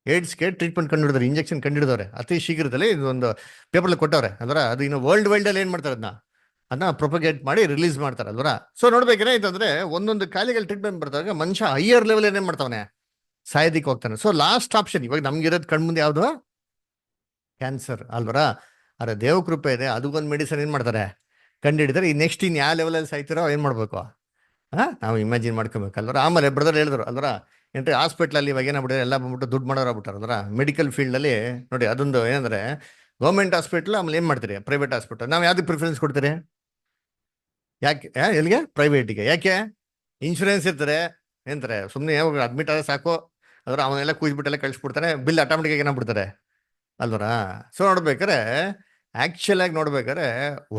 ಏಡ್ಸ್ಗೆ ಟ್ರೀಟ್ಮೆಂಟ್ ಕಂಡಿಡಿದವ್ರೆ, ಇಂಜೆಕ್ಷನ್ ಕಂಡಿಡಿದವ್ರೆ ಅತಿ ಶೀಘ್ರದಲ್ಲಿ. ಇದೊಂದು ಪೇಪರ್ ಕೊಟ್ಟವ್ರೆ ಅಂದ್ರೆ ಅದು ಇನ್ನು ವರ್ಲ್ಡ್ ಅಲ್ಲಿ ಏನ್ ಮಾಡ್ತಾರೆ, ಅದನ್ನ ಪ್ರೊಪಗೇಟ್ ಮಾಡಿ ರಿಲೀಸ್ ಮಾಡ್ತಾರೆ ಅಲ್ವರ. ಸೊ ನೋಡ್ಬೇಕೇನೆ ಇದಂದ್ರೆ ಒಂದೊಂದು ಕಾಯಿಲೆಗಳ ಟ್ರೀಟ್ಮೆಂಟ್ ಬರ್ತಾಗ ಮನುಷ್ಯ ಹೈಯರ್ ಲೆವೆಲ್ ಏನೇನ್ ಮಾಡ್ತಾವನೆ, ಸಾಯೋದಿಕ್ ಹೋಗ್ತಾನೆ. ಸೊ ಲಾಸ್ಟ್ ಆಪ್ಷನ್ ಇವಾಗ ನಮ್ಗಿರೋದು ಕಣ್ಮುಂದೆ ಯಾವ್ದು, ಕ್ಯಾನ್ಸರ್ ಅಲ್ವರ. ಅರೆ ದೇವ ಕೃಪೆ ಇದೆ, ಅದಕ್ಕೊಂದು ಮೆಡಿಸನ್ ಏನ್ ಮಾಡ್ತಾರೆ, ಕಂಡು ಹಿಡಿತಾರೆ. ಈ ನೆಕ್ಸ್ಟ್ ಇನ್ ಯಾವ ಲೆವೆಲಲ್ಲಿ ಸಾಯ್ತಿರೋ ಏನ್ ಮಾಡ್ಬೇಕು, ನಾವು ಇಮ್ಯಾಜಿನ್ ಮಾಡ್ಕೋಬೇಕಲ್ವರ. ಆಮೇಲೆ ಬ್ರದರ್ ಹೇಳಿದ್ರು ಅಲ್ವರ, ಏನ್ರಿ ಹಾಸ್ಪಿಟ್ಲಲ್ಲಿ ಇವಾಗ ಏನಾಗ್ಬಿಟ್ಟಿದೆ, ಎಲ್ಲ ಬಂದ್ಬಿಟ್ಟು ದುಡ್ಡು ಮಾಡೋರಾಗ್ಬಿಟ್ಟಾರಲ್ವರ. ಮೆಡಿಕಲ್ ಫೀಲ್ಡ್ ಅಲ್ಲಿ ನೋಡಿ, ಅದೊಂದು ಏನಂದ್ರೆ ಗೌರ್ಮೆಂಟ್ ಹಾಸ್ಪಿಟ್ಲ್, ಆಮೇಲೆ ಏನ್ ಮಾಡ್ತೀರಿ, ಪ್ರೈವೇಟ್ ಹಾಸ್ಪಿಟಲ್. ನಾವು ಯಾವ್ದಕ್ಕೆ ಪ್ರಿಫರೆನ್ಸ್ ಕೊಡ್ತೀರಿ, ಯಾಕೆ ಎಲ್ಲಿಗೆ, ಪ್ರೈವೇಟಿಗೆ. ಯಾಕೆ, ಇನ್ಶೂರೆನ್ಸ್ ಇರ್ತಾರೆ, ಏನಂತಾರೆ ಸುಮ್ಮನೆ ಅಡ್ಮಿಟ್ ಆದ್ರೆ ಸಾಕು, ಅದ್ರ ಅವನ್ನೆಲ್ಲ ಕೂಸ್ಬಿಟ್ಟೆಲ್ಲ ಕಳಿಸ್ಬಿಡ್ತಾನೆ, ಬಿಲ್ ಆಟೋಮೆಟಿಕ್ ಏನಾಗ್ಬಿಡ್ತಾರೆ ಅಲ್ವರ. ಸೊ ನೋಡ್ಬೇಕಾರೆ ಆಕ್ಚುಲ್ ಆಗಿ ನೋಡ್ಬೇಕಾದ್ರೆ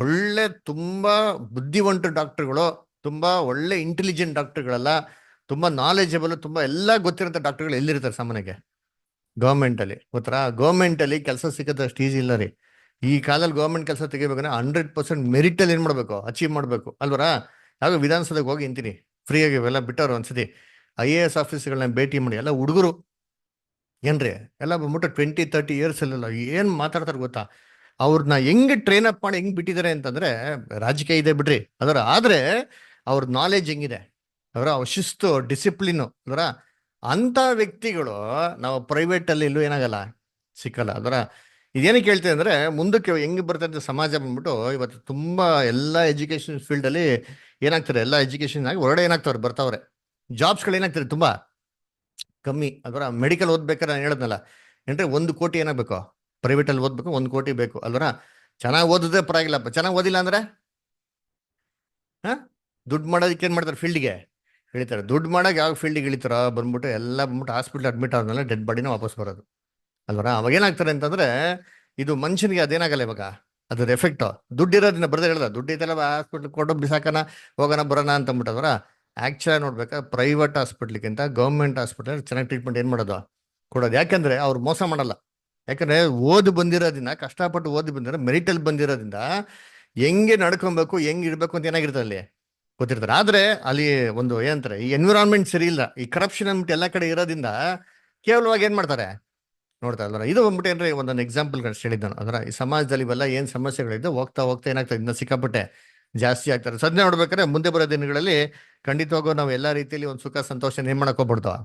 ಒಳ್ಳೆ ತುಂಬಾ ಬುದ್ಧಿವಂತ ಡಾಕ್ಟರ್ಗಳು, ತುಂಬಾ ಒಳ್ಳೆ ಇಂಟೆಲಿಜೆಂಟ್ ಡಾಕ್ಟರ್ಗಳೆಲ್ಲ, ತುಂಬಾ ನಾಲೆಜಬಲ್, ತುಂಬಾ ಎಲ್ಲ ಗೊತ್ತಿರೋಂಥ ಡಾಕ್ಟರ್ಗಳು ಎಲ್ಲಿರ್ತಾರೆ ಸಾಮಾನ್ಯಕ್ಕೆ, ಗೌರ್ಮೆಂಟ್ ಅಲ್ಲಿ. ಗೊತ್ತಾ, ಗೌರ್ಮೆಂಟ್ ಅಲ್ಲಿ ಕೆಲಸ ಸಿಗೋದಷ್ಟು ಈಸಿ ಇಲ್ಲ ರೀ. ಈ ಕಾಲದಲ್ಲಿ ಗೌರ್ಮೆಂಟ್ ಕೆಲಸ ತೆಗಿಬೇಕಂದ್ರೆ 100% ಮೆರಿಟ್ ಅಲ್ಲಿ ಏನ್ ಮಾಡ್ಬೇಕು, ಅಚೀವ್ ಮಾಡ್ಬೇಕು ಅಲ್ವರ. ಯಾವ ವಿಧಾನಸೌಧಕ್ಕೆ ಹೋಗಿ ಇಂತೀನಿ ಫ್ರೀಯಾಗಿ ಇವೆಲ್ಲ ಬಿಟ್ಟವ್ರು ಒಂದ್ಸತಿ IAS ಆಫೀಸ್ಗಳನ್ನ ಭೇಟಿ ಮಾಡಿ, ಎಲ್ಲ ಹುಡುಗರು ಏನ್ರಿ ಎಲ್ಲ ಬಂದ್ಬಿಟ್ಟು 20-30 ಇಯರ್ಸ್ ಅಲ್ಲೆಲ್ಲ ಏನ್ ಮಾತಾಡ್ತಾರೆ ಗೊತ್ತಾ. ಅವ್ರನ್ನ ಹೆಂಗ್ ಟ್ರೈನ್ ಅಪ್ ಮಾಡಿ ಹೆಂಗ್ ಬಿಟ್ಟಿದ್ದಾರೆ ಅಂತಂದ್ರೆ, ರಾಜಕೀಯ ಇದೆ ಬಿಡ್ರಿ ಅದರ, ಆದ್ರೆ ಅವ್ರ ನಾಲೆಜ್ ಹೆಂಗಿದೆ, ಅವರ ಶಿಸ್ತು, ಡಿಸಿಪ್ಲಿನ್ ಅದರ, ಅಂತ ವ್ಯಕ್ತಿಗಳು ನಾವು ಪ್ರೈವೇಟ್ ಅಲ್ಲಿ ಎಲ್ಲೂ ಏನಾಗಲ್ಲ, ಸಿಕ್ಕಲ್ಲ ಅದರ. ಇದೇನಕ್ಕೆ ಹೇಳ್ತೇವೆ ಅಂದ್ರೆ, ಮುಂದಕ್ಕೆ ಹೆಂಗ್ ಬರ್ತದೆ ಸಮಾಜ ಬಂದ್ಬಿಟ್ಟು ಇವತ್ತು ತುಂಬಾ ಎಲ್ಲಾ ಎಜುಕೇಶನ್ ಫೀಲ್ಡ್ ಅಲ್ಲಿ ಏನಾಗ್ತಾರೆ, ಎಲ್ಲ ಎಜುಕೇಶನ್ ಆಗಿ ಹೊರಗಡೆ ಏನಾಗ್ತವ್ರೆ, ಬರ್ತಾವ್ರೆ. ಜಾಬ್ಸ್ಗಳು ಏನಾಗ್ತಾರೆ ತುಂಬಾ ಕಮ್ಮಿ ಅದರ. ಮೆಡಿಕಲ್ ಓದ್ಬೇಕಾದ್ರೆ ನಾನು ಹೇಳಿದ್ನಲ್ಲ ಏನ್ರಿ, 1 ಕೋಟಿ ಏನಾಗಬೇಕು, ಪ್ರೈವೇಟ್ ಅಲ್ಲಿ ಓದ್ಬೇಕು, 1 ಕೋಟಿ ಬೇಕು ಅಲ್ವರ. ಚೆನ್ನಾಗಿ ಓದಿದ್ರೆ ಪರವಾಗಿಲ್ಲಪ್ಪ, ಚೆನ್ನಾಗಿ ಓದಿಲ್ಲ ಅಂದ್ರೆ ದುಡ್ಡು ಮಾಡೋದಕ್ಕೆ ಏನ್ ಮಾಡ್ತಾರೆ, ಫೀಲ್ಡ್ಗೆ ಇಳಿತಾರೆ. ದುಡ್ಡು ಮಾಡಕ್ಕೆ ಯಾವ ಫೀಲ್ಡ್ಗೆ ಇಳಿತಾರ, ಬಂದ್ಬಿಟ್ಟು ಎಲ್ಲ ಬಂದ್ಬಿಟ್ಟು ಹಾಸ್ಪಿಟ್ಲ್ ಅಡ್ಮಿಟ್ ಆದ್ಮೇಲೆ ಡೆಡ್ ಬಾಡಿನ ವಾಪಸ್ ಬರೋದು ಅಲ್ವರ. ಅವಾಗ ಏನಾಗ್ತಾರೆ ಅಂತಂದ್ರೆ, ಇದು ಮನುಷ್ಯನಿಗೆ ಅದೇನಾಗಲ್ಲ ಇವಾಗ, ಅದ್ರ ಎಫೆಕ್ಟ್. ದುಡ್ಡು ಇರೋದನ್ನ ಬರದೇ ಹೇಳ್ದ, ದುಡ್ಡು ಐತಲ್ಲ ಹಾಸ್ಪಿಟ್ಲ್ ಕೊಟ್ಟು ಬಿಸಾಕನ ಹೋಗೋಣ ಬರೋಣ ಅಂತ ಅಂದ್ಬಿಟ್ಟವ್ರ. ಆಕ್ಚುಲಿ ನೋಡ್ಬೇಕಾ, ಪ್ರೈವೇಟ್ ಹಾಸ್ಪಿಟ್ಲಿಗಿಂತ ಗೌರ್ಮೆಂಟ್ ಹಾಸ್ಪಿಟಲ್ ಚೆನ್ನಾಗಿ ಟ್ರೀಟ್ಮೆಂಟ್ ಏನ್ ಮಾಡೋದು, ಕೊಡೋದು. ಯಾಕಂದ್ರೆ ಅವ್ರು ಮೋಸ ಮಾಡಲ್ಲ. ಯಾಕಂದ್ರೆ ಓದಿ ಬಂದಿರೋದ್ರಿಂದ, ಕಷ್ಟಪಟ್ಟು ಓದಿ ಬಂದಿರೋ ಮೆರಿಟಲ್ ಬಂದಿರೋದ್ರಿಂದ ಹೆಂಗೆ ನಡ್ಕೊಬೇಕು, ಹೆಂಗ್ ಇರ್ಬೇಕು ಅಂತ ಏನಾಗಿರ್ತದೆ ಅಲ್ಲಿ ಗೊತ್ತಿರ್ತಾರೆ. ಆದ್ರೆ ಅಲ್ಲಿ ಒಂದು ಏನಂತಾರೆ, ಈ ಎನ್ವಿರಾನ್ಮೆಂಟ್ ಸರಿ ಇಲ್ಲ, ಈ ಕರಪ್ಷನ್ ಅಂದ್ಬಿಟ್ಟು ಎಲ್ಲ ಕಡೆ ಇರೋದ್ರಿಂದ ಕೇವಲವಾಗಿ ಏನ್ ಮಾಡ್ತಾರೆ ನೋಡ್ತಾ ಇಲ್ವರ. ಇದು ಬಂದ್ಬಿಟ್ಟು ಏನ್ರಿ ಒಂದೊಂದು ಎಕ್ಸಾಂಪಲ್ ಹೇಳಿದ್ದು ನಾನು. ಅದರ ಈ ಸಮಾಜದಲ್ಲಿ ಇವೆಲ್ಲ ಏನ್ ಸಮಸ್ಯೆಗಳಿದ್ದು ಹೋಗ್ತಾ ಹೋಗ್ತಾ ಏನಾಗ್ತದೆ, ಇನ್ನ ಸಿಕ್ಕಾಪಟ್ಟೆ ಜಾಸ್ತಿ ಆಗ್ತಾರೆ. ಸದ್ಯ ನೋಡ್ಬೇಕಾದ್ರೆ ಮುಂದೆ ಬರೋ ದಿನಗಳಲ್ಲಿ ಖಂಡಿತವಾಗೂ ನಾವು ಎಲ್ಲಾ ರೀತಿಯಲ್ಲಿ ಒಂದು ಸುಖ ಸಂತೋಷ ಏನ್ ಮಾಡಕ್ ಹೋಗ್ಬಿಡ್ತಾವ,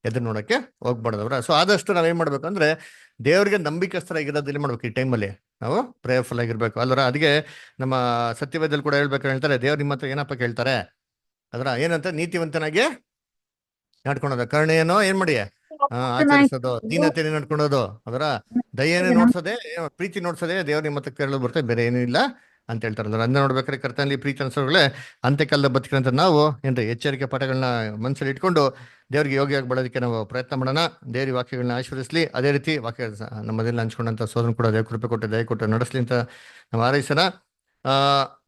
ಎದುರು ನೋಡಕ್ಕೆ ಹೋಗ್ಬಾರ್ದವ್ರ. ಸೊ ಆದಷ್ಟು ನಾವೇನ್ ಮಾಡ್ಬೇಕು ಅಂದ್ರೆ, ದೇವ್ರಿಗೆ ನಂಬಿಕಸ್ಥರಾಗಿರೋದು ಏನ್ ಮಾಡ್ಬೇಕು, ಈ ಟೈಮಲ್ಲಿ ನಾವು ಪ್ರೇಯರ್ಫುಲ್ ಆಗಿರ್ಬೇಕು ಅಲ್ವರ. ಅದಕ್ಕೆ ನಮ್ಮ ಸತ್ಯವೇದಲ್ಲಿ ಕೂಡ ಹೇಳ್ಬೇಕು, ಹೇಳ್ತಾರೆ ದೇವ್ರು ನಿಮ್ಮ ಹತ್ರ ಏನಪ್ಪ ಕೇಳ್ತಾರೆ ಅದರ, ಏನಂತ, ನೀತಿವಂತನಾಗಿ ನಡ್ಕೊಳೋದು, ಕರುಣೆಯನ್ನು ಏನ್ ಮಾಡಿ ಆಚರಿಸೋದು, ದೀನತೆಯನ್ನು ನಡ್ಕೊಳೋದು ಅದರ, ದಯೆಯನ್ನು ನೋಡ್ಸೋದೆ, ಪ್ರೀತಿ ನೋಡ್ಸೋದೆ ದೇವ್ರ ನಿಮ್ಮ ಹತ್ರ ಕೇಳೋದು ಬರ್ತದೆ, ಬೇರೆ ಏನೂ ಇಲ್ಲ ಅಂತ ಹೇಳ್ತಾರಲ್ಲ. ಅಂದ ನೋಡ್ಬೇಕಾದ್ರೆ ಕರ್ತನಲ್ಲಿ ಪ್ರೀತಿ ಅನ್ಸೋಗಳೇ, ಅಂತ್ಯಕಾಲದ ಬದುಕಿನಂತ ನಾವು ಏನ್ರಿ ಎಚ್ಚರಿಕೆ ಪಾಠಗಳನ್ನ ಮನಸ್ಸಲ್ಲಿ ಇಟ್ಕೊಂಡು ದೇವ್ರಿಗೆ ಯೋಗಿಯಾಗಿ ಬೆಳೋದಕ್ಕೆ ನಾವು ಪ್ರಯತ್ನ ಮಾಡೋಣ. ದೇವ್ರ ವಾಕ್ಯಗಳನ್ನ ಆಶೀರ್ವದಿಸಲಿ. ಅದೇ ರೀತಿ ವಾಕ್ಯ ನಮ್ಮದಲ್ಲಿ ಹಂಚ್ಕೊಂಡಂತ ಸೋದನ ಕೂಡ ದೇವ್ರ ಕೃಪೆ ಕೊಟ್ಟು ದಯ ಕೊಟ್ಟು ನಡೆಸಲಿ ಅಂತ ನಾವು ಹಾರೈಸೋಣ.